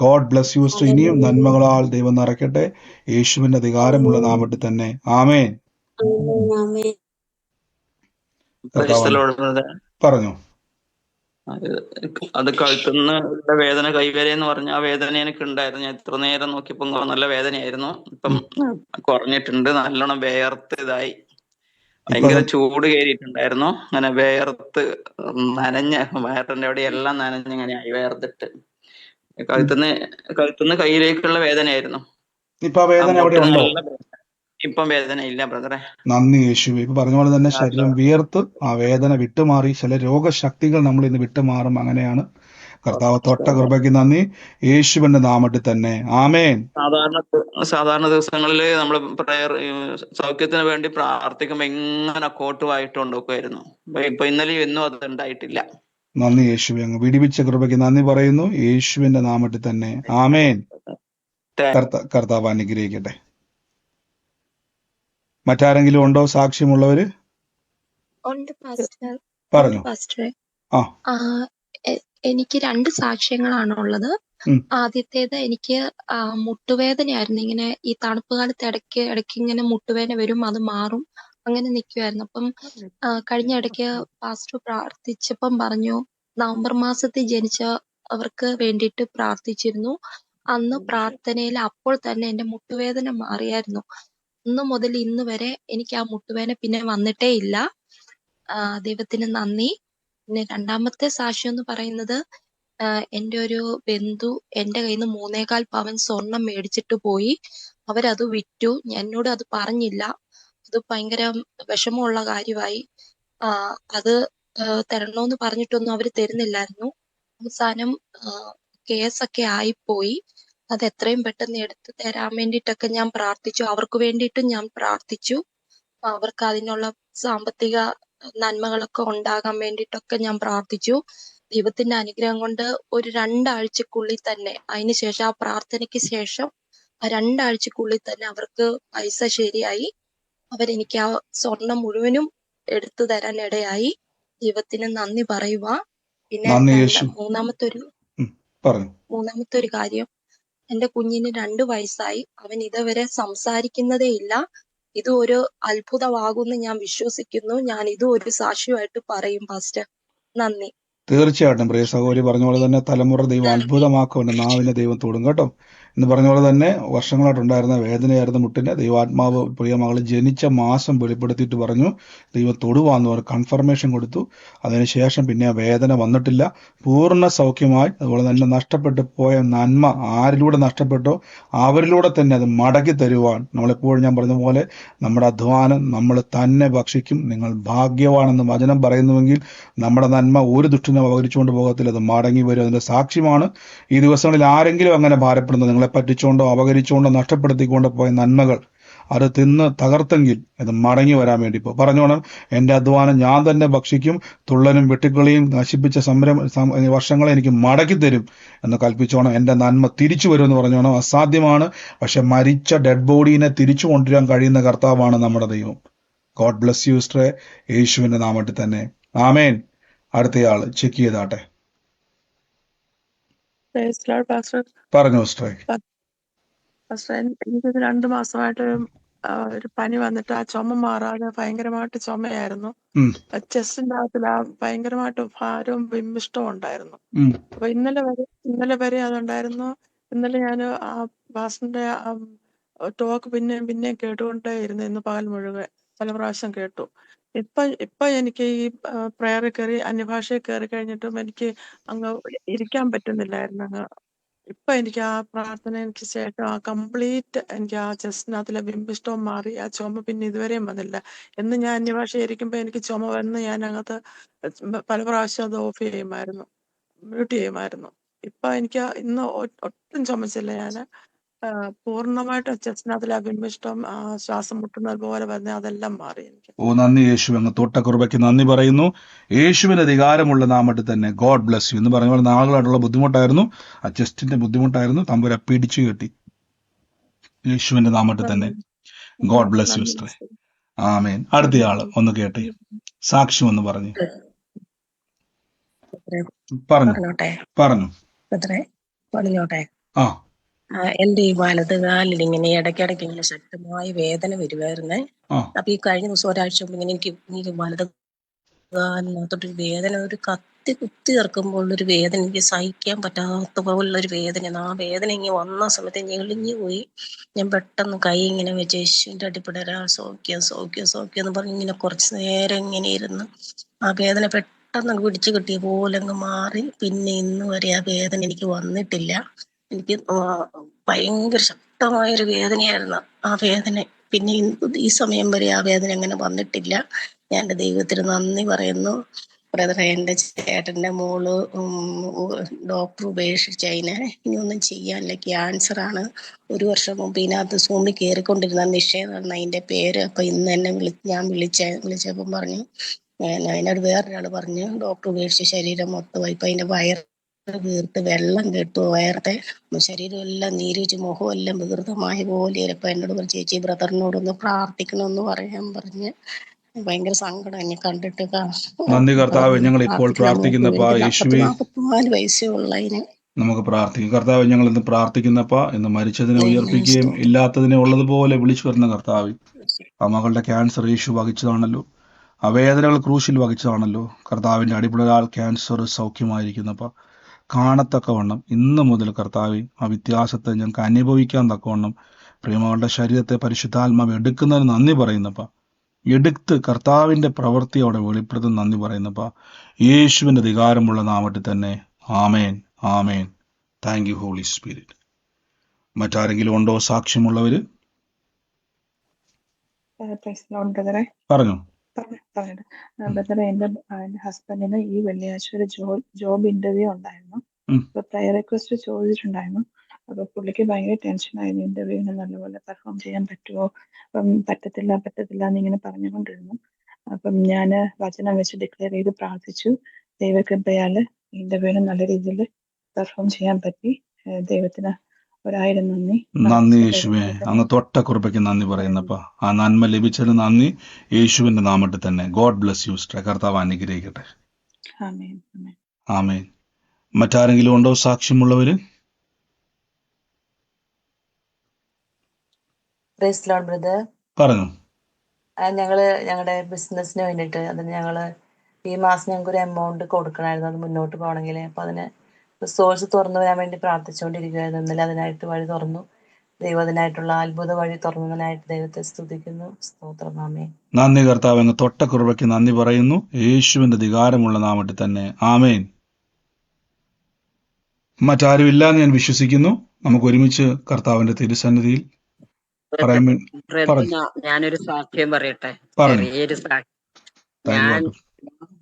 God bless you sister. ഇനിയും നന്മകളാൽ ദൈവം നിറയ്ക്കട്ടെ, യേശുവിന്റെ അധികാരമുള്ള നാമത്തിൽ തന്നെ. ആമേൻ. പറഞ്ഞു. അത് കഴുത്തുനിന്ന് ഉള്ള വേദന കൈവരെ എന്ന് പറഞ്ഞ ആ വേദന എനിക്ക് ഉണ്ടായിരുന്നു. ഞാൻ ഇത്ര നേരം നോക്കിയപ്പോ നല്ല വേദനയായിരുന്നു. ഇപ്പം കുറഞ്ഞിട്ടുണ്ട്. നല്ലോണം വേർത്ത് ഇതായി, ഭയങ്കര ചൂട് കയറിയിട്ടുണ്ടായിരുന്നു. അങ്ങനെ വേർത്ത് നനഞ്ഞ വയറിന്റെ അവിടെ എല്ലാം നനഞ്ഞ് ഇങ്ങനെയായി വേർത്തിട്ട് കഴുത്തുനിന്ന് കയ്യിലേക്കുള്ള വേദനയായിരുന്നു. ഇപ്പൊ വേദന എവിടെ ഉണ്ടോ? ഇപ്പം വേദന ഇല്ല ബ്രദറെ. നന്ദി യേശുവേ. ഇപ്പൊ പറഞ്ഞ പോലെ തന്നെ ശരീരം വിയർത്ത് ആ വേദന വിട്ടുമാറി. ചില രോഗശക്തികൾ നമ്മൾ ഇന്ന് വിട്ടുമാറും. അങ്ങനെയാണ്. കർത്താവ് തൊട്ട കൃപയ്ക്ക് നന്ദി, യേശുവിന്റെ നാമത്തിൽ തന്നെ. ആമേൻ. സാധാരണ ദിവസങ്ങളിൽ നമ്മൾ പ്രയർ സൗഖ്യത്തിന് വേണ്ടി പ്രാർത്ഥിക്കുമ്പോ എങ്ങനെ കോട്ടുമായിട്ട് കൊണ്ടുപോകുമായിരുന്നു. ഇപ്പൊ ഇന്നലെയും എന്നും അത് ഉണ്ടായിട്ടില്ല. നന്ദി യേശുവേ. അങ്ങ് വിടിവിച്ച കൃപയ്ക്ക് നന്ദി പറയുന്നു, യേശുവിന്റെ നാമത്തിൽ തന്നെ. ആമേൻ. കർത്താവ് അനുഗ്രഹിക്കട്ടെ. മറ്റാരെങ്കിലും ഉണ്ടോ സാക്ഷ്യമുള്ളവര്? പറഞ്ഞു. എനിക്ക് 2 സാക്ഷ്യങ്ങളാണ് ഉള്ളത്. ആദ്യത്തേത്, എനിക്ക് മുട്ടുവേദനയായിരുന്നു. ഇങ്ങനെ ഈ തണുപ്പ് കാലത്ത് ഇടയ്ക്ക് ഇങ്ങനെ മുട്ടുവേദന വരും, അത് മാറും, അങ്ങനെ നിൽക്കുമായിരുന്നു. അപ്പം കഴിഞ്ഞ ഇടയ്ക്ക് പാസ്റ്റർ പ്രാർത്ഥിച്ചപ്പം പറഞ്ഞു നവംബർ മാസത്തിൽ ജനിച്ച അവർക്ക് വേണ്ടിയിട്ട് പ്രാർത്ഥിച്ചിരുന്നു. അന്ന് പ്രാർത്ഥനയിൽ അപ്പോൾ തന്നെ എന്റെ മുട്ടുവേദന മാറിയായിരുന്നു. അന്ന് മുതൽ ഇന്ന് വരെ എനിക്ക് ആ മുട്ടുവേദന പിന്നെ വന്നിട്ടേ ഇല്ല. ദൈവത്തിന് നന്ദി. പിന്നെ രണ്ടാമത്തെ സാക്ഷ്യം എന്ന് പറയുന്നത്, എൻ്റെ ഒരു ബന്ധു എൻ്റെ കയ്യിൽ നിന്ന് 3.25 പവൻ സ്വർണം മേടിച്ചിട്ട് പോയി. അവരത് വിറ്റു. എന്നോട് അത് പറഞ്ഞില്ല. അത് ഭയങ്കര വിഷമമുള്ള കാര്യമായി. അത് തരണമെന്ന് പറഞ്ഞിട്ടൊന്നും അവർ തരുന്നില്ലായിരുന്നു. അവസാനം കേസൊക്കെ ആയിപ്പോയി. അത് എത്രയും പെട്ടെന്ന് എടുത്തു തരാൻ വേണ്ടിയിട്ടൊക്കെ ഞാൻ പ്രാർത്ഥിച്ചു. അവർക്ക് വേണ്ടിയിട്ടും ഞാൻ പ്രാർത്ഥിച്ചു. അവർക്ക് അതിനുള്ള സാമ്പത്തിക നന്മകളൊക്കെ ഉണ്ടാകാൻ വേണ്ടിയിട്ടൊക്കെ ഞാൻ പ്രാർത്ഥിച്ചു. ദൈവത്തിന്റെ അനുഗ്രഹം കൊണ്ട് ഒരു 2 ആഴ്ചക്കുള്ളിൽ തന്നെ, അതിനുശേഷം ആ പ്രാർത്ഥനയ്ക്ക് ശേഷം 2 ആഴ്ചക്കുള്ളിൽ തന്നെ അവർക്ക് പൈസ ശരിയായി. അവരെനിക്ക് ആ സ്വർണം മുഴുവനും എടുത്തു തരാൻ ഇടയായി. ദൈവത്തിന് നന്ദി പറയുക. പിന്നെ മൂന്നാമത്തെ ഒരു കാര്യം, എന്റെ കുഞ്ഞിന് 2 വയസ്സായി. അവൻ ഇതുവരെ സംസാരിക്കുന്നതേ ഇല്ല. ഇത് ഒരു അത്ഭുതമാകുമെന്ന് ഞാൻ വിശ്വസിക്കുന്നു. ഞാൻ ഇതും ഒരു സാക്ഷ്യമായിട്ട് പറയും പാസ്റ്റർ. നന്ദി. തീർച്ചയായിട്ടും പ്രിയ സഹോദരി പറഞ്ഞ പോലെ തന്നെ തലമുറ ദൈവം അത്ഭുതമാക്കുന്നുണ്ട്. നാവിനെ ദൈവം തൊടും കേട്ടോ. എന്ന് പറഞ്ഞ പോലെ തന്നെ വർഷങ്ങളായിട്ടുണ്ടായിരുന്ന വേദനയായിരുന്ന മുട്ടിന് ദൈവാത്മാവ് പ്രിയ മകള് ജനിച്ച മാസം വെളിപ്പെടുത്തിയിട്ട് പറഞ്ഞു ദൈവം തൊടുവാന്ന് പറഞ്ഞു, കൺഫർമേഷൻ കൊടുത്തു. അതിനുശേഷം പിന്നെ ആ വേദന വന്നിട്ടില്ല, പൂർണ്ണ സൗഖ്യമായി. അതുപോലെ തന്നെ നഷ്ടപ്പെട്ടു പോയ നന്മ ആരിലൂടെ നഷ്ടപ്പെട്ടോ അവരിലൂടെ തന്നെ അത് മടക്കി തരുവാൻ നമ്മളെപ്പോഴും ഞാൻ പറഞ്ഞ പോലെ നമ്മുടെ അധ്വാനം നമ്മൾ തന്നെ ഭക്ഷിക്കും. നിങ്ങൾ ഭാഗ്യവാനെന്ന് വചനം പറയുന്നുവെങ്കിൽ നമ്മുടെ നന്മ ഒരു ദുഷ്ടനും അപകരിച്ചുകൊണ്ട് പോകത്തില്ല, അത് മടങ്ങി വരും. അതിന്റെ സാക്ഷ്യമാണ് ഈ ദിവസങ്ങളിൽ ആരെങ്കിലും അങ്ങനെ ഭാരപ്പെടുന്നത്, നിങ്ങളെ പറ്റിച്ചുകൊണ്ടോ അപകരിച്ചുകൊണ്ടോ നഷ്ടപ്പെടുത്തിക്കൊണ്ടോ പോയ നന്മകൾ അത് തിന്ന് തകർത്തെങ്കിൽ അത് മടങ്ങി വരാൻ വേണ്ടി ഇപ്പോൾ പറഞ്ഞോണം. എൻ്റെ അധ്വാനം ഞാൻ തന്നെ ഭക്ഷിക്കും, തുള്ളനും വെട്ടുക്കളിയും നശിപ്പിച്ച വർഷങ്ങളെ എനിക്ക് മടക്കി തരും എന്ന് കൽപ്പിച്ചോണം. എൻ്റെ നന്മ തിരിച്ചു വരുമെന്ന് പറഞ്ഞോണം. അസാധ്യമാണ്, പക്ഷെ മരിച്ച ഡെഡ് ബോഡീനെ തിരിച്ചു കൊണ്ടുവരാൻ കഴിയുന്ന കർത്താവാണ് നമ്മുടെ ദൈവം. ഗോഡ് ബ്ലസ് യു സിസ്റ്ററെ, യേശുവിന്റെ നാമത്തിൽ തന്നെ. ആമേൻ. അടുത്തയാള് ചെക്ക് ചെയ്താട്ടെ. പറഞ്ഞു സിസ്റ്ററെ. എനിക്കിത് 2 മാസമായിട്ട് ഒരു പനി വന്നിട്ട് ആ ചുമ മാറാതെ ഭയങ്കരമായിട്ട് ചുമയായിരുന്നു. ചെസ്റ്റിന്റെ അകത്തിൽ ഭയങ്കരമായിട്ട് ഭാരവും വിമ്മിഷ്ടവും ഉണ്ടായിരുന്നു. അപ്പൊ ഇന്നലെ വരെ അതുണ്ടായിരുന്നു. ഇന്നലെ ഞാൻ ആ പാസ്റ്ററിന്റെ ടോക്ക് പിന്നെ കേട്ടുകൊണ്ടേ ഇരുന്നു. ഇന്ന് പകൽ മുഴുവൻ പല പ്രാവശ്യം കേട്ടു. ഇപ്പൊ എനിക്ക് ഈ പ്രയറിൽ കയറി അന്യഭാഷയിൽ കയറി കഴിഞ്ഞിട്ടും എനിക്ക് അങ്ങ് ഇരിക്കാൻ പറ്റുന്നില്ലായിരുന്നു. ഇപ്പൊ എനിക്ക് ആ പ്രാർത്ഥന എനിക്ക് ശേഷം ആ കംപ്ലീറ്റ് എനിക്ക് ആ ചെസ്റ്റിനകത്തിലെ ബിംബിഷ്ടവും മാറി. ആ ചുമ പിന്നെ ഇതുവരെയും വന്നില്ല. എന്ന് ഞാൻ അന്യഭാഷ ഇരിക്കുമ്പോ എനിക്ക് ചുമ വന്ന് ഞാൻ അകത്ത് പല പ്രാവശ്യം അത് ഓഫ് ചെയ്യുമായിരുന്നു, മ്യൂട്ട് ചെയ്യുമായിരുന്നു. ഇപ്പൊ എനിക്ക് ഇന്ന് ഒട്ടും ചുമച്ചില്ല. ഞാൻ പൂർണ്ണമായിട്ട് ചെസ്റ്റിനകത്തിലെ ആ ബിംബിഷ്ടം, ആ ശ്വാസം മുട്ടുന്നത് പോലെ വരുന്ന അതെല്ലാം മാറി എനിക്ക്. ഓ നന്ദി യേശു. അങ്ങ് തൊട്ട കൃപയ്ക്ക് നന്ദി പറയുന്നു. യേശുവിന് അധികാരമുള്ള നാമത്തിൽ തന്നെ. God bless U. എന്ന് പറഞ്ഞ പോലെ നാളുകളായിട്ടുള്ള ബുദ്ധിമുട്ടായിരുന്നു, ആ ചെസ്റ്റിന്റെ ബുദ്ധിമുട്ടായിരുന്നു, തമ്പുര പിടിച്ചു കെട്ടി. യേശുവിന്റെ നാമത്തിൽ തന്നെ. ഗോഡ് ബ്ലസ് യു സിസ്റ്ററെ. ആമേൻ. അടുത്തയാള് ഒന്ന് കേട്ടെ, സാക്ഷ്യം ഒന്ന് പറഞ്ഞു. പറഞ്ഞു പറഞ്ഞോട്ടെ പറഞ്ഞു ബ്രദറെ, പറഞ്ഞോട്ടെ. ആ എന്റെ ഈ വലത് കാലിൽ ഇങ്ങനെ ഇടയ്ക്കിടയ്ക്ക് ഇങ്ങനെ ശക്തമായ വേദന വരുമായിരുന്നേ. ആ അപ്പൊ ഈ കഴിഞ്ഞ ദിവസം ഒരാഴ്ച മുമ്പ് ഇങ്ങനെ എനിക്ക് വലത് കാലിനകത്തോട്ടൊരു വേദന, ഒരു കത്തി കുത്തി ഇറക്കുമ്പോൾ ഒരു വേദന, എനിക്ക് സഹിക്കാൻ പറ്റാത്ത പോലുള്ളൊരു വേദന. ആ വേദന ഇങ്ങനെ വന്ന സമയത്ത് ഞെളിഞ്ഞു പോയി. ഞാൻ പെട്ടെന്ന് കൈ ഇങ്ങനെ വെച്ച് യേശുവിന്റെ അടിപ്പിടരാ, സൗഖ്യം സൗഖ്യം സൗഖ്യം എന്ന് പറഞ്ഞ് ഇങ്ങനെ കുറച്ച് നേരം ഇങ്ങനെ ഇരുന്ന് ആ വേദന പെട്ടെന്ന് പിടിച്ചു കിട്ടിയ പോലെ അങ്ങ് മാറി. പിന്നെ ഇന്ന് വരെ ആ വേദന എനിക്ക് വന്നിട്ടില്ല. എനിക്ക് ഭയങ്കര ശക്തമായൊരു വേദനയായിരുന്നു ആ വേദന. പിന്നെ ഈ സമയം വരെ ആ വേദന അങ്ങനെ വന്നിട്ടില്ല. ഞാൻ എൻ്റെ ദൈവത്തിന് നന്ദി പറയുന്നു. ബ്രദറെ, എൻ്റെ ചേട്ടൻ്റെ മോള് ഡോക്ടർ ഉപേക്ഷിച്ചതിന് ഇനി ഒന്നും ചെയ്യാനില്ല, ക്യാൻസർ ആണ്. 1 വർഷം മുമ്പ് ഇതിനകത്ത് സൂമിൽ കയറിക്കൊണ്ടിരുന്ന നിഷേധാണ് അതിൻ്റെ പേര്. അപ്പൊ ഇന്ന് എന്നെ ഞാൻ വിളിച്ചപ്പം പറഞ്ഞു, അതിനോട് വേറൊരാൾ പറഞ്ഞു ഡോക്ടർ ഉപേക്ഷിച്ച ശരീരം മൊത്തമായി. ഇപ്പൊ അതിന്റെ വയർ വീർത്ത് വെള്ളം കെട്ടു, വയറത്തെ ശരീരം എല്ലാം നീരിച്ച് മുഖം എല്ലാം വികൃതമായ പോലെ. ഇപ്പൊ എന്നോട് പറഞ്ഞു, ചേച്ചി ബ്രദറിനോടൊന്ന് പ്രാർത്ഥിക്കണമെന്ന് പറയാൻ പറഞ്ഞ് ഭയങ്കര സങ്കടം എന്നെ കണ്ടിട്ട്. നന്ദി കർത്താവ്, ഞങ്ങൾ ഇപ്പോൾ പ്രാർത്ഥിക്കുന്നപ്പാ യേശുവേ, 44 വയസ്സേ ഉള്ള അതിന്. നമുക്ക് പ്രാർത്ഥിക്കും. കർത്താവ്, ഞങ്ങൾ ഇന്ന് പ്രാർത്ഥിക്കുന്നപ്പാ, ഇന്ന് മരിച്ചതിനെ ഉയർപ്പിക്കുകയും ഇല്ലാത്തതിനെ ഉള്ളതുപോലെ വിളിച്ചു വരുന്ന കർത്താവ്, ആ മകളുടെ ക്യാൻസർ യേശു വഹിച്ചതാണല്ലോ, ആ വേദനകൾ ക്രൂശിൽ വഹിച്ചതാണല്ലോ. കർത്താവിന്റെ അടിപൊളിയാൽ ക്യാൻസർ സൗഖ്യമായിരിക്കുന്നപ്പാ, കാണത്തക്കവണ്ണം ഇന്ന് മുതൽ കർത്താവ് ആ വ്യത്യാസത്തെ ഞങ്ങൾക്ക് അനുഭവിക്കാൻ തക്കവണ്ണം പ്രിയമകളുടെ ശരീരത്തെ പരിശുദ്ധാത്മാവ് എടുക്കുന്നതിന് നന്ദി പറയുന്നപ്പാ, എടുത്ത് കർത്താവിന്റെ പ്രവൃത്തി അവിടെ വെളിപ്പെടുത്തുന്ന നന്ദി പറയുന്നപ്പാ, യേശുവിന്റെ അധികാരമുള്ള നാമത്തിൽ തന്നെ. ആമേൻ, ആമേൻ. Thank you holy spirit. മറ്റാരെങ്കിലും ഉണ്ടോ സാക്ഷ്യമുള്ളവര്? ബ്രദറെ പറഞ്ഞു. ബ്രദറെ, എന്റെ ഹസ്ബൻഡിന് ഈ വെള്ളിയാഴ്ച ഒരു ജോബ് ഇന്റർവ്യൂ ഉണ്ടായിരുന്നു. അപ്പൊ പ്രയർ റിക്വസ്റ്റ് ചോദിച്ചിട്ടുണ്ടായിരുന്നു. അപ്പൊ പുള്ളിക്ക് ഭയങ്കര ടെൻഷനായിരുന്നു, ഇന്റർവ്യൂവിന് നല്ലപോലെ പെർഫോം ചെയ്യാൻ പറ്റുമോ. അപ്പം പറ്റത്തില്ല എന്നിങ്ങനെ പറഞ്ഞുകൊണ്ടിരുന്നു. അപ്പം ഞാൻ വചനം വെച്ച് ഡിക്ലെയർ ചെയ്ത് പ്രാർത്ഥിച്ചു. ദൈവകൃപയാല് ഇന്റർവ്യൂവിന് നല്ല രീതിയിൽ പെർഫോം ചെയ്യാൻ പറ്റി. ദൈവത്തിന് 1000 നന്ദി. നന്ദി യേശുവേ, അങ്ങ് തൊട്ട കുറിപ്പയ്ക്ക് നന്ദി പറയുന്നപ്പാ, ആ നന്മ ലഭിച്ചതിന് നന്ദി. യേശുവിന്റെ നാമത്തിൽ തന്നെ. God bless you sister. കർത്താവ് അനുഗ്രഹിക്കട്ടെ. ആമേൻ, ആമേൻ. ആമേൻ. മറ്റാരെങ്കിലും ഉണ്ടോ സാക്ഷ്യമുള്ളവര്? Praise Lord brother. പറഞ്ഞു. ഞങ്ങളുടെ ബിസിനസ്സിന് വേണ്ടിയിട്ട് അതിന് ഈ മാസം ഞങ്ങൾക്ക് ഒരു എമൗണ്ട് കൊടുക്കണമായിരുന്നു, അത് മുന്നോട്ട് പോകണമെങ്കിൽ. അപ്പൊ അതിന് സോഴ്സ് തുറന്നു വരാൻ വേണ്ടി പ്രാർത്ഥിച്ചുകൊണ്ടിരിക്കുകയായിരുന്നു. ഇന്നലെ അതിനായിട്ട് വഴി തുറന്നു. ദൈവം അതിനായിട്ടുള്ള അത്ഭുത വഴി തുറന്നതിനായിട്ട് ദൈവത്തെ സ്തുതിക്കുന്നു. സ്തോത്രം. ആമേൻ. നന്ദി കർത്താവ്, അങ്ങ് തൊട്ട കുറിപ്പയ്ക്ക് നന്ദി പറയുന്നു. യേശുവിന്റെ അധികാരമുള്ള നാമത്തിൽ തന്നെ. ആമേൻ. മറ്റാരും ഇല്ലാന്ന് ഞാൻ വിശ്വസിക്കുന്നു. നമുക്ക് ഒരുമിച്ച് കർത്താവിന്റെ തിരുസന്നിധിയിൽ പറയാൻ പറഞ്ഞു. ഞാനൊരു സാക്ഷ്യം പറയട്ടെ, പറഞ്ഞു. ചെറിയൊരു സാക്ഷ്യം. ഞാൻ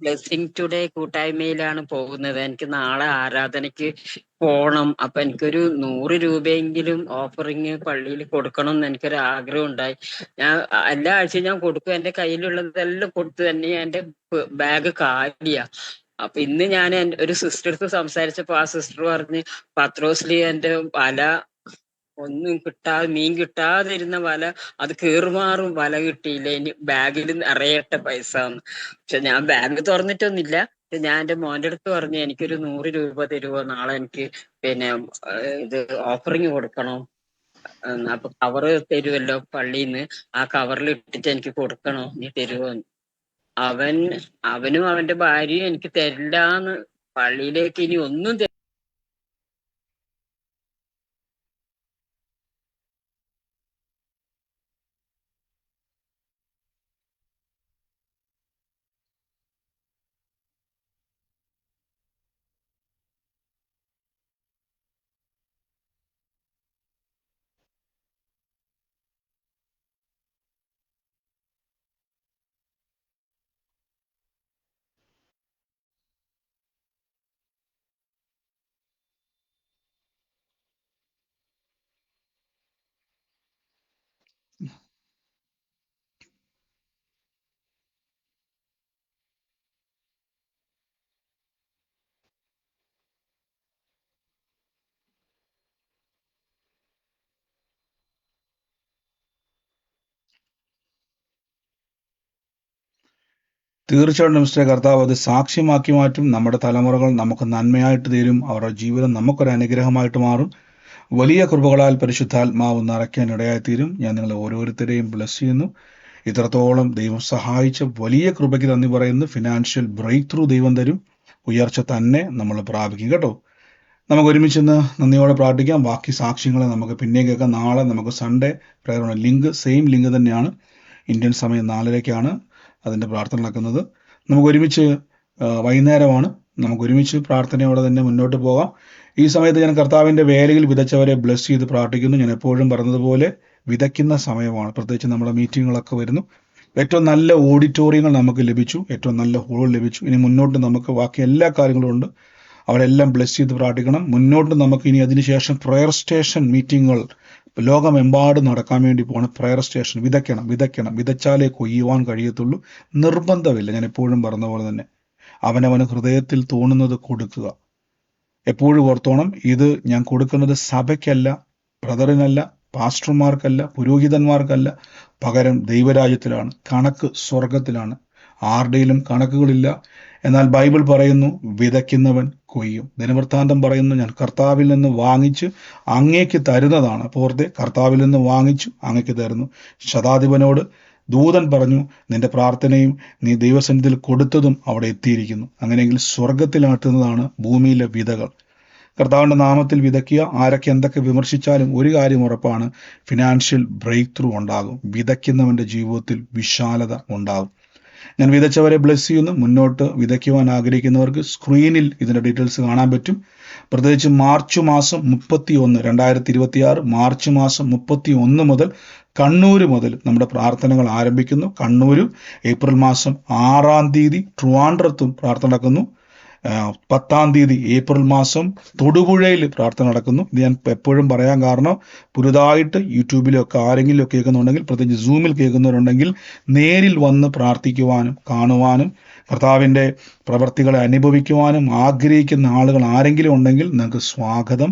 ബ്ലെസ്സിങ് ടുഡേ കൂട്ടായ്മയിലാണ് പോകുന്നത്. എനിക്ക് നാളെ ആരാധനയ്ക്ക് പോണം. അപ്പൊ എനിക്കൊരു 100 രൂപയെങ്കിലും ഓഫറിങ് പള്ളിയിൽ കൊടുക്കണം എന്ന് എനിക്കൊരു ആഗ്രഹം ഉണ്ടായി. ഞാൻ എല്ലാ ആഴ്ചയും ഞാൻ കൊടുക്കും. എന്റെ കയ്യിലുള്ളതെല്ലാം കൊടുത്തു തന്നെ എന്റെ ബാഗ് കാലിയാ. അപ്പൊ ഇന്ന് ഞാൻ ഒരു സിസ്റ്റർ അടുത്ത് സംസാരിച്ചപ്പോ ആ സിസ്റ്റർ പറഞ്ഞ്, പത്രോസ്ലി എന്റെ വല ഒന്നും മീൻ കിട്ടാതിരുന്ന വല, അത് കേറുമാറും വല കിട്ടിയില്ല, ഇനി ബാഗിൽ നിറയട്ടെ പൈസ എന്ന്. പക്ഷെ ഞാൻ ബാഗ് തുറന്നിട്ടൊന്നുമില്ല. ഞാൻ എന്റെ മോന്റെ അടുത്ത് പറഞ്ഞു, എനിക്കൊരു 100 രൂപ തരുമോ, നാളെ എനിക്ക് ഇത് ഓഫറിങ് കൊടുക്കണം. അപ്പൊ കവറ് തരുമല്ലോ പള്ളിന്ന്, ആ കവറിൽ ഇട്ടിട്ട് എനിക്ക് കൊടുക്കണോ, നീ തരുമോ? അവനും അവന്റെ ഭാര്യയും എനിക്ക് തരില്ലാന്ന്, പള്ളിയിലേക്ക് ഇനി ഒന്നും തീർച്ചയായിട്ടും മിസ്റ്റർ കർത്താവ് അത് സാക്ഷ്യമാക്കി മാറ്റും. നമ്മുടെ തലമുറകൾ നമുക്ക് നന്മയായിട്ട് തീരും. അവരുടെ ജീവിതം നമുക്കൊരു അനുഗ്രഹമായിട്ട് മാറും. വലിയ കൃപകളാൽ പരിശുദ്ധാത്മാവ് നിറയ്ക്കാൻ ഇടയായിത്തീരും. ഞാൻ നിങ്ങളെ ഓരോരുത്തരെയും ബ്ലസ് ചെയ്യുന്നു. ഇത്രത്തോളം ദൈവം സഹായിച്ച വലിയ കൃപയ്ക്ക് നന്ദി പറയുന്നു. ഫിനാൻഷ്യൽ ബ്രേക്ക് ത്രൂ ദൈവം തരും. ഉയർച്ച തന്നെ നമ്മൾ പ്രാപിക്കും കേട്ടോ. നമുക്ക് ഒരുമിച്ച് നന്ദിയോടെ പ്രാർത്ഥിക്കാം. ബാക്കി സാക്ഷ്യങ്ങളെ നമുക്ക് പിന്നെയും കേൾക്കാം. നാളെ നമുക്ക് സൺഡേ പ്രയറാണ്. ലിങ്ക് സെയിം ലിങ്ക് തന്നെയാണ്. ഇന്ത്യൻ സമയം 4:00 അതിൻ്റെ പ്രാർത്ഥന നടക്കുന്നത്. നമുക്ക് ഒരുമിച്ച് വൈകുന്നേരമാണ്. നമുക്ക് ഒരുമിച്ച് പ്രാർത്ഥനയോടെ തന്നെ മുന്നോട്ട് പോകാം. ഈ സമയത്ത് ഞാൻ കർത്താവിൻ്റെ വേലയിൽ വിതച്ചവരെ ബ്ലസ് ചെയ്ത് പ്രാർത്ഥിക്കുന്നു. ഞാൻ എപ്പോഴും പറഞ്ഞതുപോലെ വിതയ്ക്കുന്ന സമയമാണ്. പ്രത്യേകിച്ച് നമ്മുടെ മീറ്റിങ്ങുകളൊക്കെ വരുന്നു. ഏറ്റവും നല്ല ഓഡിറ്റോറിയങ്ങൾ നമുക്ക് ലഭിച്ചു. ഏറ്റവും നല്ല ഹോൾ ലഭിച്ചു. ഇനി മുന്നോട്ട് നമുക്ക് ബാക്കി എല്ലാ കാര്യങ്ങളും ഉണ്ട്. അവരെല്ലാം ബ്ലസ് ചെയ്ത് പ്രാർത്ഥിക്കണം. മുന്നോട്ട് നമുക്ക് ഇനി അതിനുശേഷം പ്രയർ സ്റ്റേഷൻ മീറ്റിങ്ങുകൾ ലോകമെമ്പാടും നടക്കാൻ വേണ്ടി പോകണം. Prayer station വിതയ്ക്കണം. വിതച്ചാലേ കൊയ്യുവാൻ കഴിയത്തുള്ളൂ. നിർബന്ധമില്ല. ഞാൻ എപ്പോഴും പറഞ്ഞ പോലെ തന്നെ അവനവന് ഹൃദയത്തിൽ തോന്നുന്നത് കൊടുക്കുക. എപ്പോഴും ഓർത്തോണം, ഇത് ഞാൻ കൊടുക്കുന്നത് സഭയ്ക്കല്ല, ബ്രദറിനല്ല, പാസ്റ്റർമാർക്കല്ല, പുരോഹിതന്മാർക്കല്ല, പകരം ദൈവരാജ്യത്തിലാണ്. കണക്ക് സ്വർഗത്തിലാണ്. ആരുടെയിലും കണക്കുകളില്ല. എന്നാൽ ബൈബിൾ പറയുന്നു വിതയ്ക്കുന്നവൻ കൊയ്യും. ദിനവൃത്താന്തം പറയുന്നു ഞാൻ കർത്താവിൽ നിന്ന് വാങ്ങിച്ച് അങ്ങേക്ക് തരുന്നതാണ്. പോർത്തെ കർത്താവിൽ നിന്ന് വാങ്ങിച്ചു അങ്ങേക്ക് തരുന്നു. ശതാധിപനോട് ദൂതൻ പറഞ്ഞു നിന്റെ പ്രാർത്ഥനയും നീ ദൈവസന്നിധിയിൽ കൊടുത്തതും അവിടെ എത്തിയിരിക്കുന്നു. അങ്ങനെയെങ്കിൽ സ്വർഗത്തിലാട്ടുന്നതാണ് ഭൂമിയിലെ വിതകൾ. കർത്താവിൻ്റെ നാമത്തിൽ വിതയ്ക്കുക. ആരൊക്കെ എന്തൊക്കെ വിമർശിച്ചാലും ഒരു കാര്യം ഉറപ്പാണ്, ഫിനാൻഷ്യൽ ബ്രേക്ക് ത്രൂ ഉണ്ടാകും. വിതയ്ക്കുന്നവൻ്റെ ജീവിതത്തിൽ വിശാലത ഉണ്ടാകും. ഞാൻ വിതച്ചവരെ ബ്ലസ് ചെയ്യുന്നു. മുന്നോട്ട് വിതയ്ക്കുവാൻ ആഗ്രഹിക്കുന്നവർക്ക് സ്ക്രീനിൽ ഇതിൻ്റെ ഡീറ്റെയിൽസ് കാണാൻ പറ്റും. പ്രത്യേകിച്ച് മാർച്ച് മാസം 31, 2026 മാർച്ച് മാസം 31 മുതൽ കണ്ണൂർ മുതൽ നമ്മുടെ പ്രാർത്ഥനകൾ ആരംഭിക്കുന്നു. കണ്ണൂരും ഏപ്രിൽ മാസം 6 ട്രിവാൻഡ്രത്തും പ്രാർത്ഥന നടക്കുന്നു. 10 ഏപ്രിൽ മാസം തൊടുപുഴയിൽ പ്രാർത്ഥന നടക്കുന്നു. ഇത് ഞാൻ എപ്പോഴും പറയാൻ കാരണം, പുതുതായിട്ട് യൂട്യൂബിലൊക്കെ ആരെങ്കിലും കേൾക്കുന്നുണ്ടെങ്കിൽ, പ്രത്യേകിച്ച് സൂമിൽ കേൾക്കുന്നവരുണ്ടെങ്കിൽ നേരിൽ വന്ന് പ്രാർത്ഥിക്കുവാനും കാണുവാനും കർത്താവിൻ്റെ പ്രവർത്തികളെ അനുഭവിക്കുവാനും ആഗ്രഹിക്കുന്ന ആളുകൾ ആരെങ്കിലും ഉണ്ടെങ്കിൽ നിങ്ങൾക്ക് സ്വാഗതം.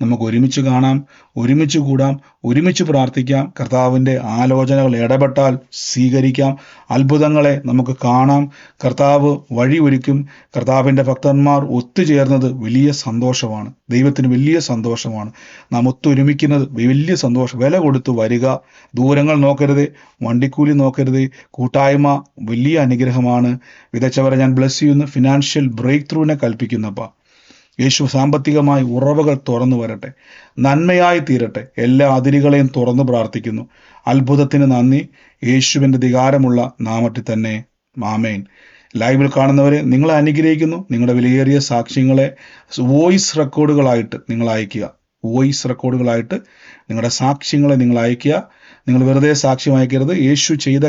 നമുക്ക് ഒരുമിച്ച് കാണാം, ഒരുമിച്ച് കൂടാം, ഒരുമിച്ച് പ്രാർത്ഥിക്കാം. കർത്താവിൻ്റെ ആലോചനകൾ ഇടപെട്ടാൽ സ്വീകരിക്കാം. അത്ഭുതങ്ങളെ നമുക്ക് കാണാം. കർത്താവ് വഴി ഒരുക്കും. കർത്താവിൻ്റെ ഭക്തന്മാർ ഒത്തുചേർന്നത് വലിയ സന്തോഷമാണ്. ദൈവത്തിന് വലിയ സന്തോഷമാണ്. നാം ഒത്തൊരുമിക്കുന്നത് വലിയ സന്തോഷം. വില കൊടുത്ത് വരിക. ദൂരങ്ങൾ നോക്കരുത്, വണ്ടിക്കൂലി നോക്കരുത്. കൂട്ടായ്മ വലിയ അനുഗ്രഹമാണ്. വിതച്ചവരെ ഞാൻ ബ്ലസ് ചെയ്യുന്നു. ഫിനാൻഷ്യൽ ബ്രേക്ക് ത്രൂവിനെ കൽപ്പിക്കുന്നപ്പ യേശു സാമ്പത്തികമായി ഉറവകൾ തുറന്നു വരട്ടെ, നന്മയായി തീരട്ടെ. എല്ലാ അതിരുകളെയും തുറന്നു പ്രാർത്ഥിക്കുന്നു. അത്ഭുതത്തിന് നന്ദി. യേശുവിൻ്റെ അധികാരമുള്ള നാമത്തിൽ തന്നെ ആമേൻ. ലൈവിൽ കാണുന്നവരെ നിങ്ങളെ അനുഗ്രഹിക്കുന്നു. നിങ്ങളുടെ വിലയേറിയ സാക്ഷ്യങ്ങളെ വോയിസ് റെക്കോർഡുകളായിട്ട് നിങ്ങൾ അയക്കുക. വോയിസ് റെക്കോർഡുകളായിട്ട് നിങ്ങളുടെ സാക്ഷ്യങ്ങളെ നിങ്ങൾ അയക്കുക. നിങ്ങൾ വെറുതെ സാക്ഷ്യം അയക്കരുത്. യേശു ചെയ്ത